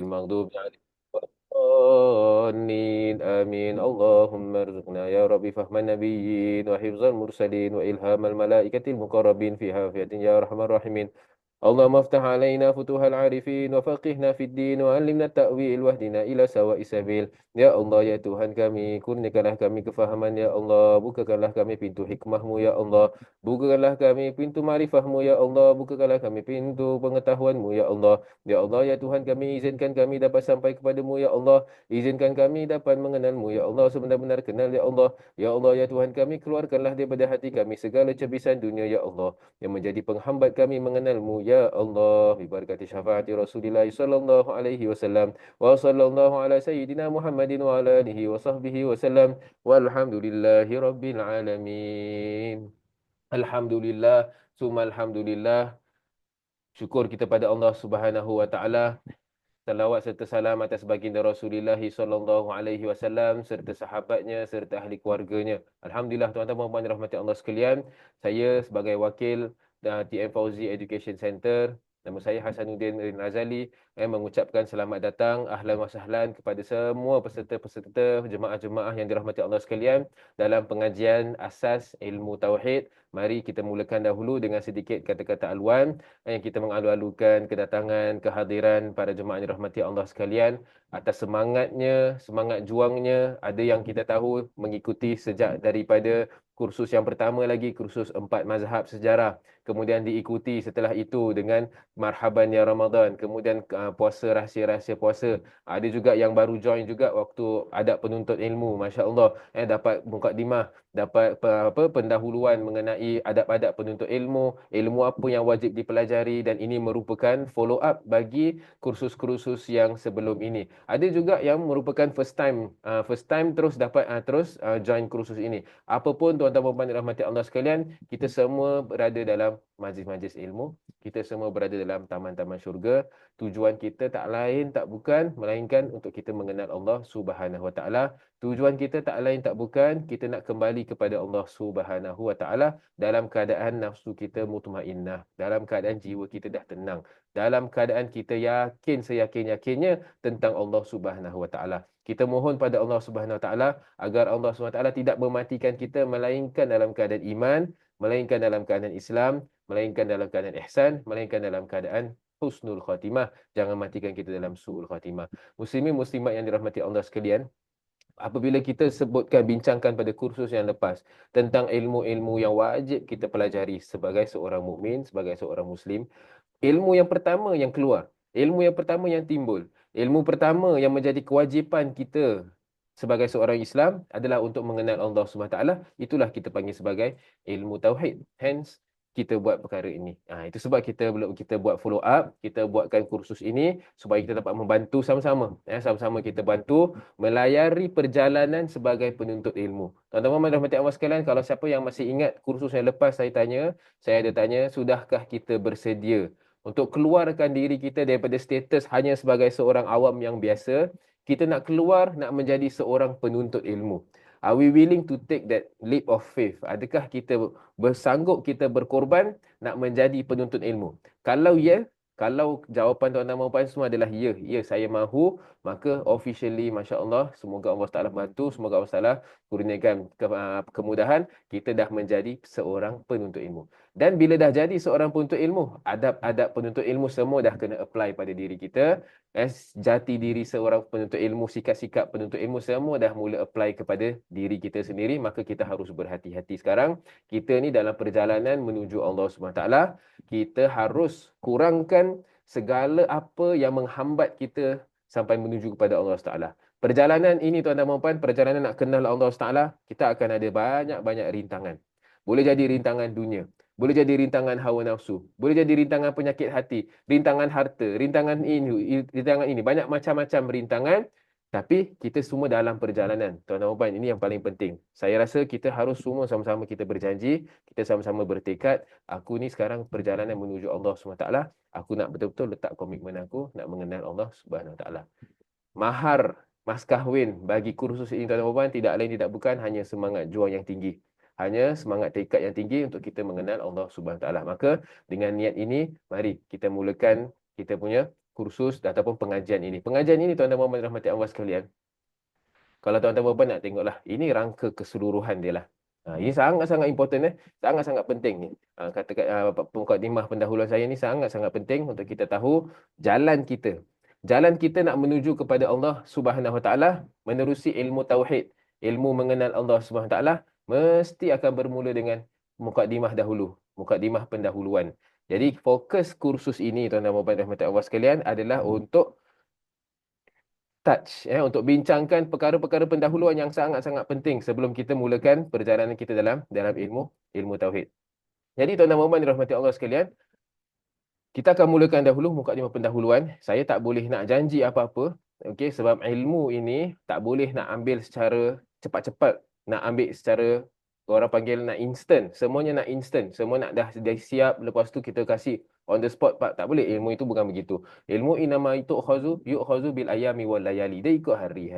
المغضوب عليهم ولا الضالين آمين اللهم ارزقنا يا رب فهم النبيين وحفظ المرسلين وإلهام الملائكة المقربين في حافظة يا أرحم الراحمين اللهم افتح علينا فتوح العارفين وفقهنا في الدين وعلمنا التأويل واهدنا إلى سواء السبيل. Ya Allah, ya Tuhan kami, kurniakanlah kami kefahaman, ya Allah. Bukakanlah kami pintu hikmahmu, ya Allah. Bukakanlah kami pintu marifahmu, ya Allah. Bukakanlah kami pintu pengetahuanmu, ya Allah. Ya Allah, ya Tuhan kami, izinkan kami dapat sampai kepadamu, ya Allah. Izinkan kami dapat mengenalmu, ya Allah. Sebenar-benar kenal, ya Allah. Ya Allah, ya Tuhan kami, keluarkanlah daripada hati kami segala cebisan dunia, ya Allah, yang menjadi penghambat kami mengenalmu, ya Allah. Bibarakati syafaati Rasulillah sallallahu alaihi wasallam. Wa sallallahu ala sayyidina Muhammadin wa ala alihi wa sahbihi wasallam. Walhamdulillahi rabbil alamin. Alhamdulillah, summa alhamdulillah. Syukur kita pada Allah Subhanahu wa taala. Salawat serta salam atas baginda Rasulullah sallallahu alaihi wasallam serta sahabatnya serta ahli keluarganya. Alhamdulillah, tuan-tuan dan puan rahmati Allah sekalian. Saya sebagai wakil TM Fauzi Education Center, nama saya Hasanuddin Razali, mengucapkan selamat datang, ahlan wa sahlan kepada semua peserta-peserta jemaah-jemaah yang dirahmati Allah sekalian dalam pengajian asas ilmu tauhid. Mari kita mulakan dahulu dengan sedikit kata-kata aluan yang kita mengalu-alukan kedatangan, kehadiran para jemaah yang dirahmati Allah sekalian atas semangatnya, semangat juangnya. Ada yang kita tahu mengikuti sejak daripada kursus yang pertama lagi, kursus 4 mazhab sejarah. Kemudian diikuti setelah itu dengan Marhaban Ya Ramadan. Kemudian puasa, rahsia-rahsia puasa. Ada juga yang baru join juga waktu adab penuntut ilmu. Masya Allah. Dapat mukadimah, dapat pendahuluan mengenai adab-adab penuntut ilmu, ilmu apa yang wajib dipelajari, dan ini merupakan follow up bagi kursus-kursus yang sebelum ini. Ada juga yang merupakan first time terus dapat join kursus ini. Apapun tuan-tuan dan puan rahmati Allah sekalian, kita semua berada dalam majlis-majlis ilmu, kita semua berada dalam taman-taman syurga. Tujuan kita tak lain tak bukan melainkan untuk kita mengenal Allah Subhanahu Wa Taala. Tujuan kita tak lain tak bukan kita nak kembali kepada Allah Subhanahu Wa Taala dalam keadaan nafsu kita mutmainnah, dalam keadaan jiwa kita dah tenang, dalam keadaan kita yakin seyakin-yakinnya tentang Allah Subhanahu Wa Taala. Kita mohon pada Allah Subhanahu Wa Taala agar Allah Subhanahu Wa Taala tidak mematikan kita melainkan dalam keadaan iman, melainkan dalam keadaan Islam, melainkan dalam keadaan ihsan, melainkan dalam keadaan husnul khatimah. Jangan matikan kita dalam su'ul khatimah. Muslimin muslimat yang dirahmati Allah sekalian, apabila kita sebutkan, bincangkan pada kursus yang lepas tentang ilmu-ilmu yang wajib kita pelajari sebagai seorang mukmin, sebagai seorang muslim, ilmu yang pertama yang keluar, ilmu yang pertama yang timbul, ilmu pertama yang menjadi kewajipan kita sebagai seorang Islam adalah untuk mengenal Allah SWT. Itulah kita panggil sebagai ilmu tauhid. Hence, kita buat perkara ini. Itu sebab kita buat follow up, kita buatkan kursus ini supaya kita dapat membantu sama-sama. Sama-sama kita bantu melayari perjalanan sebagai penuntut ilmu. Tuan-tuan dan puan Allah sekalian, kalau siapa yang masih ingat kursus yang lepas saya ada tanya, sudahkah kita bersedia untuk keluarkan diri kita daripada status hanya sebagai seorang awam yang biasa? Kita nak keluar, nak menjadi seorang penuntut ilmu. Are we willing to take that leap of faith? Adakah kita bersanggup kita berkorban nak menjadi penuntut ilmu? Kalau ya, kalau jawapan tuan-tuan dan puan semua adalah ya, ya saya mahu, maka officially, Masya Allah, semoga Allah Ta'ala bantu, semoga Allah Ta'ala kurniakan kemudahan, kita dah menjadi seorang penuntut ilmu. Dan bila dah jadi seorang penuntut ilmu, adab-adab penuntut ilmu semua dah kena apply pada diri kita. Jati diri seorang penuntut ilmu, sikap-sikap penuntut ilmu semua dah mula apply kepada diri kita sendiri. Maka kita harus berhati-hati sekarang. Kita ni dalam perjalanan menuju Allah SWT, kita harus kurangkan segala apa yang menghambat kita sampai menuju kepada Allah SWT. Perjalanan ini tuan-tuan dan puan, perjalanan nak kenal Allah SWT, kita akan ada banyak-banyak rintangan. Boleh jadi rintangan dunia, boleh jadi rintangan hawa nafsu, boleh jadi rintangan penyakit hati, rintangan harta, rintangan ini, banyak macam-macam rintangan. Tapi kita semua dalam perjalanan. Tuan-tuan dan puan, ini yang paling penting. Saya rasa kita harus semua sama-sama kita berjanji, kita sama-sama bertekad, aku ni sekarang perjalanan menuju Allah SWT. Aku nak betul-betul letak komitmen aku nak mengenal Allah Subhanahu Wa Taala. Mahar, mas kahwin bagi kursus ini tuan-tuan dan puan tidak lain tidak bukan hanya semangat juang yang tinggi. Hanya semangat tekad yang tinggi untuk kita mengenal Allah Subhanahu Wa Taala. Maka dengan niat ini, mari kita mulakan kita punya kursus ataupun pengajian ini. Pengajian ini tuan-tuan dan puan rahmati Allah sekalian, kalau tuan-tuan puan nak tengoklah, ini rangka keseluruhan dia lah. Ini sangat-sangat important, sangat-sangat penting ni. Kata mukadimah pendahuluan saya ni sangat-sangat penting untuk kita tahu jalan kita. Jalan kita nak menuju kepada Allah Subhanahu Wa Taala menerusi ilmu tauhid, ilmu mengenal Allah Subhanahu Wa Taala mesti akan bermula dengan mukadimah dahulu, mukadimah pendahuluan. Jadi fokus kursus ini tuan-tuan dan puan rahmati Allah sekalian adalah untuk untuk bincangkan perkara-perkara pendahuluan yang sangat-sangat penting sebelum kita mulakan perjalanan kita dalam ilmu tauhid. Jadi tuan-tuan dan puan dirahmati Allah sekalian, kita akan mulakan dahulu mukadimah pendahuluan. Saya tak boleh nak janji apa-apa, okey, sebab ilmu ini tak boleh nak ambil secara cepat-cepat, nak ambil secara orang panggil nak instant. Semuanya nak instant, semua nak dah siap, lepas tu kita kasih on the spot. Pak, tak boleh. Ilmu itu bukan begitu. Ilmu inama itu yu'khazu bil ayami wal layali. Dia ikut hari.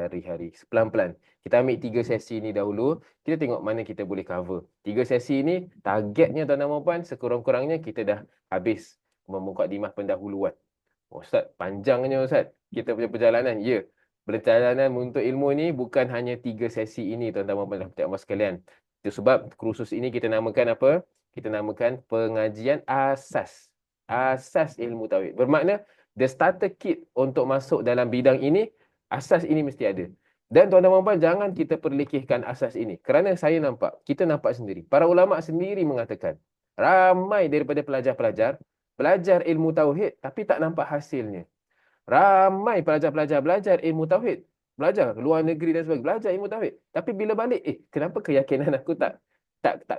Pelan-pelan. Kita ambil 3 sesi ni dahulu. Kita tengok mana kita boleh cover. 3 sesi ni targetnya tuan-tuan dan puan, sekurang-kurangnya kita dah habis memukadimah pendahuluan. Ustaz, panjangnya Ustaz kita punya perjalanan. Ya, perjalanan untuk ilmu ni bukan hanya 3 sesi ini tuan-tuan dan puan sekalian. Itu sebab kursus ini kita namakan apa? Kita namakan pengajian asas. Asas ilmu tauhid. Bermakna the starter kit untuk masuk dalam bidang ini, asas ini mesti ada. Dan tuan-tuan dan puan, jangan kita perlekehkan asas ini. Kerana saya nampak, kita nampak sendiri. Para ulama sendiri mengatakan, ramai daripada pelajar-pelajar belajar ilmu tauhid tapi tak nampak hasilnya. Ramai pelajar-pelajar belajar ilmu tauhid, belajar luar negeri dan sebagainya, belajar ilmu tauhid. Tapi bila balik, kenapa keyakinan aku tak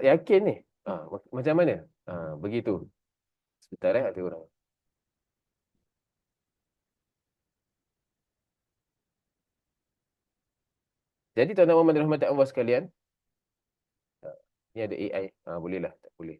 yakin ni? Macam mana? Begitu. Sebentar ada orang. Jadi tuan-tuan dan rahmat Allah sekalian, ni ada AI. Bolehlah, tak boleh.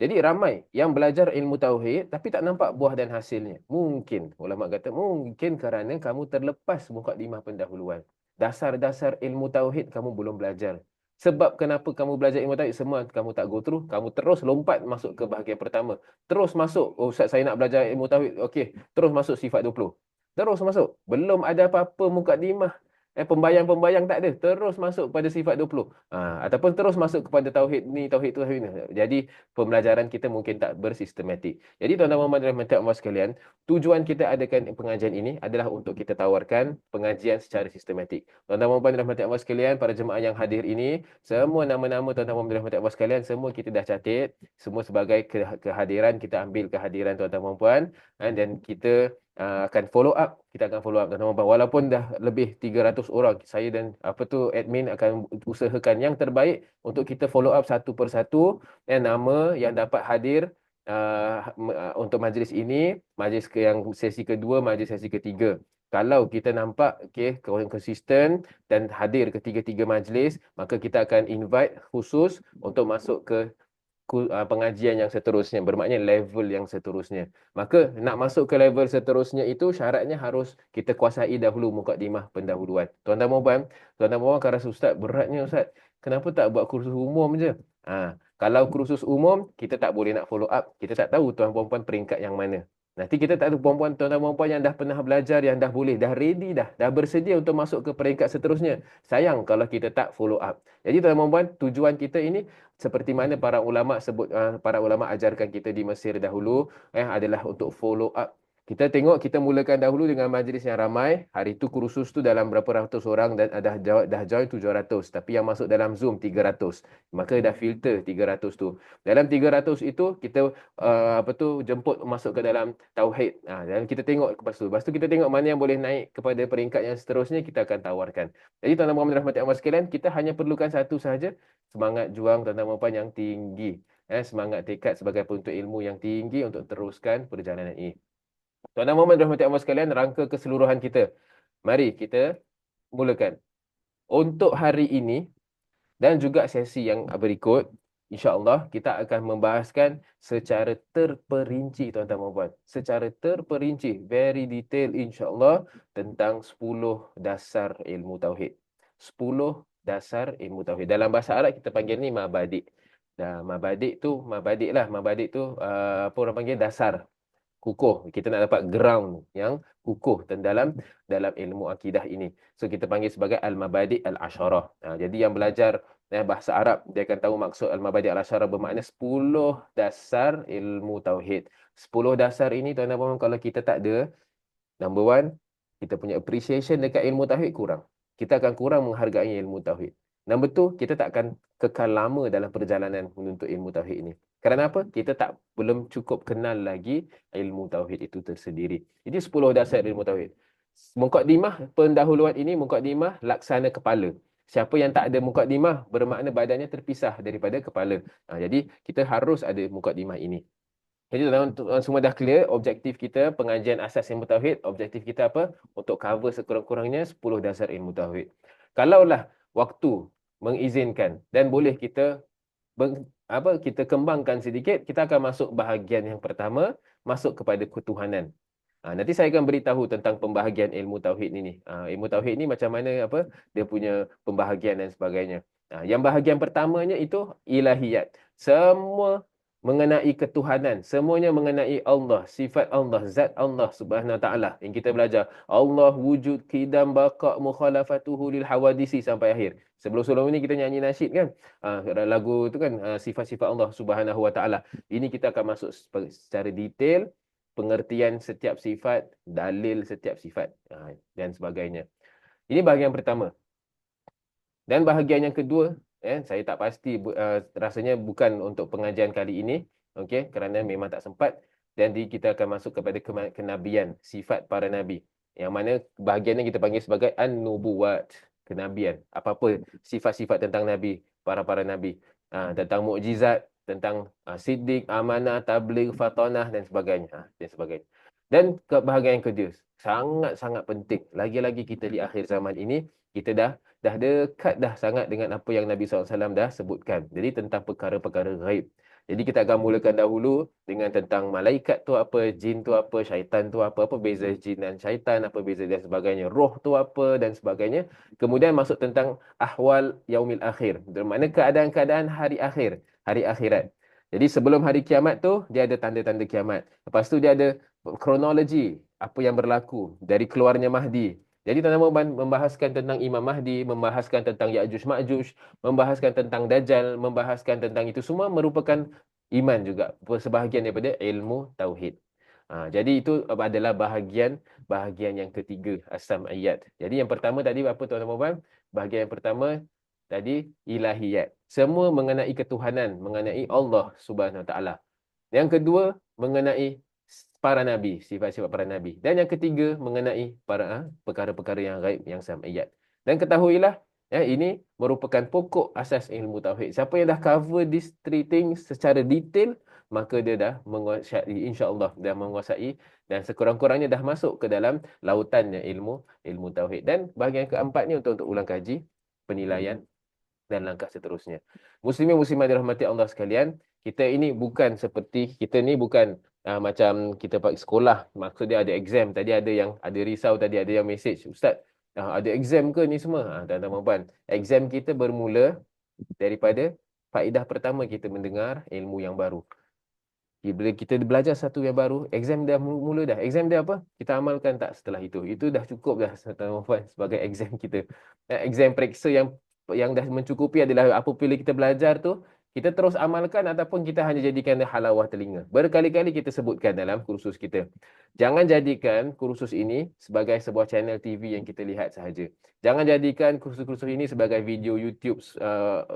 Jadi ramai yang belajar ilmu tauhid tapi tak nampak buah dan hasilnya. Mungkin, ulama kata, mungkin kerana kamu terlepas mukadimah pendahuluan. Dasar-dasar ilmu tauhid kamu belum belajar. Sebab kenapa kamu belajar ilmu tauhid semua kamu tak go through, kamu terus lompat masuk ke bahagian pertama. Terus masuk, Ustaz saya nak belajar ilmu tauhid, okey, terus masuk sifat 20. Terus masuk, belum ada apa-apa mukadimah. Pembayang-pembayang tak ada. Terus masuk pada sifat 20. Ataupun terus masuk kepada tauhid ni, tauhid tu, tauhid ni. Jadi, pembelajaran kita mungkin tak bersistematik. Jadi, tuan-tuan dan puan-puan Allah sekalian, tujuan kita adakan pengajian ini adalah untuk kita tawarkan pengajian secara sistematik. Tuan-tuan dan puan-puan Allah sekalian, para jemaah yang hadir ini, semua nama-nama tuan-tuan dan puan-puan Allah sekalian, semua kita dah catat. Semua sebagai kehadiran, kita ambil kehadiran tuan-tuan dan puan-puan. Dan kita akan follow up. Kita akan follow up tuan-tuan. Walaupun dah lebih 300 orang, saya dan admin akan usahakan yang terbaik untuk kita follow up satu persatu nama yang dapat hadir untuk majlis ini, majlis yang sesi kedua, majlis sesi ketiga. Kalau kita nampak konsisten dan hadir ketiga-tiga majlis, maka kita akan invite khusus untuk masuk ke pengajian yang seterusnya, bermakna level yang seterusnya. Maka nak masuk ke level seterusnya itu syaratnya harus kita kuasai dahulu mukadimah pendahuluan. Tuan-tuan puan, akan rasa, Ustaz, beratnya Ustaz. Kenapa tak buat kursus umum je? Kalau kursus umum, kita tak boleh nak follow up. Kita tak tahu tuan puan peringkat yang mana. Nanti kita tak tahu tuan-tuan puan yang dah pernah belajar, yang dah boleh, dah ready dah bersedia untuk masuk ke peringkat seterusnya. Sayang kalau kita tak follow up. Jadi tuan-tuan puan, tujuan kita ini seperti mana para ulama sebut, para ulama ajarkan kita di Mesir dahulu, adalah untuk follow up. Kita tengok, kita mulakan dahulu dengan majlis yang ramai. Hari tu kursus tu dalam berapa ratus orang dan dah join 700. Tapi yang masuk dalam Zoom 300. Maka dah filter 300 tu. Dalam 300 itu kita jemput masuk ke dalam tauhid. Dan kita tengok lepas tu kita tengok mana yang boleh naik kepada peringkat yang seterusnya, kita akan tawarkan. Jadi tuan-tuan Muhammad rahmati Allah sekalian, kita hanya perlukan satu sahaja, semangat juang tuan-tuan Muhammad yang tinggi. Semangat tekad sebagai penuntut ilmu yang tinggi untuk teruskan perjalanan ini. Tuan-tuan Muhammad rahmati Allah sekalian, rangka keseluruhan kita. Mari kita mulakan. Untuk hari ini dan juga sesi yang berikut, insya-Allah kita akan membahaskan secara terperinci tuan-tuan dan puan. Secara terperinci, very detail insya-Allah tentang 10 dasar ilmu tauhid. 10 dasar ilmu tauhid. Dalam bahasa Arab kita panggil ni mabadi'. Mabadi' tu apa orang panggil dasar. kukuh. Kita nak dapat ground yang kukuh dalam ilmu akidah ini. So kita panggil sebagai al-mabadi' al-asyarah. Jadi yang belajar bahasa Arab, dia akan tahu maksud al-mabadi' al-asyarah bermakna 10 dasar ilmu tauhid. 10 dasar ini tuan-tuan dan puan, kalau kita tak ada, number one, kita punya appreciation dekat ilmu tauhid kurang. Kita akan kurang menghargai ilmu tauhid. Nombor tu, kita tak akan kekal lama dalam perjalanan menuntut ilmu tauhid ini. Kerana apa? Kita belum cukup kenal lagi ilmu tauhid itu tersendiri. Jadi 10 dasar ilmu tauhid. Muqaddimah pendahuluan ini, muqaddimah laksana kepala. Siapa yang tak ada muqaddimah bermakna badannya terpisah daripada kepala. Jadi kita harus ada muqaddimah ini. Jadi tuan-tuan semua dah clear objektif kita pengajian asas ilmu tauhid. Objektif kita apa? Untuk cover sekurang-kurangnya 10 dasar ilmu tauhid. Kalaulah waktu mengizinkan dan boleh kita kita kembangkan sedikit, kita akan masuk bahagian yang pertama, masuk kepada ketuhanan. Nanti saya akan beritahu tentang pembahagian ilmu tauhid ini. Ilmu tauhid ini macam mana dia punya pembahagian dan sebagainya. Yang bahagian pertamanya itu ilahiyat. Semua mengenai ketuhanan, semuanya mengenai Allah, sifat Allah, zat Allah Subhanahu Wa Taala. Yang kita belajar Allah wujud qidam baqa mukhalafatuhu lil hawadisi sampai akhir. Sebelum-sebelum ini kita nyanyi nasyid kan? Lagu itu kan sifat-sifat Allah Subhanahu Wa Taala. Ini kita akan masuk secara detail pengertian setiap sifat, dalil setiap sifat dan sebagainya. Ini bahagian pertama. Dan bahagian yang kedua, saya tak pasti, rasanya bukan untuk pengajian kali ini, okey, kerana memang tak sempat. Dan kita akan masuk kepada kenabian, sifat para nabi. Yang mana bahagian ini kita panggil sebagai an-nubuwat, kenabian. Apa-apa sifat-sifat tentang nabi, para nabi. Tentang mukjizat, tentang siddiq, amanah, tabligh, fatanah dan sebagainya. Dan bahagian yang kedua, sangat-sangat penting. Lagi-lagi kita di akhir zaman ini, kita dah dekat dah sangat dengan apa yang Nabi SAW dah sebutkan. Jadi tentang perkara-perkara ghaib. Jadi kita akan mulakan dahulu dengan tentang malaikat tu apa, jin tu apa, syaitan tu apa, apa beza jin dan syaitan, apa beza dan sebagainya, roh tu apa dan sebagainya. Kemudian masuk tentang ahwal yaumil akhir. Bermakna keadaan-keadaan hari akhir, hari akhirat. Jadi sebelum hari kiamat tu, dia ada tanda-tanda kiamat. Lepas tu dia ada kronologi, apa yang berlaku dari keluarnya Mahdi. Jadi tuan-tuan membahaskan tentang Imam Mahdi, membahaskan tentang Ya'juj Ma'juj, membahaskan tentang Dajjal, membahaskan tentang itu semua merupakan iman juga, sebahagian daripada ilmu tauhid. Jadi itu adalah bahagian yang ketiga, as-sam'iyat. Jadi yang pertama tadi apa tuan-tuan? Bahagian yang pertama tadi ilahiyat. Semua mengenai ketuhanan, mengenai Allah Subhanahu Wa Taala. Yang kedua mengenai para nabi, sifat-sifat para nabi. Dan yang ketiga mengenai perkara-perkara yang gaib, yang sam'iyat. Dan ketahuilah, ini merupakan pokok asas ilmu tauhid. Siapa yang dah cover these three things secara detail, maka dia dah menguasai, insya-Allah dah menguasai dan sekurang-kurangnya dah masuk ke dalam lautannya ilmu tauhid. Dan bahagian keempat ni untuk ulang kaji, penilaian dan langkah seterusnya. Muslimin muslimat dirahmati Allah sekalian, kita ni bukan macam kita pergi sekolah, maksud dia ada exam. Tadi ada yang ada risau, tadi ada yang message, Ustaz, ada exam ke ni semua? Tuan-tuan dan puan, exam kita bermula daripada faedah pertama kita mendengar ilmu yang baru. Bila kita belajar satu yang baru, exam dah mula dah. Exam dia apa? Kita amalkan tak setelah itu? Itu dah cukup dah sebagai exam kita. Exam periksa yang dah mencukupi adalah apabila kita belajar tu, kita terus amalkan ataupun kita hanya jadikan dia halawah telinga. Berkali-kali kita sebutkan dalam kursus kita. Jangan jadikan kursus ini sebagai sebuah channel TV yang kita lihat sahaja. Jangan jadikan kursus-kursus ini sebagai video YouTube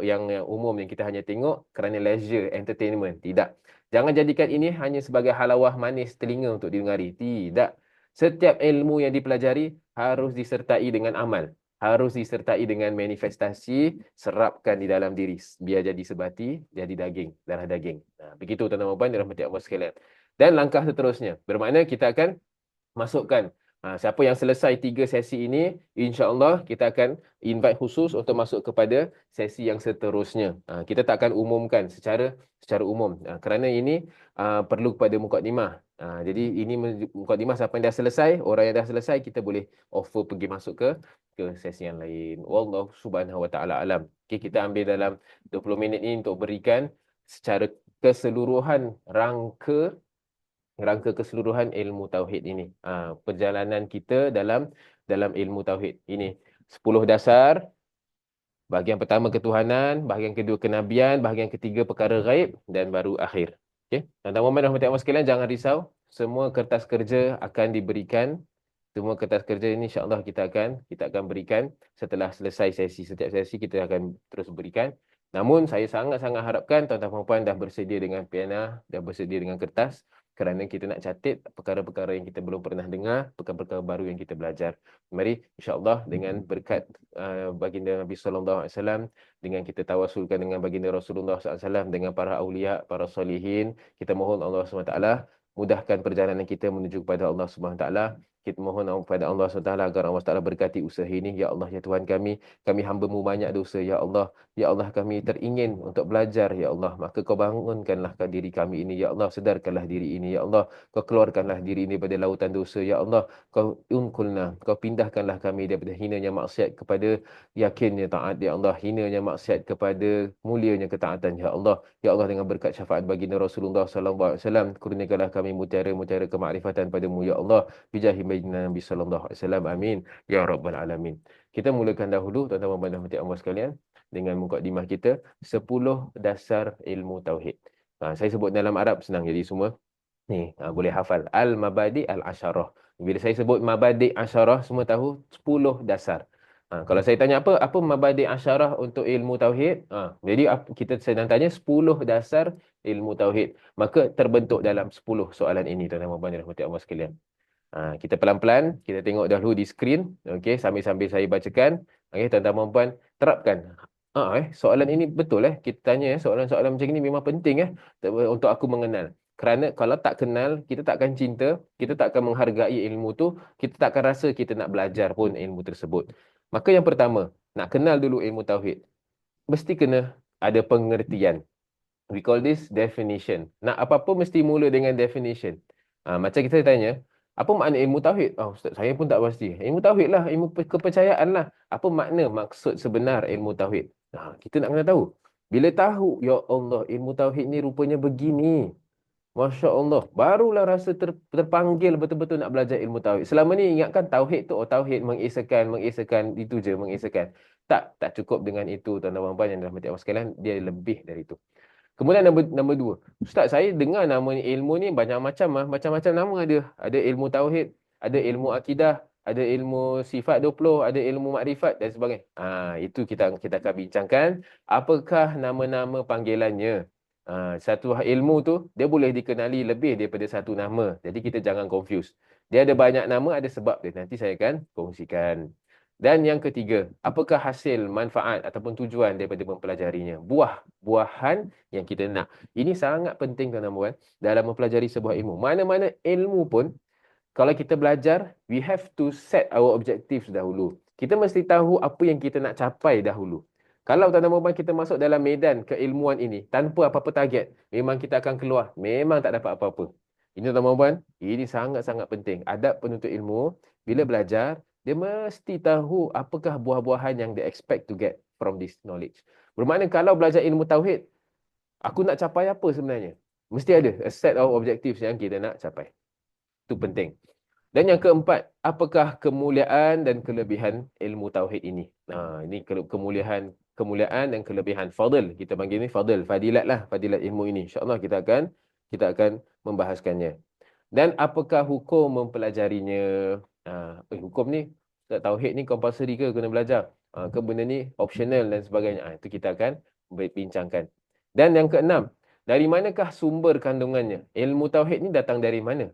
yang umum yang kita hanya tengok kerana leisure, entertainment. Tidak. Jangan jadikan ini hanya sebagai halawah manis telinga untuk didengari. Tidak. Setiap ilmu yang dipelajari harus disertai dengan amal. Harus disertai dengan manifestasi, serapkan di dalam diri. Biar jadi sebati, jadi daging, darah daging. Begitu tuan-tuan dan puan dirahmati Allah sekalian. Dan langkah seterusnya, bermakna kita akan masukkan siapa yang selesai 3 sesi ini, insya-Allah kita akan invite khusus untuk masuk kepada sesi yang seterusnya. Kita tak akan umumkan secara umum kerana ini perlu kepada mukadimah. Jadi ini mukadimah, siapa yang dah selesai, orang yang dah selesai kita boleh offer pergi masuk ke sesi yang lain. Wallahu subhanahu wa taala alam. Okay, kita ambil dalam 20 minit ini untuk berikan secara keseluruhan rangka rangka keseluruhan ilmu tauhid ini. Perjalanan kita dalam ilmu tauhid ini. 10 dasar, bahagian pertama ketuhanan, bahagian kedua kenabian, bahagian ketiga perkara gaib dan baru akhir. Okey. Tuan-tuan Muhammad dan rahmati Allah sekalian, jangan risau. Semua kertas kerja akan diberikan. Semua kertas kerja ini insya-Allah kita akan berikan setelah selesai sesi. Setiap sesi kita akan terus berikan. Namun saya sangat-sangat harapkan tuan-tuan puan dah bersedia dengan pena, dah bersedia dengan kertas, kerana kita nak catat perkara-perkara yang kita belum pernah dengar, perkara-perkara baru yang kita belajar. Mari insya-Allah dengan berkat baginda Nabi sallallahu alaihi wasallam, dengan kita tawasulkan dengan baginda Rasulullah sallallahu alaihi wasallam, dengan para aulia, para solihin, kita mohon Allah Subhanahu wa taala mudahkan perjalanan kita menuju kepada Allah Subhanahu wa taala. Kita mohon kepada Allah SWT agar Allah SWT berkati usaha ini. Ya Allah, ya Tuhan kami hamba-Mu banyak dosa. Ya Allah, ya Allah, kami teringin untuk belajar. Ya Allah, maka Kau bangunkanlah diri kami ini. Ya Allah, sedarkanlah diri ini. Ya Allah, Kau keluarkanlah diri ini pada lautan dosa. Ya Allah, Kau unkulna, Kau pindahkanlah kami daripada hinanya maksiat kepada yakinnya taat. Ya Allah, hinanya maksiat kepada mulianya ketaatan. Ya Allah, ya Allah, dengan berkat syafaat baginda Rasulullah SAW, kurniakanlah kami mutiara-mutiara kemakrifatan padamu. Ya Allah, bijahi baginda Nabi sallallahu alaihi wasallam. Amin ya rabbal alamin. Kita mulakan dahulu tuan-tuan dan puan-puan Allah sekalian dengan mukadimah kita 10 dasar ilmu tauhid. Saya sebut dalam Arab senang jadi semua ni boleh hafal al-mabadi al-asyarah. Bila saya sebut mabadi asyarah, semua tahu 10 dasar. Kalau saya tanya apa mabadi asyarah untuk ilmu tauhid? Jadi kita sedang tanya 10 dasar ilmu tauhid. Maka terbentuk dalam 10 soalan ini tuan-tuan dan puan-puan Allah sekalian. Kita pelan-pelan, kita tengok dahulu di skrin, okey, sambil-sambil saya bacakan. Okey, tuan-tuan puan terapkan. Soalan ini betul kita tanya soalan-soalan macam ini memang penting untuk aku mengenal. Kerana kalau tak kenal, kita takkan cinta, kita takkan menghargai ilmu tu, kita takkan rasa kita nak belajar pun ilmu tersebut. Maka yang pertama, nak kenal dulu ilmu tauhid. Mesti kena ada pengertian. We call this definition. Nak apa-apa mesti mula dengan definition. Macam kita tanya, apa makna ilmu tauhid? Ustaz, saya pun tak pasti. Ilmu tauhid lah, ilmu kepercayaan lah. Apa makna maksud sebenar ilmu tauhid? Kita nak kena tahu. Bila tahu, ya Allah, ilmu tauhid ni rupanya begini. Masya Allah, barulah rasa terpanggil betul-betul nak belajar ilmu tauhid. Selama ni ingatkan tauhid tu, tauhid mengesakan, itu je, mengesakan. Tak cukup dengan itu, tuan-tuan dan puan yang dirahmati Allah sekalian, dia lebih dari itu. Kemudian nombor dua. Ustaz, saya dengar nama ilmu ni banyak macam macam-macam nama ada. Ada ilmu tauhid, ada ilmu akidah, ada ilmu sifat 20, ada ilmu makrifat dan sebagainya. Itu kita akan bincangkan apakah nama-nama panggilannya. Satu ilmu tu dia boleh dikenali lebih daripada satu nama. Jadi kita jangan confuse. Dia ada banyak nama, ada sebab dia. Nanti saya akan kongsikan. Dan yang ketiga, apakah hasil, manfaat ataupun tujuan daripada mempelajarinya? Buah-buahan yang kita nak. Ini sangat penting tuan-tuan dalam mempelajari sebuah ilmu. Mana-mana ilmu pun, kalau kita belajar, we have to set our objectives dahulu. Kita mesti tahu apa yang kita nak capai dahulu. Kalau tuan-tuan kita masuk dalam medan keilmuan ini, tanpa apa-apa target, memang kita akan keluar. Memang tak dapat apa-apa. Ini tuan-tuan, ini sangat-sangat penting. Adab penuntut ilmu, bila belajar, dia mesti tahu apakah buah-buahan yang dia expect to get from this knowledge. Bermakna kalau belajar ilmu tauhid, aku nak capai apa sebenarnya? Mesti ada a set of objectives yang kita nak capai. Itu penting. Dan yang keempat, apakah kemuliaan dan kelebihan ilmu tauhid ini? Ini kemuliaan dan kelebihan. Fadil, kita panggil ni fadil, fadilat lah, fadilat ilmu ini. InsyaAllah kita akan membahaskannya. Dan apakah hukum mempelajarinya? Hukum ni, tauhid ni compulsory ke kena belajar? Ke benda ni optional dan sebagainya? Itu kita akan bincangkan. Dan yang keenam, dari manakah sumber kandungannya? Ilmu tauhid ni datang dari mana?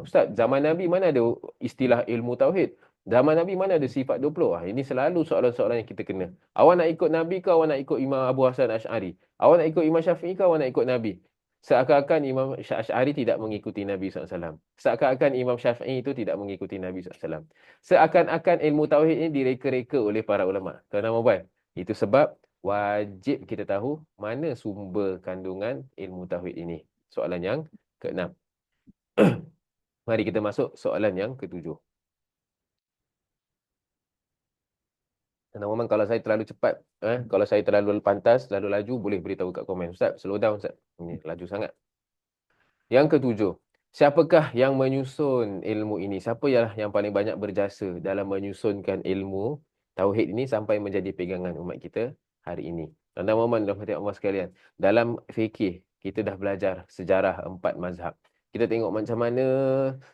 Ustaz, zaman Nabi mana ada istilah ilmu tauhid? Zaman Nabi mana ada sifat 20? Ini selalu soalan-soalan yang kita kena. Awak nak ikut Nabi ke awak nak ikut Imam Abu Hasan Ash'ari? Awak nak ikut Imam Syafi'i ke awak nak ikut Nabi? Seakan-akan Imam Ash'ari tidak mengikuti Nabi SAW. Seakan-akan Imam Syafi'i itu tidak mengikuti Nabi SAW. Seakan-akan ilmu tauhid ini direka-reka oleh para ulama. Tuan-tuan dan puan, itu sebab wajib kita tahu mana sumber kandungan ilmu tauhid ini. Soalan yang keenam. Mari kita masuk soalan yang ketujuh. Teman-teman, kalau saya terlalu cepat, kalau saya terlalu pantas, terlalu laju, boleh beritahu kat komen. Ustaz, slow down Ustaz. Ini laju sangat. Yang ketujuh. Siapakah yang menyusun ilmu ini? Siapa yang paling banyak berjasa dalam menyusunkan ilmu tauhid ini sampai menjadi pegangan umat kita hari ini? Tuan-tuan Muhammad dan rahmati Allah sekalian, dalam fikih kita dah belajar sejarah 4 mazhab. Kita tengok macam mana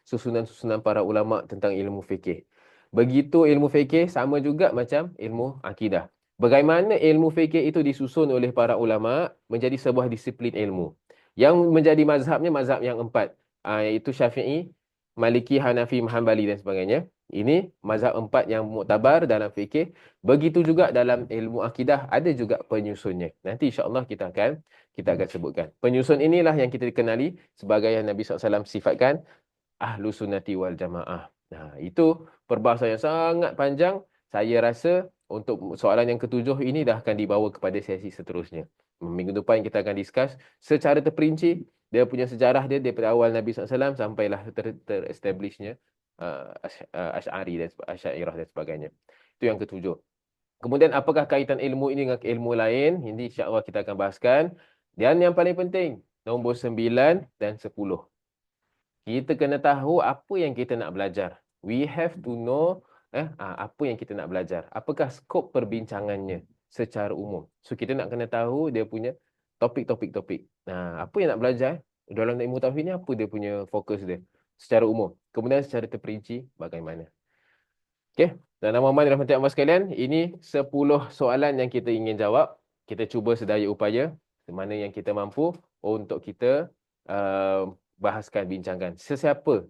susunan-susunan para ulama tentang ilmu fikih. Begitu ilmu fikih sama juga macam ilmu akidah. Bagaimana ilmu fikih itu disusun oleh para ulama menjadi sebuah disiplin ilmu. Yang menjadi mazhabnya mazhab yang 4, iaitu Syafi'i, Maliki, Hanafi, Hanbali dan sebagainya. Ini mazhab 4 yang muktabar dalam fikih. Begitu juga dalam ilmu akidah, ada juga penyusunnya. Nanti insya-Allah kita akan sebutkan. Penyusun inilah yang kita kenali sebagai yang Nabi SAW sifatkan ahlu sunnati wal jamaah. Nah, itu perbahasan yang sangat panjang. Saya rasa untuk soalan yang ketujuh ini dah akan dibawa kepada sesi seterusnya. Minggu depan kita akan discuss secara terperinci dia punya sejarah dia daripada awal Nabi SAW sampailah ter-establishnya Asy'ari dan Asy'ariyah dan sebagainya. Itu yang ketujuh. Kemudian apakah kaitan ilmu ini dengan ilmu lain? Ini insya-Allah kita akan bahaskan. Dan yang paling penting, nombor 9 dan 10. Kita kena tahu apa yang kita nak belajar. We have to know apa yang kita nak belajar. Apakah skop perbincangannya secara umum. So kita nak kena tahu dia punya topik-topik. Nah, apa yang nak belajar dalam ilmu tauhid ni, apa dia punya fokus dia secara umum. Kemudian secara terperinci bagaimana. Okey. Dan Muhammad dan rahmati Allah sekalian, ini 10 soalan yang kita ingin jawab. Kita cuba sedaya upaya mana yang kita mampu untuk kita bahaskan, bincangkan. Sesiapa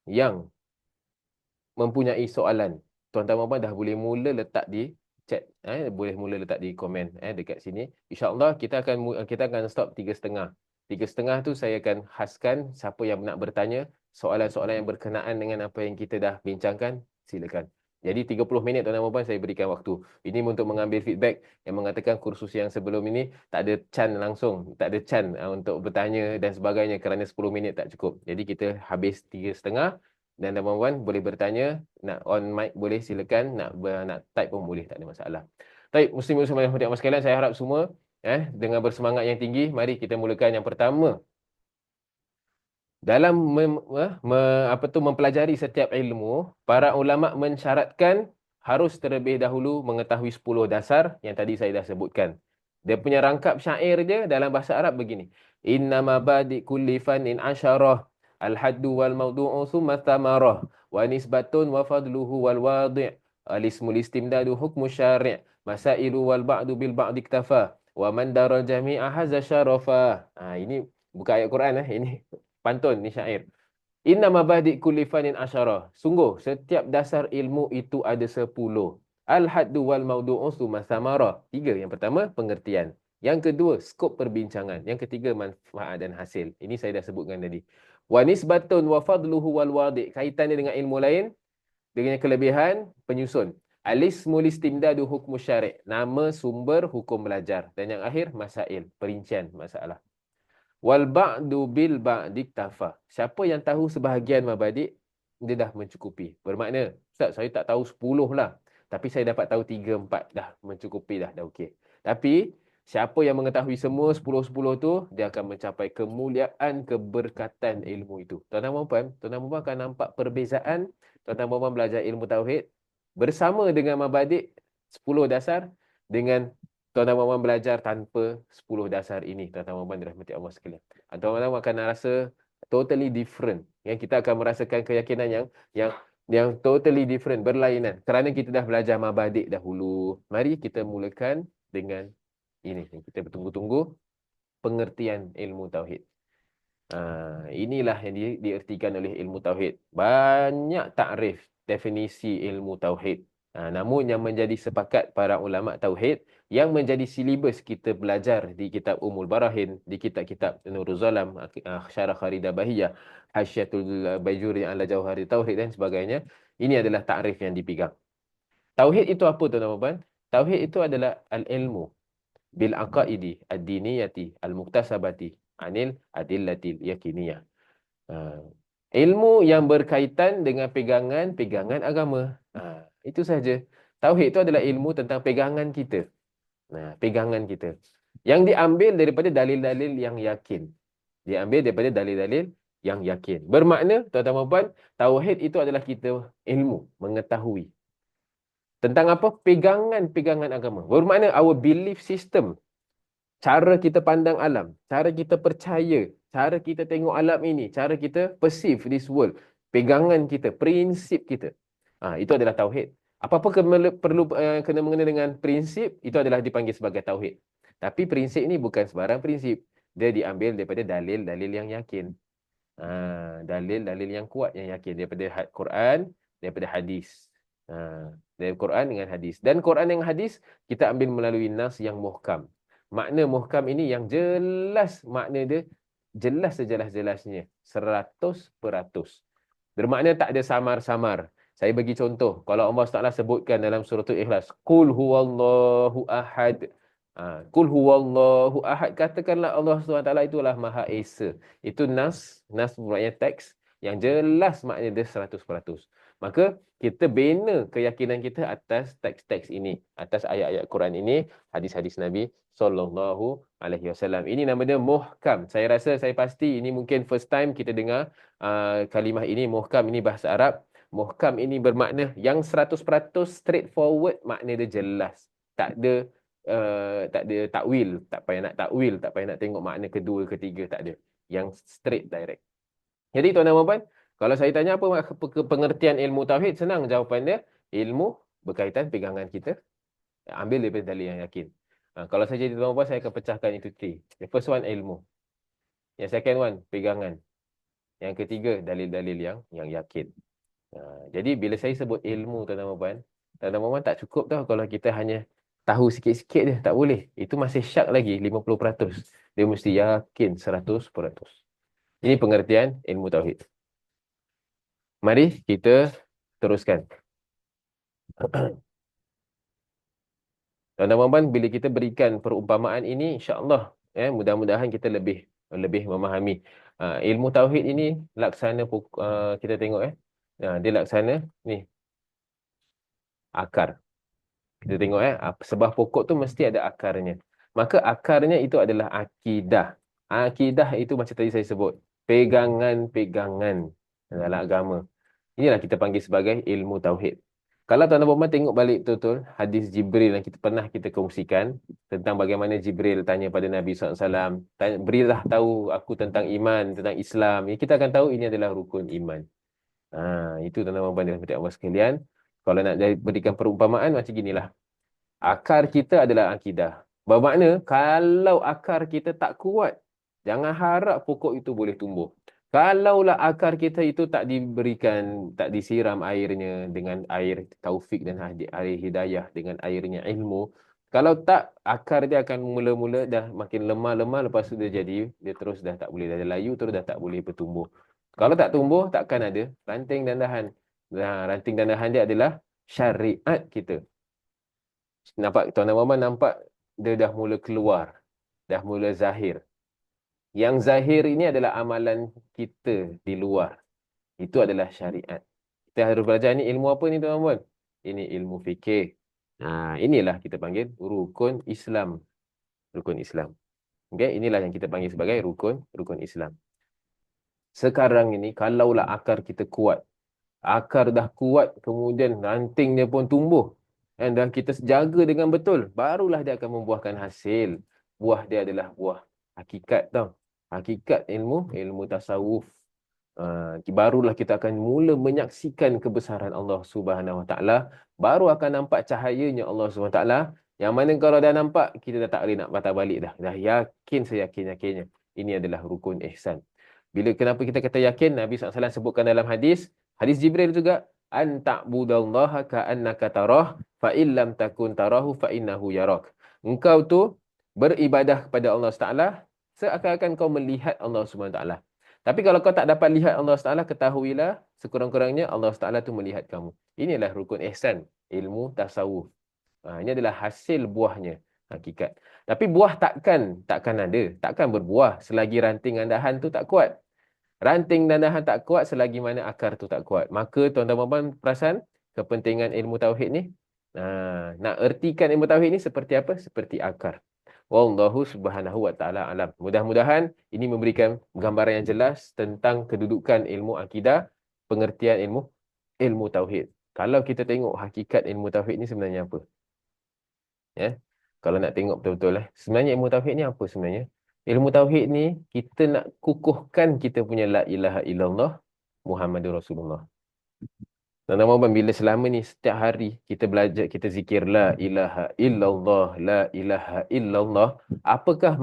yang mempunyai soalan, tuan-tuan Muhammad dah boleh mula letak di chat, boleh mula letak di komen dekat sini. InsyaAllah kita akan stop 3.30. 3.30 tu saya akan khaskan siapa yang nak bertanya soalan-soalan yang berkenaan dengan apa yang kita dah bincangkan, silakan. Jadi 30 minit tuan-tuan Muhammad saya berikan waktu. Ini untuk mengambil feedback yang mengatakan kursus yang sebelum ini tak ada chan langsung, tak ada chan untuk bertanya dan sebagainya kerana 10 minit tak cukup. Jadi kita habis 3.30. Dan teman-teman boleh bertanya, nak on mic boleh silakan, nak type pun boleh, tak ada masalah. Baik, muslim-muslim yang dirahmati Allah sekalian, saya harap semua dengan bersemangat yang tinggi, mari kita mulakan yang pertama. Dalam mempelajari setiap ilmu, para ulama mensyaratkan harus terlebih dahulu mengetahui 10 dasar yang tadi saya dah sebutkan. Dia punya rangkap syair dia dalam bahasa Arab begini. Inna mabadi kulli fannin asyarah al-haddu wal mawdu'u thumma thamarah wa nisbatun wa fadluhu wal wadi' al-ismul istimdadu hukmu syari' masailu wal ba'du bil ba'di iktafa wa man daral jami'a haza syarafa. Ini bukan ayat Quran ini pantun, ni syair. Inna mabadi kulli fanin asyarah. Sungguh setiap dasar ilmu itu ada 10. Al-haddu wal mawdu'u thumma thamarah. 3. Yang pertama pengertian. Yang kedua skop perbincangan. Yang ketiga manfaat dan hasil. Ini saya dah sebutkan tadi. Wa nisbatun wa fadluhu wal wadi'. Kaitannya dengan ilmu lain dengan kelebihan penyusun. Al-ismul istimdadu hukmu syari'. Nama sumber hukum belajar. Dan yang akhir masail, perincian masalah. Wal ba'du bil ba'di iktafa. Siapa yang tahu sebahagian mabadi', dia dah mencukupi. Bermakna, Ustaz, saya tak tahu 10 lah. Tapi saya dapat tahu 3, 4 dah mencukupi dah okey. Tapi siapa yang mengetahui semua 10-10 tu, dia akan mencapai kemuliaan, keberkatan ilmu itu. Tuan-tuan puan akan nampak perbezaan. Tuan-tuan puan belajar ilmu tauhid bersama dengan mabadi' 10 dasar dengan tuan-tuan puan belajar tanpa 10 dasar ini. Tuan-tuan puan dirahmati Allah sekalian. Tuan-tuan akan rasa totally different. Yang kita akan merasakan keyakinan yang totally different, berlainan. Kerana kita dah belajar mabadi' dahulu. Mari kita mulakan dengan ini. Kita bertunggu-tunggu pengertian ilmu tauhid. Inilah yang diertikan oleh ilmu tauhid. Banyak takrif, definisi ilmu tauhid. Namun yang menjadi sepakat para ulama tauhid, yang menjadi silibus kita belajar di kitab Ummul Barahin, di kitab-kitab Nurul Zalam, Syarah Kharidah Bahiyah, Hasyiatul Bajuri ala Jauhari Tauhid dan sebagainya, ini adalah takrif yang dipegang. Tauhid itu apa tuan-tuan? Tauhid itu adalah al-ilmu bil aqaidi ad-diniyati al-muktasabati anil adillatil yakiniyah. Ilmu yang berkaitan dengan pegangan agama. Itu saja. Tauhid itu adalah ilmu tentang pegangan kita. Pegangan kita. Yang diambil daripada dalil-dalil yang yakin. Diambil daripada dalil-dalil yang yakin. Bermakna, tuan-tuan dan puan, tauhid itu adalah kita ilmu, mengetahui. Tentang apa? Pegangan-pegangan agama. Bermakna our belief system. Cara kita pandang alam, cara kita percaya, cara kita tengok alam ini, cara kita perceive this world, pegangan kita, prinsip kita. Itu adalah tauhid. Apa-apa perlu kena mengena dengan prinsip, itu adalah dipanggil sebagai tauhid. Tapi prinsip ini bukan sebarang prinsip. Dia diambil daripada dalil-dalil yang yakin. Dalil-dalil yang kuat yang yakin daripada Quran, daripada hadis. Dari Quran dengan hadis. Dan Quran dengan hadis kita ambil melalui nas yang muhkam. Makna muhkam ini yang jelas, makna dia jelas sejelas-jelasnya, 100%. Bermakna tak ada samar-samar. Saya bagi contoh, kalau Allah Taala sebutkan dalam surah Al-Ikhlas, Qul huwallahu ahad. Qul huwallahu ahad, katakanlah Allah SWT itulah Maha Esa. Itu nas bermakna teks yang jelas makna dia 100%. Maka kita bina keyakinan kita atas teks-teks ini, atas ayat-ayat Quran ini, hadis-hadis Nabi SAW. Ini nama dia muhkam. Saya rasa, saya pasti ini mungkin first time kita dengar kalimah ini, muhkam, ini bahasa Arab. Muhkam ini bermakna yang 100% straightforward, makna dia jelas. Tak ada takwil, tak payah nak takwil, tak payah nak tengok makna kedua, ketiga, tak ada. Yang straight, direct. Jadi tuan-tuan dan puan, kalau saya tanya apa pengertian ilmu tauhid, senang jawapan dia. Ilmu berkaitan pegangan kita, ambil daripada dalil yang yakin. Kalau saya jadi tuan-tuan dan puan, saya akan pecahkan itu 3. The first one, ilmu. Yang second one, pegangan. Yang ketiga, dalil-dalil yang yakin. Jadi bila saya sebut ilmu, tuan-tuan dan puan, tak cukup tau kalau kita hanya tahu sikit-sikit je, tak boleh. Itu masih syak lagi, 50%. Dia mesti yakin 100%. Ini pengertian ilmu tauhid. Mari kita teruskan. Tuan-tuan dan puan, bila kita berikan perumpamaan ini, insya-Allah mudah-mudahan kita lebih memahami. Ilmu tauhid ini laksana kita tengok dia laksana ni akar. Kita tengok sebuah pokok tu mesti ada akarnya. Maka akarnya itu adalah akidah. Akidah itu macam tadi saya sebut, pegangan-pegangan dalam agama. Inilah kita panggil sebagai ilmu tauhid. Kalau tuan-tuan dan tengok balik betul-betul hadis Jibril yang kita kongsikan tentang bagaimana Jibril tanya pada Nabi SAW, berilah tahu aku tentang iman, tentang Islam. Kita akan tahu ini adalah rukun iman. Itu tuan-tuan dan puan Allah sekalian. Kalau nak berikan perumpamaan macam ginilah. Akar kita adalah akidah. Bermakna kalau akar kita tak kuat, jangan harap pokok itu boleh tumbuh. Kalaulah akar kita itu tak diberikan, tak disiram airnya dengan air taufik dan air hidayah, dengan airnya ilmu, kalau tak, akar dia akan mula-mula dah makin lemah-lemah, lepas tu dia terus dah tak boleh, dah layu, terus dah tak boleh bertumbuh. Kalau tak tumbuh, takkan ada ranting dan dahan. Ranting dan dahan dia adalah syariat kita. Nampak, tuan-tuan dan puan, nampak dia dah mula keluar, dah mula zahir. Yang zahir ini adalah amalan kita di luar. Itu adalah syariat. Kita harus belajar ni ilmu apa ni tuan-tuan dan puan? Ini ilmu fikih. Inilah kita panggil rukun Islam. Rukun Islam. Okay? Inilah yang kita panggil sebagai rukun Islam. Sekarang ini, kalaulah akar kita kuat, akar dah kuat, kemudian ranting dia pun tumbuh, dan kita jaga dengan betul, barulah dia akan membuahkan hasil. Buah dia adalah buah hakikat tau. Hakikat ilmu tasawuf. Barulah kita akan mula menyaksikan kebesaran Allah Subhanahu Wa Taala. Baru akan nampak cahayanya Allah Subhanahu Wa Taala. Yang mana kalau dah nampak, kita dah tak boleh nak patah balik dah. Dah yakin seyakin-yakinnya. Ini adalah rukun ihsan. Kenapa kita kata yakin? Nabi SAW sebutkan dalam hadis Jibril juga, an ta'budallaha ka'annaka tarah fa illam takun tarahu fa innahu yarak. Engkau tu beribadah kepada Allah Taala seakan-akan kau melihat Allah Subhanahu Taala. Tapi kalau kau tak dapat lihat Allah Taala, ketahuilah sekurang-kurangnya Allah Taala tu melihat kamu. Inilah rukun ihsan, ilmu tasawuf. Ini adalah hasil buahnya, hakikat. Tapi buah takkan ada, takkan berbuah selagi ranting dan dahan tu tak kuat. Ranting dan dahan tak kuat selagi mana akar tu tak kuat. Maka tuan-tuan perasan kepentingan ilmu tauhid ni. Nak ertikan ilmu tauhid ni seperti apa? Seperti akar. Wallahu subhanahu wa ta'ala alam. Mudah-mudahan ini memberikan gambaran yang jelas tentang kedudukan ilmu akidah, pengertian ilmu tauhid. Kalau kita tengok hakikat ilmu tauhid ni sebenarnya apa? Ya. Kalau nak tengok betul-betul sebenarnya ilmu tauhid ni apa sebenarnya? Ilmu tauhid ni kita nak kukuhkan kita punya la ilaha illallah Muhammadur Rasulullah. Dan Ramadan bila selama ni setiap hari kita belajar, kita zikir la ilaha illallah, la ilaha illallah, apakah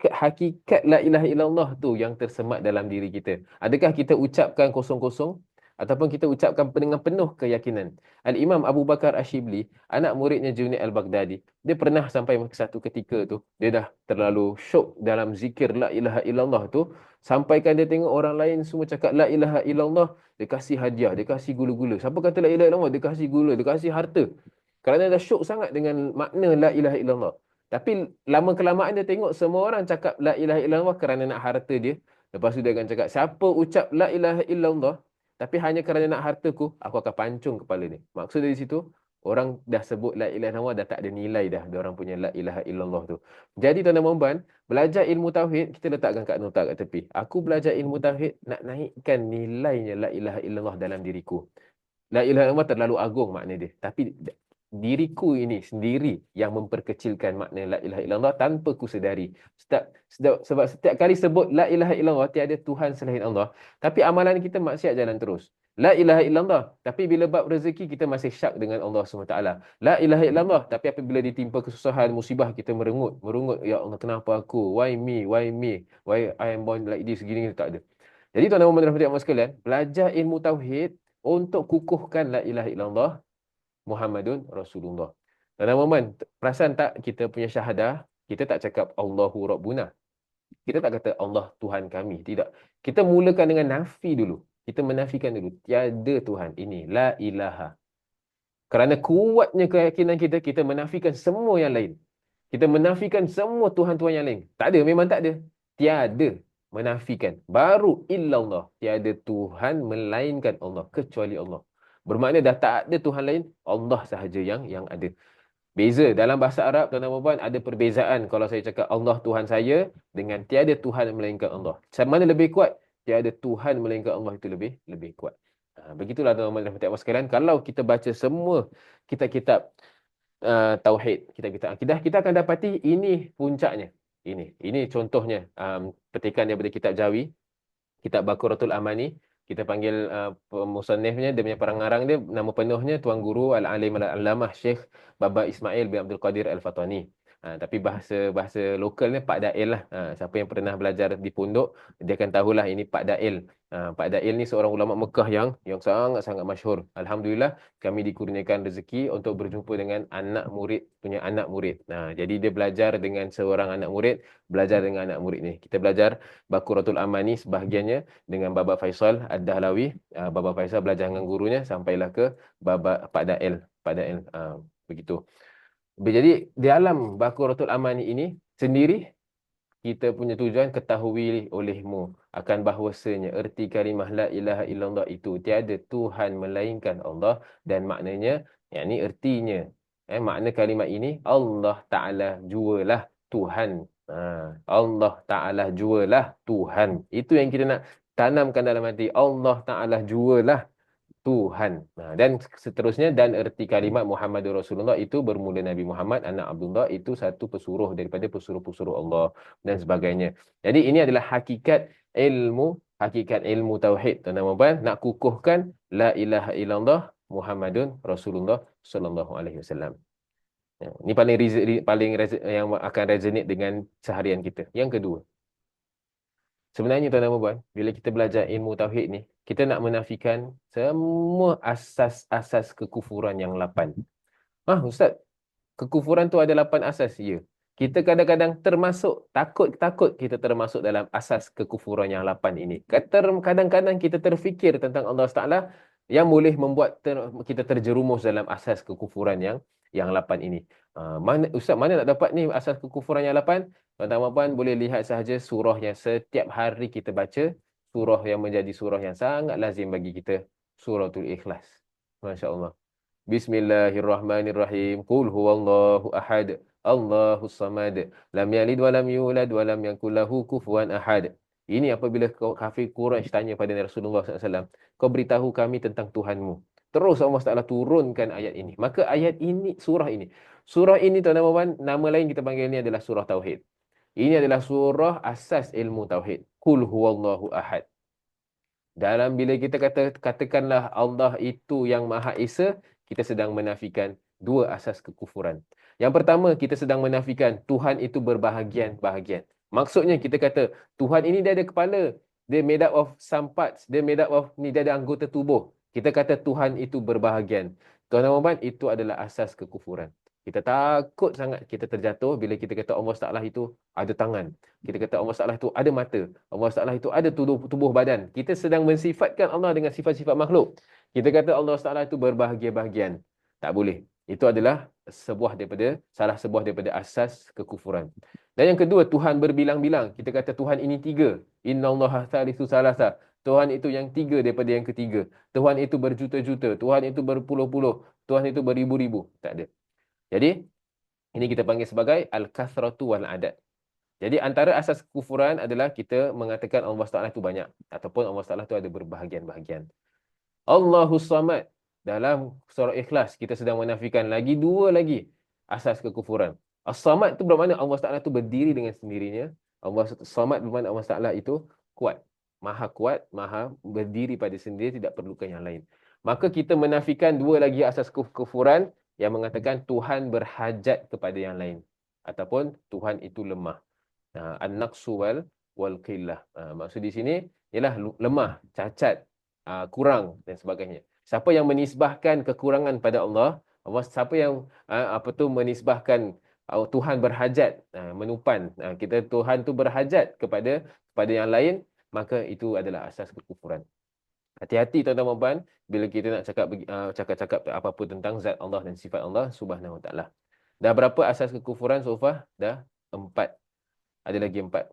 hakikat la ilaha illallah tu yang tersemat dalam diri kita? Adakah kita ucapkan kosong-kosong ataupun kita ucapkan dengan penuh keyakinan? Al-Imam Abu Bakar Ash-Shibli, anak muridnya Junaid Al-Baghdadi, dia pernah sampai satu ketika tu dia dah terlalu syok dalam zikir la ilaha illallah tu, sampaikan dia tengok orang lain semua cakap la ilaha illallah, dia kasih hadiah, dia kasih gula-gula. Siapa kata la ilaha illallah, dia kasih gula, dia kasih harta. Kerana dah syok sangat dengan makna la ilaha illallah. Tapi lama kelamaan dia tengok semua orang cakap la ilaha illallah kerana nak harta dia. Lepas tu dia akan cakap, siapa ucap la ilaha illallah tapi hanya kerana nak hartaku, aku akan pancung kepala dia. Maksud dari situ, orang dah sebut la ilaha illallah dah tak ada nilai dah dia orang punya la ilaha illallah tu. Jadi tuan-tuan dan puan, belajar ilmu tauhid, kita letakkan kat nota kat tepi. Aku belajar ilmu tauhid nak naikkan nilainya la ilaha illallah dalam diriku. La ilaha illallah terlalu agung makna dia. Tapi diriku ini sendiri yang memperkecilkan makna la ilaha illallah tanpa ku sedari. Sebab setiap kali sebut la ilaha illallah, tiada Tuhan selain Allah. Tapi amalan kita maksiat jalan terus. La ilaha illallah, tapi bila bab rezeki kita masih syak dengan Allah SWT. La ilaha illallah, tapi apabila ditimpa kesusahan, musibah, kita merungut. Ya Allah, kenapa aku? Why me? Why me? Why I am born like this? Gini, tak ada. Jadi tuan-tuan dan puan-puan sekalian, belajar ilmu tauhid untuk kukuhkan la ilaha illallah Muhammadun Rasulullah. Dan teman-teman, perasan tak kita punya syahadah, kita tak cakap Allahu Rabbuna. Kita tak kata Allah Tuhan kami. Tidak. Kita mulakan dengan nafi dulu. Kita menafikan dulu. Tiada Tuhan. Ini la ilaha. Kerana kuatnya keyakinan kita, kita menafikan semua yang lain. Kita menafikan semua Tuhan-Tuhan yang lain. Tak ada, memang tak ada. Tiada. Menafikan. Baru illallah. Tiada Tuhan melainkan Allah. Kecuali Allah. Bermakna dah tak ada Tuhan lain, Allah sahaja yang ada. Beza dalam bahasa Arab, tuan-tuan dan puan, ada perbezaan kalau saya cakap Allah Tuhan saya dengan tiada Tuhan melainkan Allah. Mana lebih kuat? Tiada Tuhan melainkan Allah itu lebih kuat. Begitulah tuan-tuan dan puan sekalian, kalau kita baca semua kitab-kitab tauhid, kitab-kitab akidah, kita akan dapati ini puncaknya. Ini contohnya petikan daripada kitab Jawi, kitab Baqaratul Amani. Kita panggil musannifnya, dia punya pengarang dia, nama penuhnya Tuan Guru Al-Alim Al-Allamah Syekh Baba Ismail bin Abdul Qadir Al-Fatani. Tapi bahasa lokalnya Pak Dail lah. Siapa yang pernah belajar di pondok, dia akan tahulah ini Pak Dail. Pak Dail ni seorang ulama Mekah yang sangat-sangat masyhur. Alhamdulillah, kami dikurniakan rezeki untuk berjumpa dengan anak murid punya anak murid. Jadi dia belajar dengan seorang anak murid, belajar dengan anak murid ni. Kita belajar Baqaratul Amani sebahagiannya dengan Baba Faisal Ad-Dahlawi. Baba Faisal belajar dengan gurunya sampailah ke Baba Pak Dail. Begitu. Jadi di alam Baqaratul Amani ini sendiri, kita punya tujuan ketahui olehmu akan bahawasanya erti kalimah la ilaha illallah itu tiada Tuhan melainkan Allah, dan maknanya, yakni ertinya, makna kalimat ini Allah Ta'ala jualah Tuhan. Allah Ta'ala jualah Tuhan. Itu yang kita nak tanamkan dalam hati. Allah Ta'ala jualah Tuhan. Dan seterusnya, dan erti kalimat Muhammadur Rasulullah itu bermula Nabi Muhammad anak Abdullah, itu satu pesuruh daripada pesuruh-pesuruh Allah dan sebagainya. Jadi ini adalah hakikat ilmu tauhid. Tuan-tuan, nak kukuhkan la ilaha illallah Muhammadun Rasulullah sallallahu alaihi wasallam. Ini paling yang akan resonate dengan seharian kita. Yang kedua, sebenarnya tuan-tuan dan puan, bila kita belajar ilmu tauhid ni, kita nak menafikan semua asas-asas kekufuran yang 8. Ustaz, kekufuran tu ada 8 asas? Ya. Kita kadang-kadang takut kita termasuk dalam asas kekufuran yang 8 ini. Kadang-kadang kita terfikir tentang Allah Taala yang boleh membuat kita terjerumus dalam asas kekufuran yang 8 ini. Ustaz, mana nak dapat ni asas kekufuran yang 8? Tuan-tuan boleh lihat sahaja surah yang setiap hari kita baca, surah yang menjadi surah yang sangat lazim bagi kita, Suratul Ikhlas. Masya Allah. Bismillahirrahmanirrahim. Qul huwallahu ahad. Allahus samad. Lam yalid wa lam yulad wa lam yakul lahu kufuwan ahad. Ini apabila kafir Quraisy tanya pada Rasulullah SAW, kau beritahu kami tentang Tuhanmu. Terus Allah Taala turunkan ayat ini. Maka ayat ini, surah ini. Surah ini tuan-tuan dan puan, nama lain kita panggil ini adalah surah Tauhid. Ini adalah surah asas ilmu Tauhid. Qul huwallahu ahad. Dalam bila kita katakanlah Allah itu yang Maha Esa, kita sedang menafikan dua asas kekufuran. Yang pertama, kita sedang menafikan Tuhan itu berbahagian-bahagian. Maksudnya kita kata Tuhan ini dia ada kepala, dia made up of some parts, dia made up of ni, dia ada anggota tubuh. Kita kata Tuhan itu berbahagian. Tuan-tuan, itu adalah asas kekufuran. Kita takut sangat kita terjatuh bila kita kata Allah Taala itu ada tangan. Kita kata Allah Taala itu ada mata. Allah Taala itu ada tubuh badan. Kita sedang mensifatkan Allah dengan sifat-sifat makhluk. Kita kata Allah Taala itu berbahagian-bahagian. Tak boleh. Itu adalah salah sebuah daripada asas kekufuran. Dan yang kedua, Tuhan berbilang-bilang. Kita kata Tuhan ini tiga. Innallaha thalithu salasa. Tuhan itu yang tiga daripada yang ketiga. Tuhan itu berjuta-juta. Tuhan itu berpuluh-puluh. Tuhan itu beribu-ribu. Tak ada. Jadi, ini kita panggil sebagai al-kathratu wal-adad. Jadi antara asas kekufuran adalah kita mengatakan Allah Taala itu banyak ataupun Allah Taala itu ada berbahagian-bahagian. Allahus Samad. Dalam surah Ikhlas kita sedang menafikan lagi dua lagi asas kekufuran. As-Samad itu bermakna Allah Taala itu berdiri dengan sendirinya. Allah Samad bermakna Allah Taala itu kuat, maha berdiri pada sendiri, tidak perlukan yang lain. Maka kita menafikan dua lagi asas kekufuran yang mengatakan Tuhan berhajat kepada yang lain ataupun Tuhan itu lemah. An-naqsu wal qillah. Maksud di sini ialah lemah, cacat, kurang dan sebagainya. Siapa yang menisbahkan kekurangan pada Allah, siapa yang menisbahkan Tuhan berhajat, menupan, kita Tuhan tu berhajat kepada yang lain, maka itu adalah asas kekufuran. Hati-hati tuan-tuan dan puan bila kita nak cakap apa-apa tentang zat Allah dan sifat Allah Subhanahu Wa Taala. Dah berapa asas kekufuran so far? Dah 4. Ada lagi 4.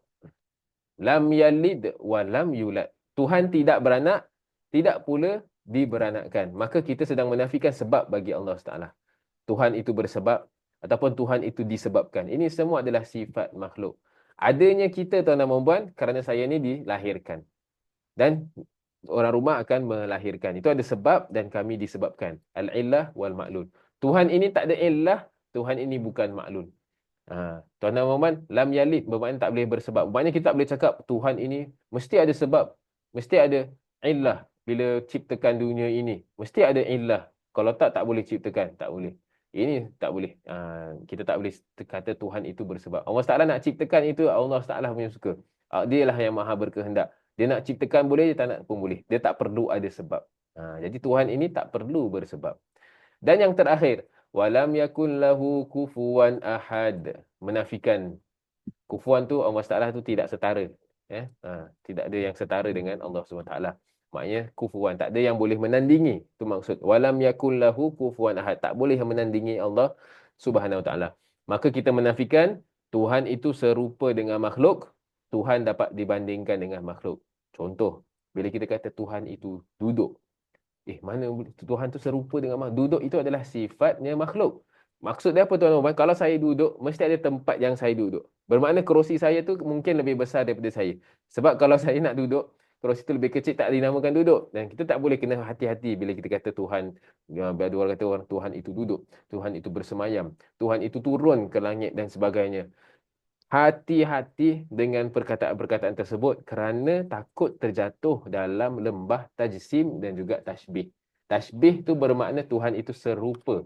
Lam yalid wa lam yulad. Tuhan tidak beranak, tidak pula diberanakkan. Maka kita sedang menafikan sebab bagi Allah Taala. Tuhan itu bersebab ataupun Tuhan itu disebabkan. Ini semua adalah sifat makhluk. Adanya kita tuan-tuan dan puan kerana saya ni dilahirkan. Dan orang rumah akan melahirkan. Itu ada sebab dan kami disebabkan. Al-illah wal ma'lul. Tuhan ini tak ada illah, Tuhan ini bukan ma'lul. Tuan-tuan dan puan, lam yalid bermakna tak boleh bersebab. Bermakna kita tak boleh cakap Tuhan ini mesti ada sebab, mesti ada illah bila ciptakan dunia ini. Mesti ada illah. Kalau tak boleh ciptakan, tak boleh. Ini tak boleh. Kita tak boleh kata Tuhan itu bersebab. Allah Taala nak ciptakan itu Allah Taala punya suka. Dia lah yang maha berkehendak. Dia nak ciptakan boleh, dia tak nak pun boleh. Dia tak perlu ada sebab. Jadi Tuhan ini tak perlu bersebab. Dan yang terakhir, walam yakun lahu kufuwan ahad. Menafikan kufuwan tu Allah Taala tu tidak setara. Tidak ada yang setara dengan Allah SWT. Maknanya kufuwan, tak ada yang boleh menandingi. Itu maksud. Walam yakun lahu kufuwan ahad. Tak boleh menandingi Allah Subhanahu Wa Taala. Maka kita menafikan Tuhan itu serupa dengan makhluk. Tuhan dapat dibandingkan dengan makhluk. Contoh, bila kita kata Tuhan itu duduk. Mana Tuhan tu serupa dengan makhluk? Duduk itu adalah sifatnya makhluk. Maksud dia apa tuan-tuan? Kalau saya duduk, mesti ada tempat yang saya duduk. Bermakna kerusi saya tu mungkin lebih besar daripada saya. Sebab kalau saya nak duduk, kerusi tu lebih kecil, tak dinamakan duduk. Dan kita tak boleh kena hati-hati bila kita kata Tuhan. Ada orang kata Tuhan itu duduk. Tuhan itu bersemayam. Tuhan itu turun ke langit dan sebagainya. Hati-hati dengan perkataan-perkataan tersebut kerana takut terjatuh dalam lembah tajsim dan juga tashbih. Tashbih tu bermakna Tuhan itu serupa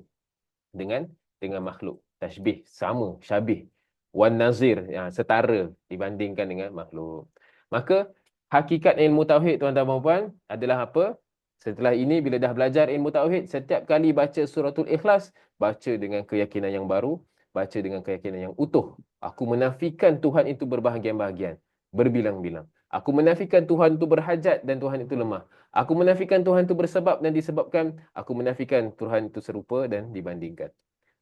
dengan makhluk. Tashbih sama, syabih. Wan nazir, setara dibandingkan dengan makhluk. Maka hakikat ilmu tauhid tuan-tuan dan puan adalah apa? Setelah ini bila dah belajar ilmu tauhid, setiap kali baca suratul Ikhlas, baca dengan keyakinan yang baru, baca dengan keyakinan yang utuh. Aku menafikan Tuhan itu berbahagian-bahagian, berbilang-bilang. Aku menafikan Tuhan itu berhajat dan Tuhan itu lemah. Aku menafikan Tuhan itu bersebab dan disebabkan. Aku menafikan Tuhan itu serupa dan dibandingkan.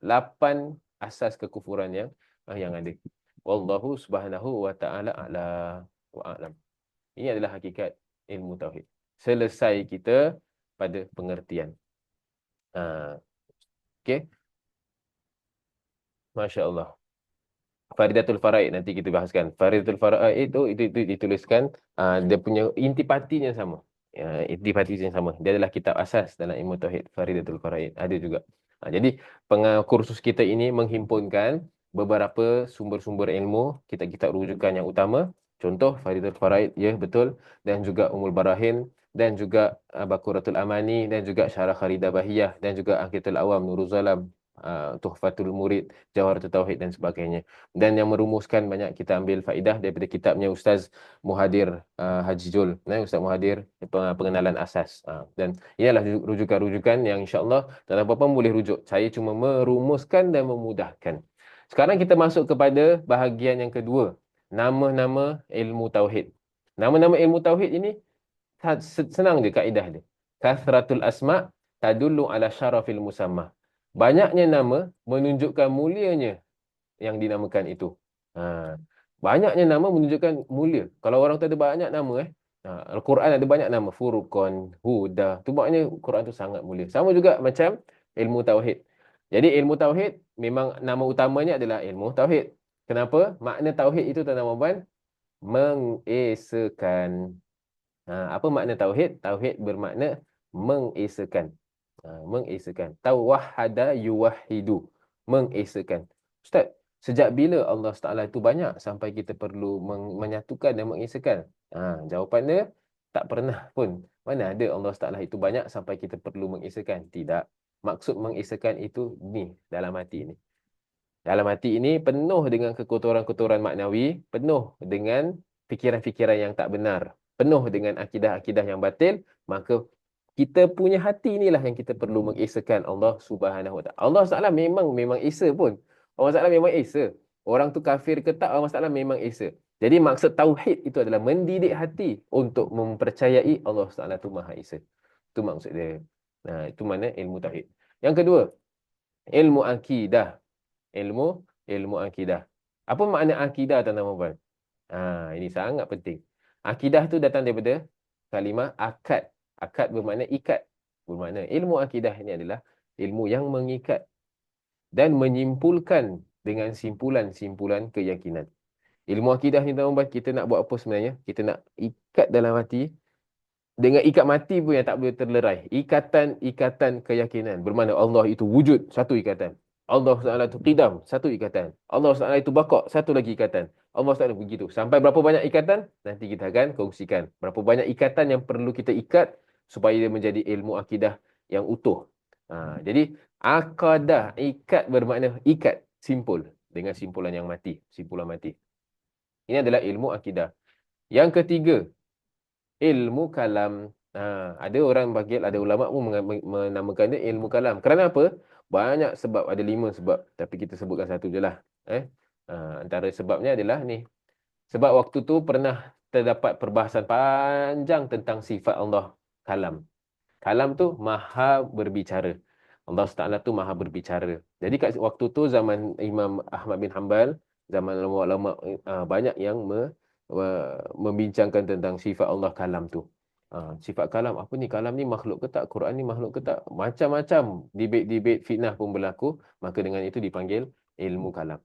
8 asas kekufuran yang ada. Wallahu subhanahu wa ta'ala a'la wa a'lam. Ini adalah hakikat ilmu tauhid. Selesai kita pada pengertian. Okey, masya-Allah. Faridatul Faraid nanti kita bahaskan. Faridatul Faraid itu dituliskan, dia punya intipatinya sama. Ya, intipatinya sama. Dia adalah kitab asas dalam ilmu tauhid, Faridatul Faraid. Ada juga. Jadi kursus kita ini menghimpunkan beberapa sumber-sumber ilmu, kitab-kitab rujukan yang utama. Contoh Faridatul Faraid, ya betul, dan juga Ummul Barahin, dan juga Baqaratul Amani, dan juga Syarah Kharidah Bahiyah, dan juga Aqidatul Awam Nurul Zalam, Tuhfatul Murid, Jawharatul Tauhid dan sebagainya. Dan yang merumuskan banyak kita ambil faedah daripada kitabnya Ustaz Muhadir Haji Jul, Ustaz Muhadir, pengenalan asas. Dan inilah rujukan-rujukan yang insya-Allah dalam apa-apa boleh rujuk. Saya cuma merumuskan dan memudahkan. Sekarang kita masuk kepada bahagian yang kedua, nama-nama ilmu tauhid. Nama-nama ilmu tauhid ini senang je kaedah dia. Kasratul asma' tadullu ala syarafil musamma. Banyaknya nama menunjukkan mulianya yang dinamakan itu. Ha. Banyaknya nama menunjukkan mulia. Kalau orang tu ada banyak nama, Al-Quran ada banyak nama. Furqan, Huda. Tu maknanya Quran tu sangat mulia. Sama juga macam ilmu Tauhid. Jadi ilmu Tauhid, memang nama utamanya adalah ilmu Tauhid. Kenapa? Makna Tauhid itu, tuan-tuan dan puan, mengesakan. Apa makna Tauhid? Tauhid bermakna mengesakan. Mengesakan. Tawahhada yuwahhidu. Mengesakan. Ustaz, sejak bila Allah Taala itu banyak sampai kita perlu menyatukan dan mengesakan? Jawapannya, tak pernah pun. Mana ada Allah Taala itu banyak sampai kita perlu mengesakan? Tidak. Maksud mengesakan itu ni, dalam hati ini. Dalam hati ini penuh dengan kekotoran-kotoran maknawi, penuh dengan fikiran-fikiran yang tak benar, penuh dengan akidah-akidah yang batil, maka kita punya hati inilah yang kita perlu mengesakan Allah Subhanahu Wa Taala. Allah Taala memang esa pun. Allah Taala memang esa. Orang tu kafir ke tak, Allah Taala memang esa. Jadi maksud tauhid itu adalah mendidik hati untuk mempercayai Allah Taala tu Maha Esa. Itu maksud dia. Nah, itu mana ilmu tauhid. Yang kedua, ilmu akidah. Ilmu ilmu akidah. Apa makna akidah, tuan-tuan dan puan? Ini sangat penting. Akidah tu datang daripada kalimah akad. Akad bermakna ikat. Bermakna ilmu akidah ini adalah ilmu yang mengikat dan menyimpulkan dengan simpulan-simpulan keyakinan. Ilmu akidah ni, tuan-tuan dan puan, kita nak buat apa sebenarnya? Kita nak ikat dalam hati. Dengan ikat mati pun yang tak boleh terlerai. Ikatan-ikatan keyakinan. Bermakna Allah itu wujud, satu ikatan. Allah Taala itu qidam, satu ikatan. Allah Taala itu baqa', satu lagi ikatan. Allah Taala begitu. Sampai berapa banyak ikatan? Nanti kita akan kongsikan. Berapa banyak ikatan yang perlu kita ikat supaya dia menjadi ilmu akidah yang utuh. Jadi, akadah, ikat bermakna ikat, simpul. Dengan simpulan yang mati. Simpulan mati. Ini adalah ilmu akidah. Yang ketiga, ilmu kalam. Ada orang panggil, ada ulama pun menamakan dia ilmu kalam. Kerana apa? Banyak sebab, ada 5 sebab. Tapi kita sebutkan satu je lah. Antara sebabnya adalah ni. Sebab waktu tu pernah terdapat perbahasan panjang tentang sifat Allah kalam. Kalam tu maha berbicara. Allah Taala tu maha berbicara. Jadi kat waktu tu zaman Imam Ahmad bin Hanbal, zaman ulama-ulama, banyak yang membincangkan tentang sifat Allah kalam tu. Sifat kalam, apa ni? Kalam ni makhluk ke tak? Quran ni makhluk ke tak? Macam-macam debate-debate fitnah pun berlaku. Maka dengan itu dipanggil ilmu kalam.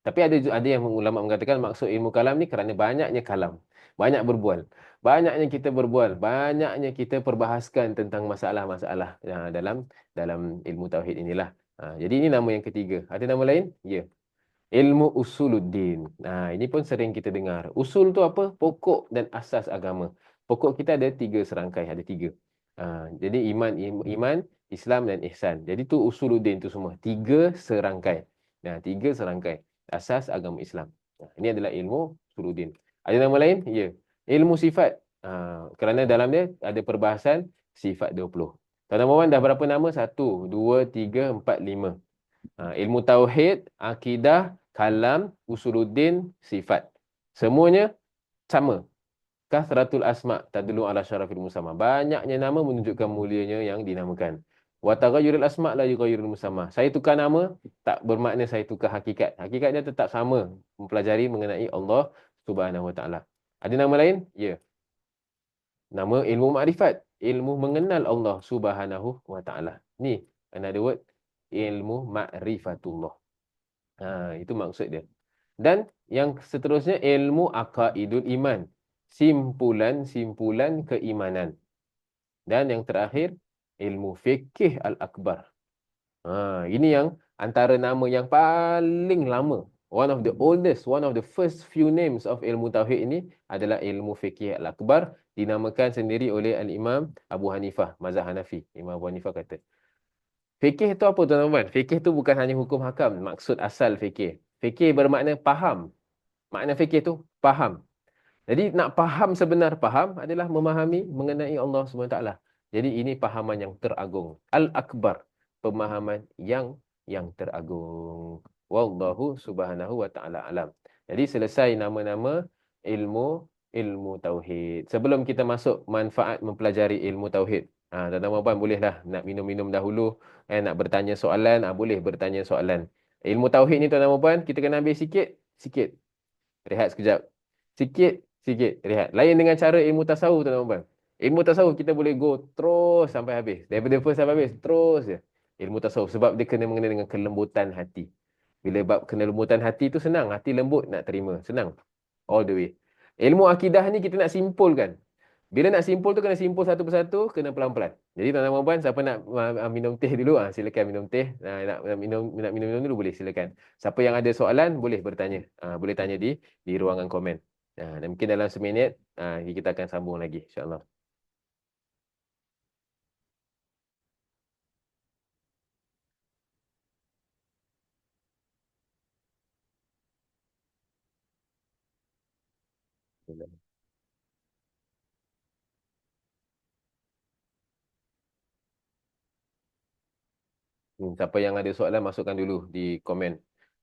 Tapi ada yang ulama mengatakan maksud ilmu kalam ni kerana banyaknya kalam. Banyak berbual. Banyaknya kita berbual. Banyaknya kita perbahaskan tentang masalah-masalah dalam ilmu tauhid inilah. Jadi ini nama yang ketiga. Ada nama lain? Ya. Ilmu usuluddin. Ini pun sering kita dengar. Usul tu apa? Pokok dan asas agama. Pokok kita ada 3 serangkai. Ada 3. Jadi iman, Islam dan ihsan. Jadi tu usuluddin tu semua. 3 serangkai. 3 serangkai asas agama Islam. Ini adalah ilmu usuluddin. Ada nama lain? Ya. Ilmu sifat. Kerana dalam dia ada perbahasan sifat 20. Tuan-tuan dah berapa nama? 1, 2, 3, 4, 5. Ilmu tauhid, akidah, kalam, usuluddin, sifat. Semuanya sama. Kasratul asma' tadullu ala syarafil musamma. Banyaknya nama menunjukkan mulianya yang dinamakan. Wa taghayyurul asma' la yughayyirul musamma. Saya tukar nama tak bermakna saya tukar hakikat. Hakikatnya tetap sama. Mempelajari mengenai Allah Subhanahu Wa Taala. Ada nama lain? Ya. Nama ilmu makrifat, ilmu mengenal Allah Subhanahu Wa Taala. Ni Another word, ilmu ma'rifatullah. Itu maksud dia. Dan yang seterusnya ilmu aqaidul iman. Simpulan-simpulan keimanan. Dan yang terakhir, ilmu fikih al-akbar. Ini yang antara nama yang paling lama. One of the oldest, one of the first few names of ilmu tauhid ini adalah ilmu fikih al-akbar, dinamakan sendiri oleh al-Imam Abu Hanifah, mazhab Hanafi. Imam Abu Hanifah kata, fikih itu apa tuan-tuan? Fikih itu bukan hanya hukum hakam, maksud asal fikih. Fikih bermakna faham. Makna fikih itu faham. Jadi nak faham sebenar faham adalah memahami mengenai Allah SWT. Jadi ini pahaman yang teragung. Al-Akbar. Pemahaman yang teragung. Wallahu subhanahu wa ta'ala alam. Jadi selesai nama-nama ilmu ilmu tauhid. Sebelum kita masuk manfaat mempelajari ilmu tauhid. Tuan-tuan dan puan bolehlah nak minum-minum dahulu. Nak bertanya soalan, boleh bertanya soalan. Ilmu tauhid ni tuan-tuan dan puan, kita kena ambil sikit, sikit. Rehat sekejap. Sikit, sikit. Rehat. Lain dengan cara ilmu tasawuf, tuan-tuan. Ilmu tasawuf kita boleh go terus sampai habis. Daripada first sampai habis, terus je. Ilmu tasawuf. Sebab dia kena mengenai dengan kelembutan hati. Bila bab kelembutan hati tu senang. Hati lembut nak terima. Senang. All the way. Ilmu akidah ni kita nak simpulkan. Bila nak simpul tu kena simpul satu persatu, kena pelan-pelan. Jadi tuan-tuan dan puan, siapa nak minum teh dulu, silakan minum teh. Nak minum dulu boleh, silakan. Siapa yang ada soalan boleh bertanya. Boleh tanya di ruangan komen. Dan mungkin dalam seminit kita akan sambung lagi, insya-Allah. Siapa yang ada soalan masukkan dulu di komen.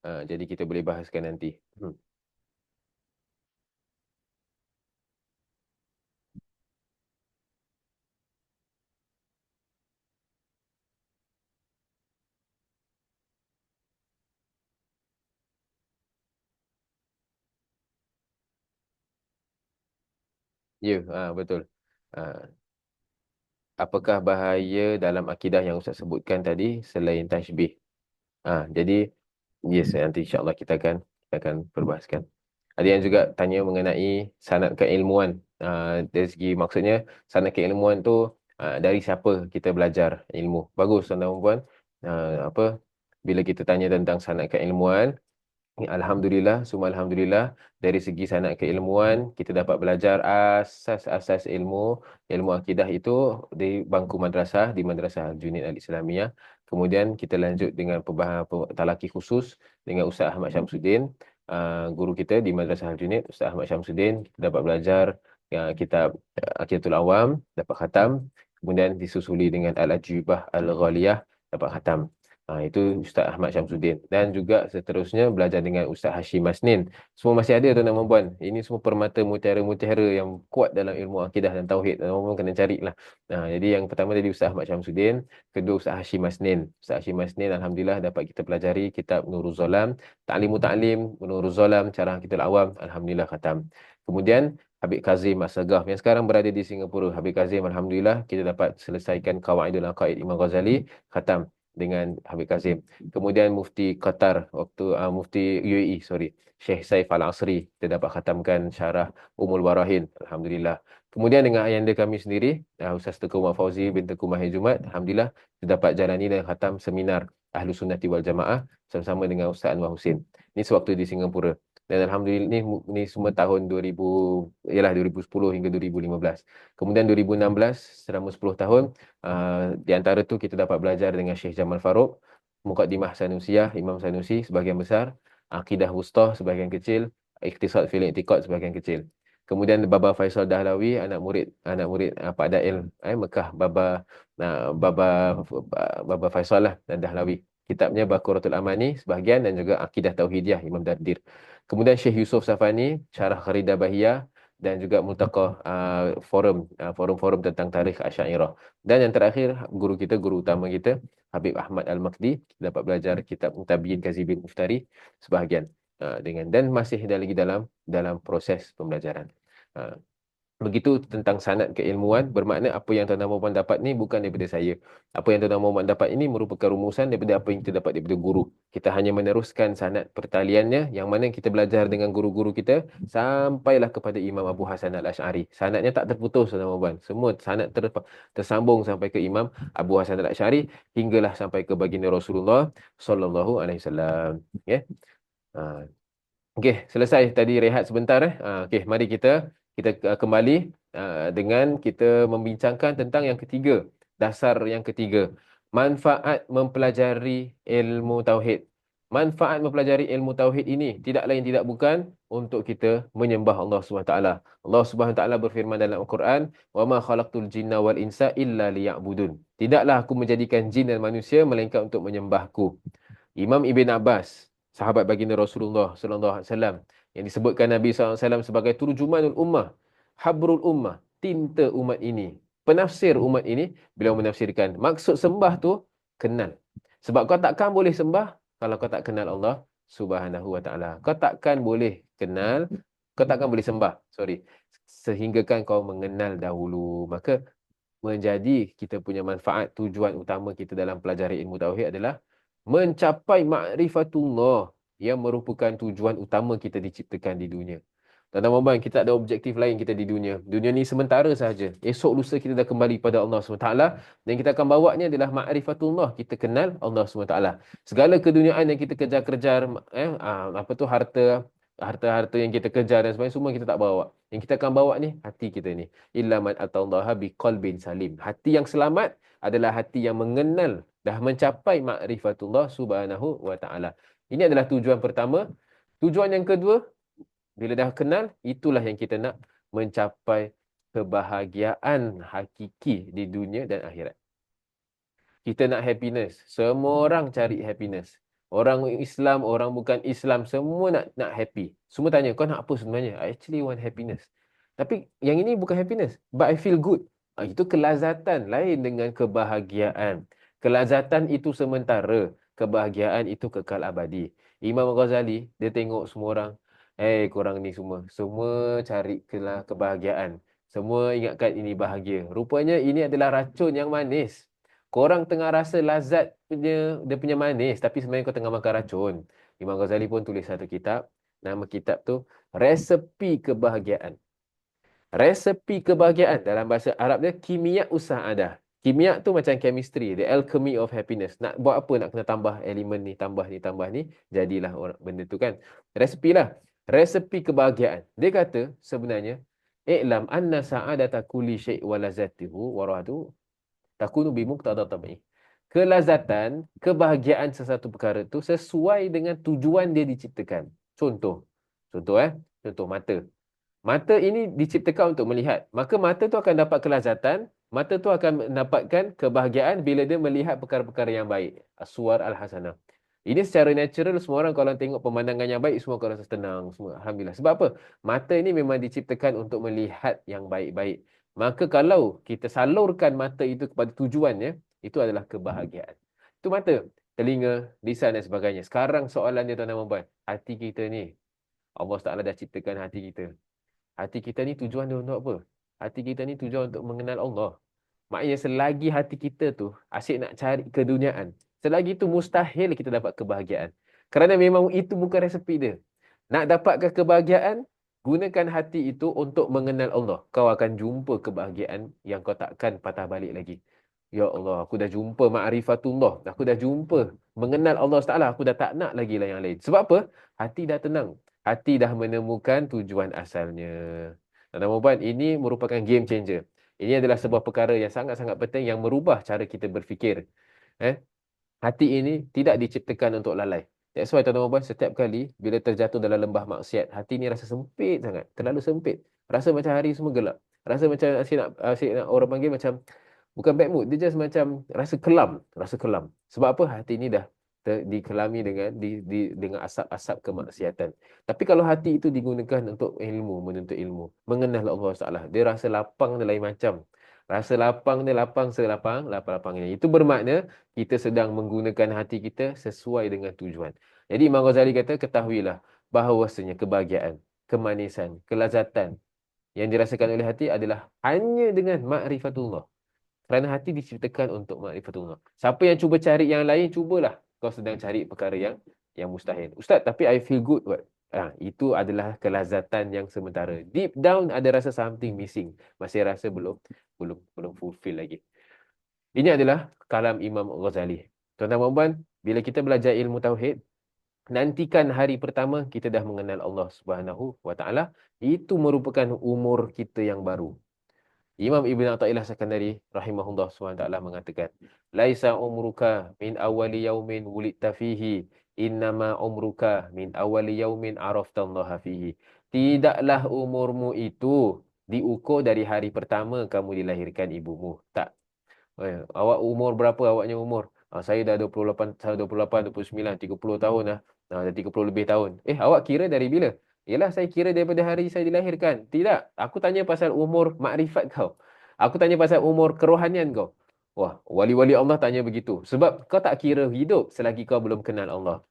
Jadi kita boleh bahaskan nanti. Ya, betul. Ah, apakah bahaya dalam akidah yang Ustaz sebutkan tadi selain tashbih? Jadi yes, nanti insya-Allah kita akan perbahaskan. Ada yang juga tanya mengenai sanad keilmuan. Dari segi maksudnya sanad keilmuan tu dari siapa kita belajar ilmu. Bagus tuan-tuan dan puan. Apa bila kita tanya tentang sanad keilmuan, alhamdulillah, semua alhamdulillah, dari segi sanad keilmuan kita dapat belajar asas-asas ilmu akidah itu di bangku madrasah, di Madrasah Al-Junid Al-Islamiyah. Kemudian kita lanjut dengan talaki khusus dengan Ustaz Ahmad Syamsuddin, guru kita di Madrasah Al-Junid, Ustaz Ahmad Syamsuddin. Kita dapat belajar kitab Aqidatul Awam, dapat khatam. Kemudian disusuli dengan Al-Ajibah Al-Ghaliyah, dapat khatam. Itu Ustaz Ahmad Syamsuddin. Dan juga seterusnya belajar dengan Ustaz Hashim Masnin. Semua masih ada tuan-tuan dan puan. Ini semua permata mutiara-mutiara yang kuat dalam ilmu akidah dan tauhid. Tuan-tuan puan kena carilah. Jadi yang pertama tadi Ustaz Ahmad Syamsuddin, kedua Ustaz Hashim Masnin. Ustaz Hashim Masnin alhamdulillah dapat kita pelajari kitab Nurul Zolam, Ta'limu Ta'lim, Nurul Zolam, Syarah Kitab Awam, alhamdulillah khatam. Kemudian Habib Kazim As-Sagaf yang sekarang berada di Singapura. Habib Kazim alhamdulillah kita dapat selesaikan Qawaidul Aqaid Imam Ghazali, khatam dengan Habib Kazim. Kemudian Mufti Qatar, Mufti UAE, Syekh Saif Al-Asri, kita dapat khatamkan Syarah Umul Barahin, alhamdulillah. Kemudian dengan ayahanda kami sendiri, Ustaz Tengku Umar Fauzi bin Tengku Mahir Jumat, alhamdulillah kita dapat jalani dan khatam seminar Ahlus Sunnati wal Jamaah sama-sama dengan Ustaz Anwar Husin. Ini sewaktu di Singapura. Dan alhamdulillah ni semua tahun 2010 hingga 2015. Kemudian 2016 selama 10 tahun, di antara tu kita dapat belajar dengan Syekh Jamal Farouk, Muqaddimah Sanusiyah, Imam Sanusi sebahagian besar, Aqidah Wustah sebahagian kecil, Iqtisad fil I'tiqad sebahagian kecil. Kemudian Baba Faisal Dahlawi, anak murid Pak Dail Mekah, Baba Faisal lah dan Dahlawi. Kitabnya Baqaratul Amani sebahagian dan juga Aqidah Tauhidiyah Imam Dardir. Kemudian Syekh Yusuf Safani, Syarah Kharidah Bahiyah dan juga Multaqah forum-forum tentang tarikh Asy'ariyah. Dan yang terakhir guru utama kita Habib Ahmad Al-Makdi, dapat belajar kitab Tabiin Kazibin Muftari sebahagian dan masih lagi dalam proses pembelajaran. Begitu tentang sanad keilmuan, bermakna apa yang Tuan Muhammad dapat ni bukan daripada saya. Apa yang Tuan Muhammad dapat ini merupakan rumusan daripada apa yang kita dapat daripada guru. Kita hanya meneruskan sanad pertaliannya yang mana kita belajar dengan guru-guru kita sampailah kepada Imam Abu Hasan Al-Asy'ari. Sanadnya tak terputus, Tuan Muhammad. Semua sanad tersambung sampai ke Imam Abu Hasan Al-Asy'ari hinggalah sampai ke baginda Rasulullah sallallahu alaihi wasallam. Ya. Ha, okey, selesai tadi rehat sebentar okey, mari kita kembali dengan kita membincangkan tentang yang ketiga, dasar yang ketiga. Manfaat mempelajari ilmu tauhid. Manfaat mempelajari ilmu tauhid ini tidak lain tidak bukan untuk kita menyembah Allah Subhanahu Wa Taala. Allah Subhanahu Wa Taala berfirman dalam Al-Quran, "Wa ma khalaqtul jinna wal insa illa liya'budun." Tidaklah aku menjadikan jin dan manusia melainkan untuk menyembahku. Imam Ibn Abbas, sahabat baginda Rasulullah sallallahu alaihi wasallam, yang disebutkan Nabi sallallahu alaihi wasallam sebagai turjumanul ummah, habrul ummah, tinta umat ini, penafsir umat ini, beliau menafsirkan maksud sembah tu kenal. Sebab kau takkan boleh sembah kalau kau tak kenal Allah Subhanahu wa taala. Kau takkan boleh kenal, kau takkan boleh sembah, sorry, sehinggakan kau mengenal dahulu. Maka menjadi kita punya manfaat, tujuan utama kita dalam pelajari ilmu tauhid adalah mencapai ma'rifatullah yang merupakan tujuan utama kita diciptakan di dunia. Tuan-tuan, kita tak ada objektif lain kita di dunia. Dunia ni sementara sahaja. Esok lusa kita dah kembali pada Allah SWT dan kita akan bawanya adalah ma'rifatullah. Kita kenal Allah SWT. Segala keduniaan yang kita kejar-kejar, apa tu, harta-harta yang kita kejar dan sebagainya, semua kita tak bawa. Yang kita akan bawa ni hati kita ni. Illa man atallaha biqalbin salim. Hati yang selamat adalah hati yang mengenal, dah mencapai ma'rifatullah subhanahu wa ta'ala. Ini adalah tujuan pertama. Tujuan yang kedua, bila dah kenal, itulah yang kita nak mencapai kebahagiaan hakiki di dunia dan akhirat. Kita nak happiness. Semua orang cari happiness. Orang Islam, orang bukan Islam, semua nak happy. Semua tanya, kau nak apa sebenarnya? I actually want happiness. Tapi yang ini bukan happiness. But I feel good. Itu kelazatan lain dengan kebahagiaan. Kelazatan itu sementara. Kebahagiaan itu kekal abadi. Imam Ghazali, dia tengok semua orang. Korang ni semua. Semua cari kebahagiaan. Semua ingatkan ini bahagia. Rupanya ini adalah racun yang manis. Korang tengah rasa lazat dia punya manis, tapi sebenarnya kau tengah makan racun. Imam Ghazali pun tulis satu kitab. Nama kitab tu Resepi Kebahagiaan. Resepi kebahagiaan dalam bahasa Arab dia kimia usahadah. Kimia tu macam chemistry, the alchemy of happiness. Nak buat apa, nak kena tambah elemen ni, tambah ni, jadilah benda tu kan. Resepi lah. Resepi kebahagiaan. Dia kata sebenarnya, i'lam anna sa'adata kulli syai' wa lazatihu wa rahatu takunu bi muqtada tabi'i. Kelazatan, kebahagiaan sesuatu perkara tu sesuai dengan tujuan dia diciptakan. Contoh. Contoh mata. Mata ini diciptakan untuk melihat. Maka mata tu akan dapat kelazatan, mata tu akan mendapatkan kebahagiaan bila dia melihat perkara-perkara yang baik. As-suwar al-hasanah. Ini secara natural, semua orang kalau tengok pemandangan yang baik, semua akan rasa tenang. Semua. Alhamdulillah. Sebab apa? Mata ini memang diciptakan untuk melihat yang baik-baik. Maka kalau kita salurkan mata itu kepada tujuannya, itu adalah kebahagiaan. Itu mata, telinga, lisan dan sebagainya. Sekarang soalannya tuan-tuan dan puan, hati kita ni, Allah Taala dah ciptakan hati kita. Hati kita ni tujuan dia untuk apa? Hati kita ni tujuan untuk mengenal Allah. Maknanya selagi hati kita tu asyik nak cari keduniaan, selagi itu mustahil kita dapat kebahagiaan. Kerana memang itu bukan resepi dia. Nak dapatkan kebahagiaan, gunakan hati itu untuk mengenal Allah. Kau akan jumpa kebahagiaan yang kau takkan patah balik lagi. Ya Allah, aku dah jumpa ma'rifatullah. Aku dah jumpa mengenal Allah Taala. Aku dah tak nak lagi lah yang lain. Sebab apa? Hati dah tenang. Hati dah menemukan tujuan asalnya. Dan puan, ini merupakan game changer. Ini adalah sebuah perkara yang sangat-sangat penting yang merubah cara kita berfikir. Hati ini tidak diciptakan untuk lalai. That's why tuan-tuan puan, setiap kali bila terjatuh dalam lembah maksiat, hati ni rasa sempit sangat. Terlalu sempit. Rasa macam hari semua gelap. Rasa macam asyik nak orang panggil macam, bukan bad mood, dia just macam rasa kelam. Rasa kelam. Sebab apa? Hati ni dah dikelami dengan asap-asap kemaksiatan. Tapi kalau hati itu digunakan untuk ilmu, menuntut ilmu, mengenal Allah Taala, dia rasa lapang dia lain macam. Rasa lapang dia lapang selapang-lapangnya. Itu bermakna kita sedang menggunakan hati kita sesuai dengan tujuan. Jadi Imam Ghazali kata, ketahuilah bahawasanya kebahagiaan, kemanisan, kelazatan, yang dirasakan oleh hati adalah hanya dengan ma'rifatullah. Kerana hati diciptakan untuk ma'rifatullah. Siapa yang cuba cari yang lain, cubalah. Kau sedang cari perkara yang mustahil. Ustaz, tapi I feel good. What? Itu adalah kelazatan yang sementara. Deep down ada rasa something missing. Masih rasa belum fulfill lagi. Ini adalah kalam Imam Ghazali. Tuan-tuan dan puan, bila kita belajar ilmu tauhid, nantikan hari pertama kita dah mengenal Allah Subhanahu wa taala, itu merupakan umur kita yang baru. Imam Ibn Athaillah Sakandari rahimahullah SWT mengatakan, Laisa umruka min awali yaumin wulidta fihi, innama umruka min awali yaumin araftallaha fihi. Tidaklah umurmu itu diukur dari hari pertama kamu dilahirkan ibumu. Tak. Awak umur berapa awaknya umur? Saya dah 28, saya 28, 29, 30 tahun dah. Dah 30 lebih tahun. Awak kira dari bila? Yalah, saya kira daripada hari saya dilahirkan. Tidak. Aku tanya pasal umur makrifat kau. Aku tanya pasal umur kerohanian kau. Wah, wali-wali Allah tanya begitu. Sebab kau tak kira hidup selagi kau belum kenal Allah.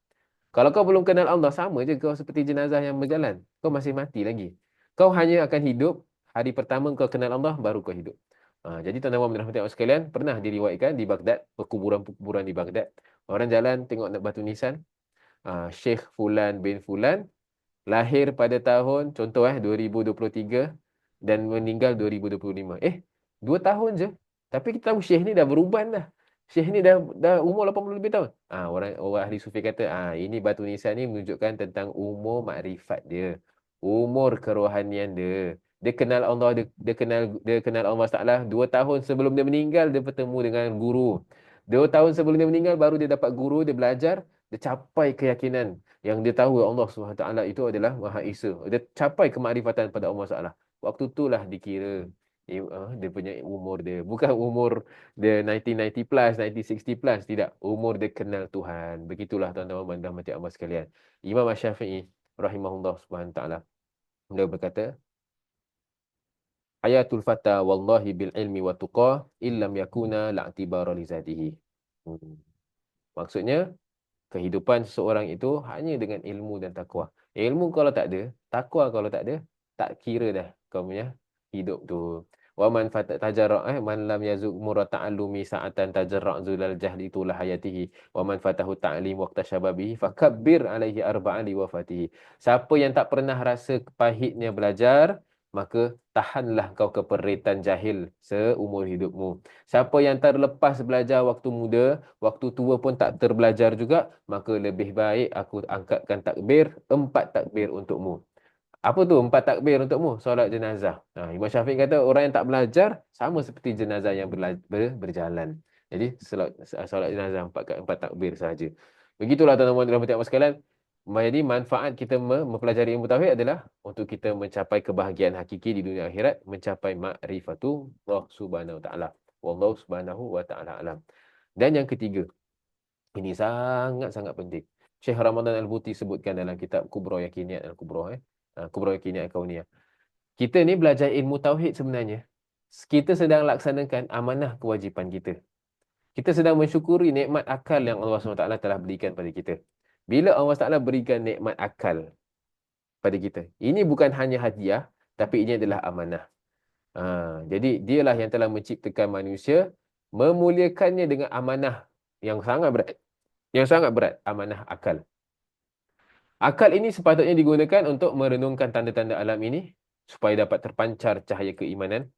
Kalau kau belum kenal Allah, sama je kau seperti jenazah yang berjalan. Kau masih mati lagi. Kau hanya akan hidup, hari pertama kau kenal Allah, baru kau hidup. Jadi tuan-tuan dan puan sekalian, pernah diriwayatkan di Baghdad, perkuburan-perkuburan di Baghdad. Orang jalan tengok batu nisan, Syekh Fulan bin Fulan, lahir pada tahun, contoh 2023 dan meninggal 2025. 2 tahun je. Tapi kita tahu Syekh ni dah beruban dah. Syekh ni dah umur 80 lebih tahun. Orang ahli sufi kata, ini batu nisan ni menunjukkan tentang umur makrifat dia. Umur kerohanian dia. Dia kenal Allah, dia kenal Allah Taala 2 tahun sebelum dia meninggal, dia bertemu dengan guru. 2 tahun sebelum dia meninggal baru dia dapat guru, dia belajar, dia capai keyakinan yang dia tahu Allah SWT itu adalah Maha Esa. Dia capai kemakrifatan pada Allah SWT. Waktu itulah dikira dia punya umur dia. Bukan umur dia 1990 plus, 1960 plus. Tidak. Umur dia kenal Tuhan. Begitulah tuan-tuan dan mati Allah sekalian. Imam Asy-Syafi'i rahimahullah SWT. Beliau berkata, Hayatul fata wallahi bil ilmi wa tuqa illam yakuna la'tibara li zatihi. Maksudnya, kehidupan seseorang itu hanya dengan ilmu dan takwa. Ilmu kalau tak ada, takwa kalau tak ada, tak kira dah kau punya hidup tu. Wa man tajarra man lam yazuk murata'allumi sa'atan tajarra zulal jahli tulah hayatihi wa man fatahu ta'lim waqta syababihi fakabbir alaihi arba'an li wafatihi. Siapa yang tak pernah rasa pahitnya belajar, maka tahanlah kau keperitan jahil seumur hidupmu. Siapa yang terlepas belajar waktu muda, waktu tua pun tak terbelajar juga, maka lebih baik aku angkatkan takbir, 4 takbir untukmu. Apa tu 4 takbir untukmu? Solat jenazah. Imam Syafi'i kata orang yang tak belajar sama seperti jenazah yang berjalan. Jadi solat jenazah 4 takbir saja. Begitulah tuan-tuan dan puan-puan sekalian. Jadi manfaat kita mempelajari ilmu tauhid adalah untuk kita mencapai kebahagiaan hakiki di dunia akhirat, mencapai ma'rifatullah subhanahu wa ta'ala. Wallahu subhanahu wa ta'ala alam. Dan yang ketiga, ini sangat-sangat penting. Syekh Ramadan Al-Buti sebutkan dalam kitab Kubra Yakiniyat Al-Kubra. Kubra Yakiniyat Al-Kauniyah. Kita ni belajar ilmu tauhid sebenarnya. Kita sedang laksanakan amanah kewajipan kita. Kita sedang mensyukuri nikmat akal yang Allah SWT telah berikan pada kita. Bila Allah SWT berikan nikmat akal pada kita, ini bukan hanya hadiah, tapi ini adalah amanah. Jadi dialah yang telah menciptakan manusia, memuliakannya dengan amanah yang sangat berat. Yang sangat berat, amanah akal. Akal ini sepatutnya digunakan untuk merenungkan tanda-tanda alam ini supaya dapat terpancar cahaya keimanan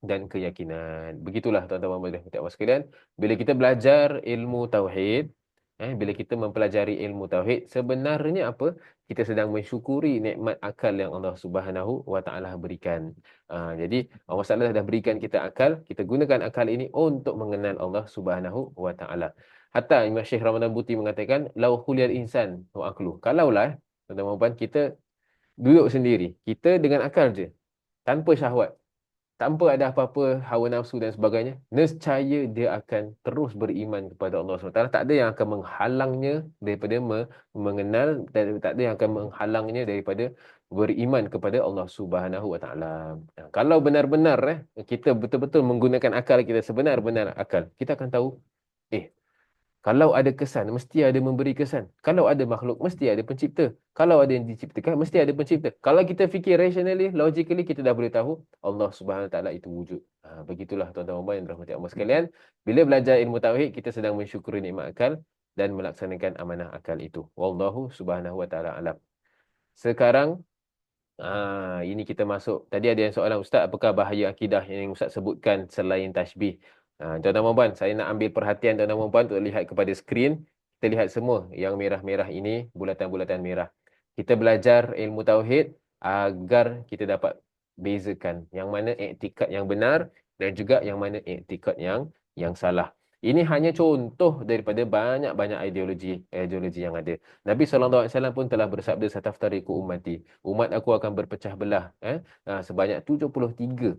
dan keyakinan. Begitulah tuan-tuan dan puan-puan sekalian, bila kita belajar ilmu tauhid, bila kita mempelajari ilmu tauhid, sebenarnya apa? Kita sedang mensyukuri nikmat akal yang Allah Subhanahu wa taala berikan. Jadi Allah Subhanahu dah berikan kita akal, kita gunakan akal ini untuk mengenal Allah Subhanahu wa taala. Hatta Imam Syekh Ramadan Buti mengatakan, lau khuliyal insan wa aqlu. Kalaulah tuan-tuan kita duduk sendiri, kita dengan akal je, tanpa syahwat, tanpa ada apa-apa hawa nafsu dan sebagainya, nescaya dia akan terus beriman kepada Allah SWT. Tak ada yang akan menghalangnya daripada mengenal, tak ada yang akan menghalangnya daripada beriman kepada Allah Subhanahu Wa Taala. Kalau benar-benar kita betul-betul menggunakan akal kita, sebenar-benar akal, kita akan tahu, Kalau ada kesan, mesti ada memberi kesan. Kalau ada makhluk, mesti ada pencipta. Kalau ada yang diciptakan, mesti ada pencipta. Kalau kita fikir rationally, logically, kita dah boleh tahu Allah Subhanahu Wa Taala itu wujud. Begitulah tuan-tuan dan puan yang dirahmati Allah sekalian. Bila belajar ilmu tauhid, kita sedang mensyukuri nikmat akal dan melaksanakan amanah akal itu. Wallahu Subhanahu Wa Taala alam. Sekarang ini kita masuk. Tadi ada yang soalan, Ustaz, apakah bahaya akidah yang Ustaz sebutkan selain tasbih? Tuan-tuan dan puan, saya nak ambil perhatian tuan-tuan dan puan untuk lihat kepada skrin. Kita lihat semua yang merah-merah ini, bulatan-bulatan merah. Kita belajar ilmu tauhid agar kita dapat bezakan yang mana iktikad yang benar dan juga yang mana iktikad yang salah. Ini hanya contoh daripada banyak-banyak ideologi yang ada. Nabi SAW pun telah bersabda, sataftariqu ummati. Umat aku akan berpecah belah. Sebanyak 73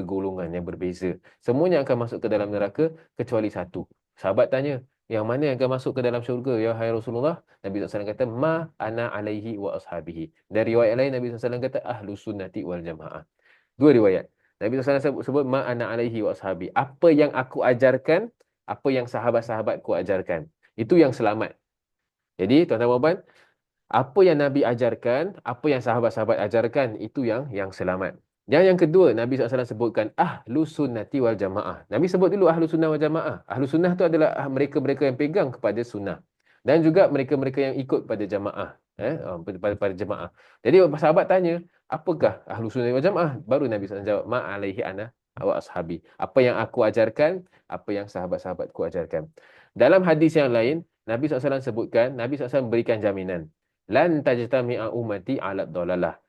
golongan yang berbeza. Semuanya akan masuk ke dalam neraka kecuali satu. Sahabat tanya, yang mana yang akan masuk ke dalam syurga, ya hai Rasulullah? Nabi SAW kata, ma ana alaihi wa ashabihi. Dari riwayat lain, Nabi SAW kata, ahlu sunnati wal jamaah. Dua riwayat. Nabi SAW sebut, ma ana alaihi wa ashabi. Apa yang aku ajarkan, apa yang sahabat-sahabatku ajarkan. Itu yang selamat. Jadi, tuan-tuan dan puan, apa yang Nabi ajarkan, apa yang sahabat-sahabat ajarkan, itu yang selamat. Yang kedua, Nabi SAW sebutkan ahlu sunnati wal jamaah. Nabi sebut dulu ahlu sunnah wal jamaah. Ahlu sunnah tu adalah mereka-mereka yang pegang kepada sunnah. Dan juga mereka-mereka yang ikut pada jamaah. Pada jamaah. Jadi sahabat tanya, apakah ahlu sunnah wal jamaah? Baru Nabi SAW jawab, ma alaihi ana wa ashabi. Apa yang aku ajarkan, apa yang sahabat-sahabatku ajarkan. Dalam hadis yang lain, Nabi SAW sebutkan, Nabi SAW berikan jaminan. Lan tajtami'a ummati ala dolalah.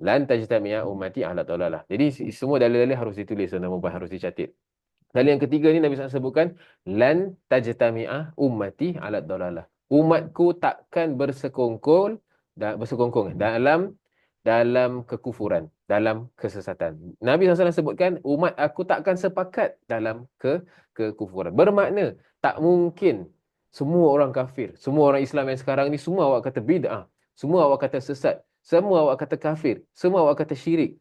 Lan tajtami'a ummati ala dolalah. Jadi semua dalil-dalil harus ditulis, tuan-tuan, harus dicatat. Dalil yang ketiga ni Nabi SAW sebutkan, lan tajtami'a ummati ala dolalah. Umatku takkan bersekongkol dalam kekufuran, dalam kesesatan. Nabi SAW sebutkan, umat aku takkan sepakat dalam kekufuran. Bermakna, tak mungkin semua orang kafir, semua orang Islam yang sekarang ni, semua awak kata bid'ah, semua awak kata sesat, semua awak kata kafir, semua awak kata syirik.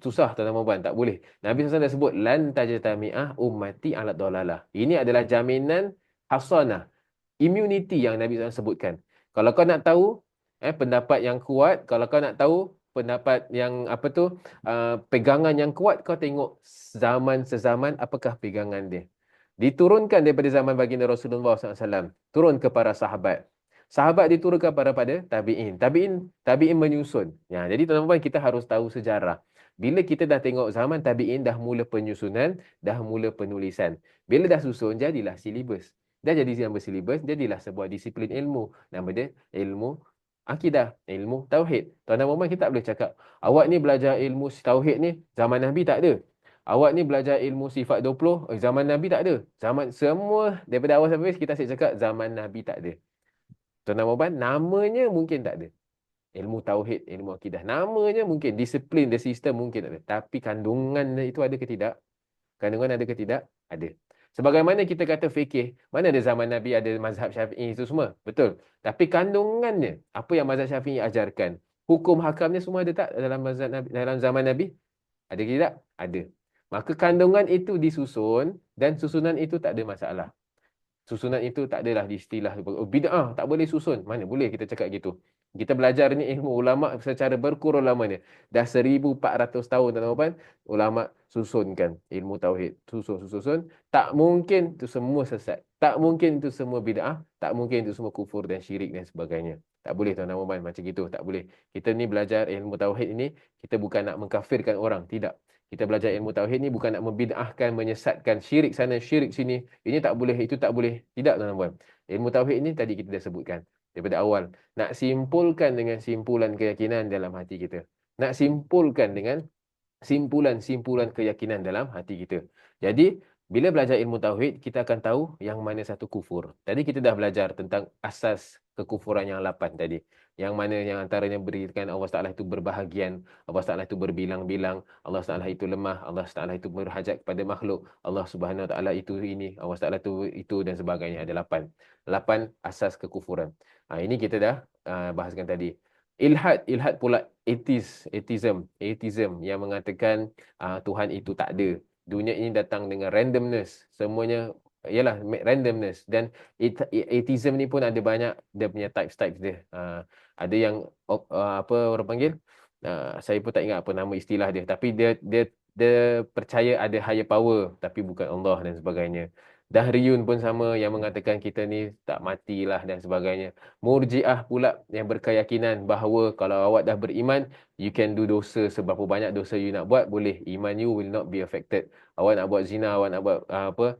Susah tuan-tuan dan puan, tak boleh. Nabi SAW dah sebut, lan tajtami'ah ummati ala dolalah. Ini adalah jaminan hasanah, immunity yang Nabi SAW sebutkan. Kalau kau nak tahu pendapat yang kuat, kalau kau nak tahu pendapat yang pegangan yang kuat, kau tengok zaman sezaman apakah pegangan dia. Diturunkan daripada zaman baginda Rasulullah SAW, turun ke para sahabat. Sahabat diturunkan pada tabi'in. Tabi'in menyusun. Jadi tuan-tuan, kita harus tahu sejarah. Bila kita dah tengok zaman tabi'in, dah mula penyusunan, dah mula penulisan. Bila dah susun, jadilah silibus. Dah jadi sebuah silibus, jadilah sebuah disiplin ilmu. Nama dia ilmu akidah, ilmu tauhid. Tuan-tuan dan puan, kita tak boleh cakap, awak ni belajar ilmu tauhid ni, zaman Nabi tak ada. Awak ni belajar ilmu sifat 20, zaman Nabi tak ada. Zaman semua, daripada awal sampai habis, kita asyik cakap, zaman Nabi tak ada. Tuan-tuan dan puan, namanya mungkin tak ada. Ilmu tauhid, ilmu akidah. Namanya mungkin, disiplin, the system mungkin tak ada. Tapi kandungan itu ada ke tidak? Kandungan ada ke tidak? Ada. Sebagaimana kita kata fikih, mana ada zaman Nabi ada mazhab Syafi'i itu semua? Betul. Tapi kandungannya, apa yang mazhab Syafi'i ajarkan, hukum hakamnya semua ada tak dalam mazhab Nabi, dalam zaman Nabi? Ada ke tidak? Ada. Maka kandungan itu disusun dan susunan itu tak ada masalah. Susunan itu tak adalah di istilah bid'ah, tak boleh susun. Mana boleh kita cakap gitu. Kita belajar ni ilmu ulama secara berkurun lamanya. Dah 1400 tahun tuan-tuan, ulama susunkan ilmu tauhid. Susun. Tak mungkin itu semua sesat. Tak mungkin itu semua bid'ah, tak mungkin itu semua kufur dan syirik dan sebagainya. Tak boleh tuan-tuan macam gitu, tak boleh. Kita ni belajar ilmu tauhid ini, kita bukan nak mengkafirkan orang, tidak. Kita belajar ilmu tauhid ni bukan nak membid'ahkan, menyesatkan, syirik sana, syirik sini. Ini tak boleh, itu tak boleh. Tidak, tuan-tuan. Ilmu tauhid ini tadi kita dah sebutkan daripada awal. Nak simpulkan dengan simpulan keyakinan dalam hati kita. Nak simpulkan dengan simpulan-simpulan keyakinan dalam hati kita. Jadi, bila belajar ilmu tauhid, kita akan tahu yang mana satu kufur. Tadi kita dah belajar tentang asas kekufuran yang 8 tadi. Yang mana yang antaranya berikan Allah Taala itu berbahagian, Allah Taala itu berbilang-bilang, Allah Taala itu lemah, Allah Taala itu berhajat kepada makhluk, Allah Subhanahu Wa Taala itu ini, Allah Taala itu dan sebagainya. Ada 8. 8 asas kekufuran. Ini kita dah bahaskan tadi. Ilhad pula atheism yang mengatakan Tuhan itu tak ada. Dunia ini datang dengan randomness. Semuanya ialah randomness. Dan atheism ni pun ada banyak dia punya types dia. Ada yang apa orang panggil, saya pun tak ingat apa nama istilah dia, tapi dia percaya ada higher power tapi bukan Allah dan sebagainya. Dahriyun pun sama, yang mengatakan kita ni tak matilah dan sebagainya. Murji'ah pula yang berkeyakinan bahawa kalau awak dah beriman, you can do dosa, seberapa banyak dosa you nak buat boleh, iman you will not be affected. Awak nak buat zina, awak nak buat apa,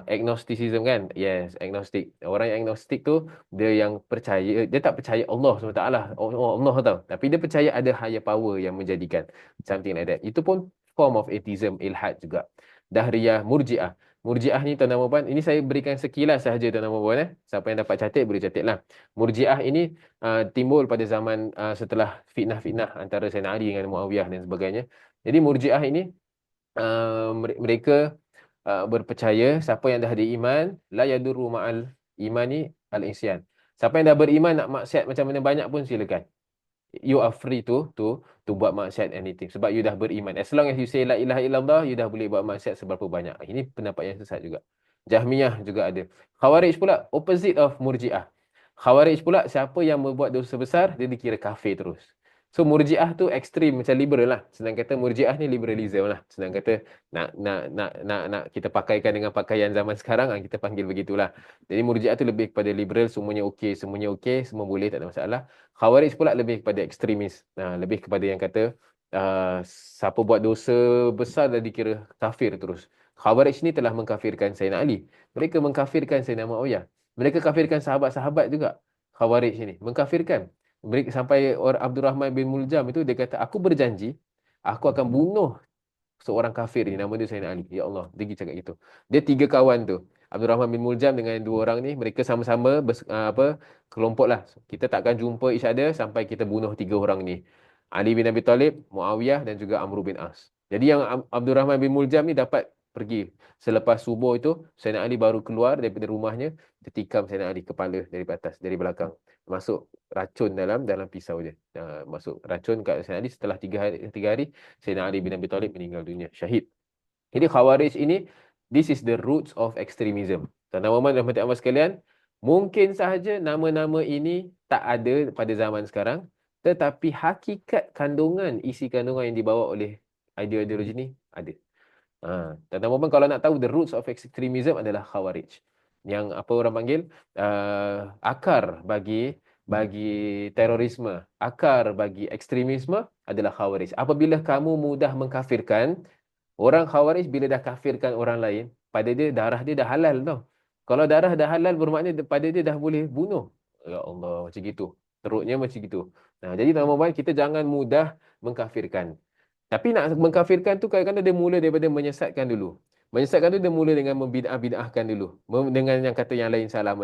agnosticism kan? Yes, agnostic. Orang yang agnostic tu dia yang percaya, dia tak percaya Allah SWT, Allah tahu, tapi dia percaya ada higher power yang menjadikan, something like that. Itu pun form of atheism, ilhad juga. Dahriyah, Murji'ah. Murji'ah ni tuan-tuan dan puan, ini saya berikan sekilas sahaja tuan-tuan dan puan. Siapa yang dapat catat boleh catatlah. Murji'ah ini timbul pada zaman setelah fitnah-fitnah antara Sayyidina Ali dengan Muawiyah dan sebagainya. Jadi Murji'ah ini mereka berpercaya siapa yang dah ada iman, la yadurru ma'al imani al-isyan. Siapa yang dah beriman nak maksiat macam mana banyak pun silakan. You are free to buat maksiat anything sebab you dah beriman. As long as you say la ilaha illallah, you dah boleh buat maksiat seberapa banyak. Ini pendapat yang sesat juga. Jahmiyah juga ada. Khawarij pula opposite of Murji'ah. Khawarij pula siapa yang membuat dosa besar dia dikira kafir terus. So Murji'ah tu ekstrim macam liberal lah. Senang kata Murji'ah ni liberalism lah. Senang kata nak kita pakaikan dengan pakaian zaman sekarang, kita panggil begitulah. Jadi Murji'ah tu lebih kepada liberal, semuanya okey, semua boleh, tak ada masalah. Khawarij pula lebih kepada ekstremis. Lebih kepada yang kata siapa buat dosa besar dah dikira kafir terus. Khawarij ni telah mengkafirkan Sayyidina Ali. Mereka mengkafirkan Sayyidina Muawiyah. Mereka kafirkan sahabat-sahabat juga. Khawarij ini mengkafirkan. Mereka sampai orang Abdul Rahman bin Muljam itu dia kata, aku berjanji aku akan bunuh seorang kafir ni, nama dia Sayyidina Ali. Ya Allah, dia pergi cakap gitu. Dia 3 kawan tu, Abdul Rahman bin Muljam dengan 2 orang ni, mereka sama-sama kelompok lah. Kita takkan jumpa each other sampai kita bunuh 3 orang ni. Ali bin Abi Talib, Muawiyah dan juga Amr bin As. Jadi yang Abdul Rahman bin Muljam ni dapat pergi. Selepas subuh itu, Sayyidina Ali baru keluar daripada rumahnya, dia tikam Sayyidina Ali kepala dari atas, dari belakang. Masuk racun dalam pisau dia. Masuk racun kat Sayyidina Ali, setelah 3 hari Sayyidina Ali bin Abi Talib meninggal dunia, syahid. Jadi Khawarij ini, this is the roots of extremism. Tuan-tuan dan puan-puan sekalian, mungkin sahaja nama-nama ini tak ada pada zaman sekarang, tetapi hakikat kandungan, isi kandungan yang dibawa oleh ideologi ni ada. Tuan-tuan kalau nak tahu the roots of extremism adalah Khawarij. Yang apa orang panggil akar bagi terorisme, akar bagi ekstremisme adalah Khawarij. Apabila kamu mudah mengkafirkan orang Khawarij, bila dah kafirkan orang lain, pada dia darah dia dah halal tau. Kalau darah dah halal bermakna pada dia dah boleh bunuh. Ya Allah, macam gitu. Teruknya macam gitu. Jadi tuan-tuan kita jangan mudah mengkafirkan. Tapi nak mengkafirkan tu kadang-kadang dia mula daripada menyesatkan dulu. Menyesatkan tu dia mula dengan membid'ah-bid'ahkan dulu. Dengan yang kata yang lain salah,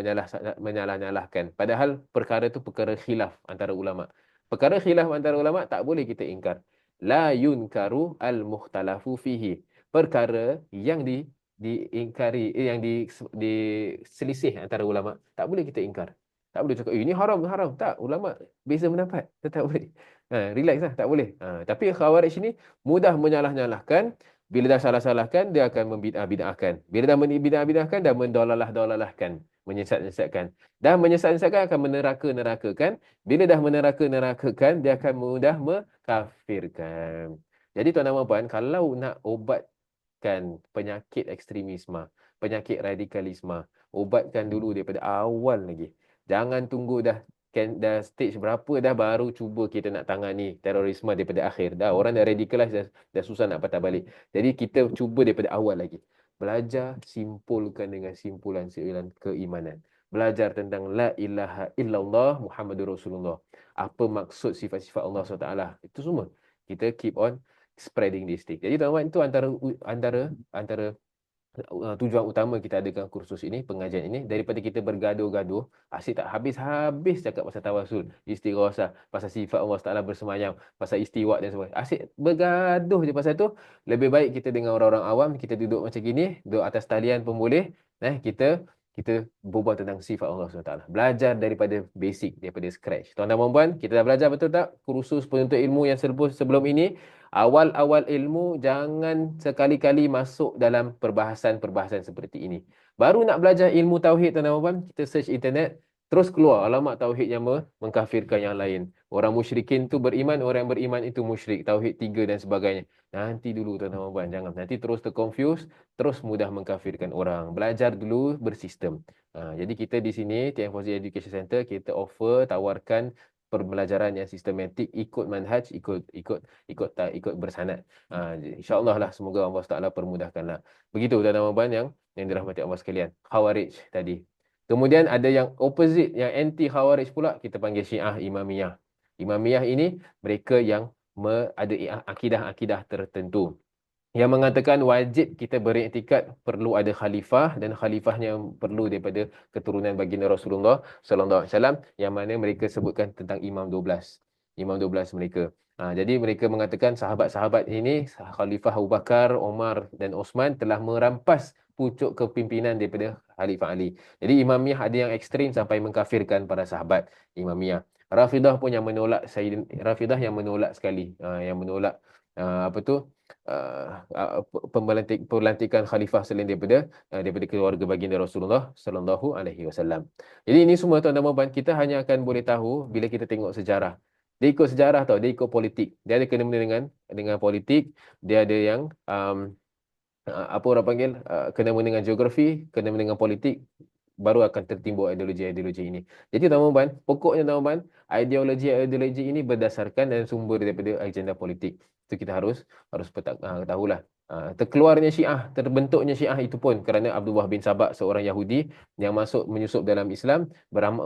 menyalah-nyalahkan. Padahal perkara tu perkara khilaf antara ulama. Perkara khilaf antara ulama tak boleh kita ingkar. La yunkaru al-mukhtalafu fihi. Perkara yang diingkari, yang diselisih antara ulama, tak boleh kita ingkar. Tak boleh cakap, ini haram. Tak, ulama beza pendapat. Tak boleh. Relax lah, tak boleh. Tapi Khawarij ni mudah menyalah-nyalahkan. Bila dah salah-salahkan, dia akan membid'ah-bid'ahkan. Bila dah membid'ah-bid'ahkan, dah mendolalah-dolalahkan. Menyesat-nyesatkan. Dan menyesat-nyesatkan akan meneraka-nerakakan. Bila dah meneraka-nerakakan, dia akan mudah mengkafirkan. Jadi tuan-tuan dan puan, kalau nak ubatkan penyakit ekstremisme, penyakit radikalisme, ubatkan dulu daripada awal lagi. Jangan tunggu dah stage berapa dah baru cuba kita nak tangani terorisme daripada akhir. Dah orang dah radicalize, dah susah nak patah balik. Jadi kita cuba daripada awal lagi. Belajar, simpulkan dengan simpulan keimanan. Belajar tentang la ilaha illallah Muhammadur Rasulullah. Apa maksud sifat-sifat Allah SWT. Itu semua. Kita keep on spreading this thing. Jadi tuan-tuan, itu antara tujuan utama kita adakan kursus ini, pengajian ini, daripada kita bergaduh-gaduh, asyik tak habis-habis cakap pasal tawasul, istighosah, pasal sifat Allah Taala bersemayam, pasal istiwa dan sebagainya. Asyik bergaduh je pasal tu. Lebih baik kita dengan orang-orang awam, kita duduk macam gini, duduk atas talian pun boleh, kita berbual tentang sifat Allah SWT. Belajar daripada basic, daripada scratch. Tuan-tuan dan puan, kita dah belajar betul tak kursus penuntut ilmu yang sebelum ini? Awal-awal ilmu jangan sekali-kali masuk dalam perbahasan-perbahasan seperti ini. Baru nak belajar ilmu tauhid tuan-tuan dan puan, kita search internet, terus keluar alamat tauhid yang mengkafirkan yang lain. Orang musyrikin tu beriman, orang yang beriman itu musyrik, tauhid tiga dan sebagainya. Nanti dulu tuan-tuan dan puan, jangan. Nanti terus terconfuse, terus mudah mengkafirkan orang. Belajar dulu bersistem. Jadi kita di sini, TM4Z Education Center, kita offer, tawarkan pembelajaran yang sistematik, ikut manhaj, ikut bersanad. InsyaAllah lah, semoga Allah Taala permudahkanlah. Begitu tuan-tuan dan puan yang dirahmati Allah sekalian. Khawarij tadi. Kemudian ada yang opposite, yang anti Khawarij pula, kita panggil Syiah Imamiyah. Imamiyah ini mereka yang ada akidah-akidah tertentu yang mengatakan wajib kita beriktikad perlu ada khalifah, dan khalifahnya perlu daripada keturunan baginda Rasulullah sallallahu alaihi wasallam, yang mana mereka sebutkan tentang Imam 12. Imam 12 mereka. Jadi mereka mengatakan sahabat-sahabat ini, Khalifah Abu Bakar, Omar dan Osman telah merampas pucuk kepimpinan daripada Khalifah Ali. Jadi Imamiyah ada yang ekstrim sampai mengkafirkan para sahabat Imamiyah. Rafidah pun yang menolak Rafidah yang menolak sekali, yang menolak apa tu pelantikan khalifah selain daripada keluarga baginda Rasulullah sallallahu alaihi wasallam. Jadi ini semua tuan-tuan dan puan, kita hanya akan boleh tahu bila kita tengok sejarah. Dia ikut sejarah tau, dia ikut politik. Dia ada kena-mena dengan politik, dia ada yang apa orang panggil, kena-mena dengan geografi, kena-mena dengan politik, baru akan tertimbul ideologi-ideologi ini. Jadi tuan-tuan, pokoknya tuan-tuan, ideologi-ideologi ini berdasarkan dan sumber daripada agenda politik. Itu kita harus tahulah. Terkeluarnya Syiah, terbentuknya Syiah itu pun kerana Abdullah bin Sabah, seorang Yahudi yang menyusup dalam Islam,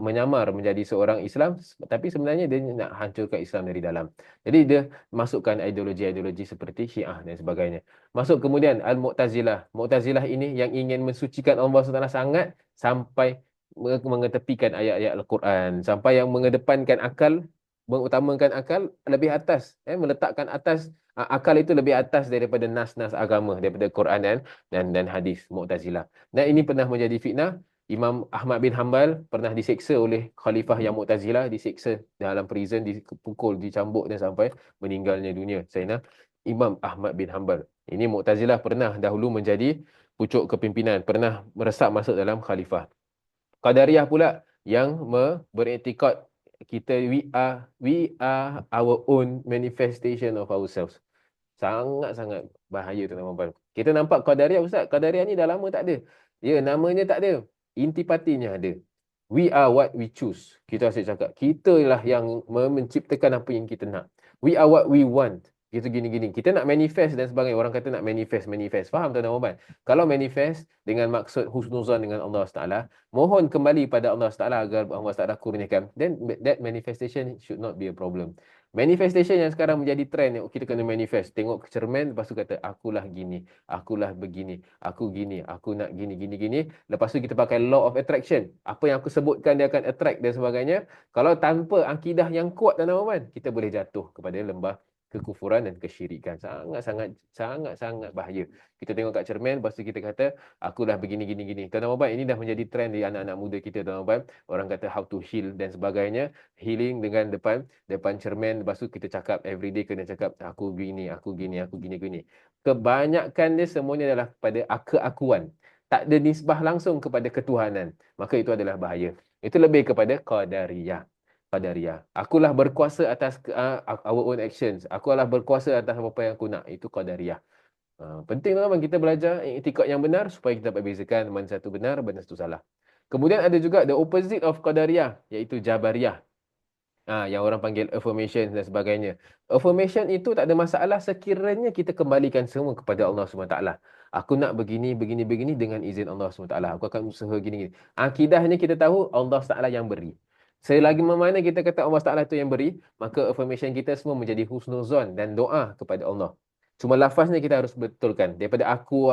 menyamar menjadi seorang Islam, tapi sebenarnya dia nak hancurkan Islam dari dalam. Jadi dia masukkan ideologi-ideologi seperti Syiah dan sebagainya. Masuk kemudian Al-Mu'tazilah. Mu'tazilah ini yang ingin mensucikan Allah SWT sangat sampai mengetepikan ayat-ayat Al-Quran, sampai yang mengedepankan akal, mengutamakan akal lebih atas, meletakkan atas akal itu lebih atas daripada nas-nas agama, daripada Quran dan hadis. Mu'tazilah. Dan ini pernah menjadi fitnah. Imam Ahmad bin Hanbal pernah diseksa oleh khalifah yang Mu'tazilah, diseksa dalam prison, dipukul, dicambuk dan sampai meninggalnya dunia. Sayyidina Imam Ahmad bin Hanbal. Ini Mu'tazilah pernah dahulu menjadi pucuk kepimpinan, pernah meresap masuk dalam khalifah. Qadariyah pula yang beriktikad kita we are our own manifestation of ourselves. Sangat-sangat bahaya tuan-tuan. Kita nampak Qadariyah, Ustaz, Qadariyah ni dah lama tak ada. Ya, namanya tak ada, intipatinya ada. We are what we choose. Kita asyik cakap, kita lah yang menciptakan apa yang kita nak. We are what we want. Gitu gini-gini. Kita nak manifest dan sebagainya. Orang kata nak manifest. Faham tuan-tuan? Kalau manifest dengan maksud husnuzan dengan Allah Taala, mohon kembali pada Allah Taala agar Allah Taala kurniakan, then that manifestation should not be a problem. Manifestation yang sekarang menjadi trend, kita kena manifest. Tengok ke cermin, lepas tu kata, akulah gini, akulah begini, aku gini, aku nak gini, gini, gini. Lepas tu kita pakai law of attraction. Apa yang aku sebutkan, dia akan attract dan sebagainya. Kalau tanpa akidah yang kuat dan aman, kita boleh jatuh kepada lembah kekufuran dan kesyirikan. Sangat-sangat bahaya. Kita tengok kat cermin, lepas tu kita kata, akulah begini, gini, gini. Tuan-tuan, ini dah menjadi trend di anak-anak muda kita, tuan-tuan. Orang kata how to heal dan sebagainya. Healing dengan depan cermin, lepas tu kita cakap, everyday kena cakap, aku gini, aku gini, aku gini, gini. Kebanyakan dia semuanya adalah kepada keakuan. Tak ada nisbah langsung kepada ketuhanan. Maka itu adalah bahaya. Itu lebih kepada Qadariyah. Akulah berkuasa atas our own actions. Akulah berkuasa atas apa yang aku nak. Itu Qadariyah. Penting teman-teman kita belajar iktikad yang benar supaya kita dapat bezakan mana satu benar, mana satu salah. Kemudian ada juga the opposite of Qadariyah, iaitu Jabariyah. Yang orang panggil affirmation dan sebagainya. Affirmation itu tak ada masalah sekiranya kita kembalikan semua kepada Allah SWT. Aku nak begini, begini, begini dengan izin Allah SWT. Aku akan usaha gini, gini. Akidahnya kita tahu Allah SWT yang beri. Selagi mana kita kata Allah Taala itu yang beri, maka affirmation kita semua menjadi husnuzon dan doa kepada Allah. Cuma lafaznya kita harus betulkan. Daripada aku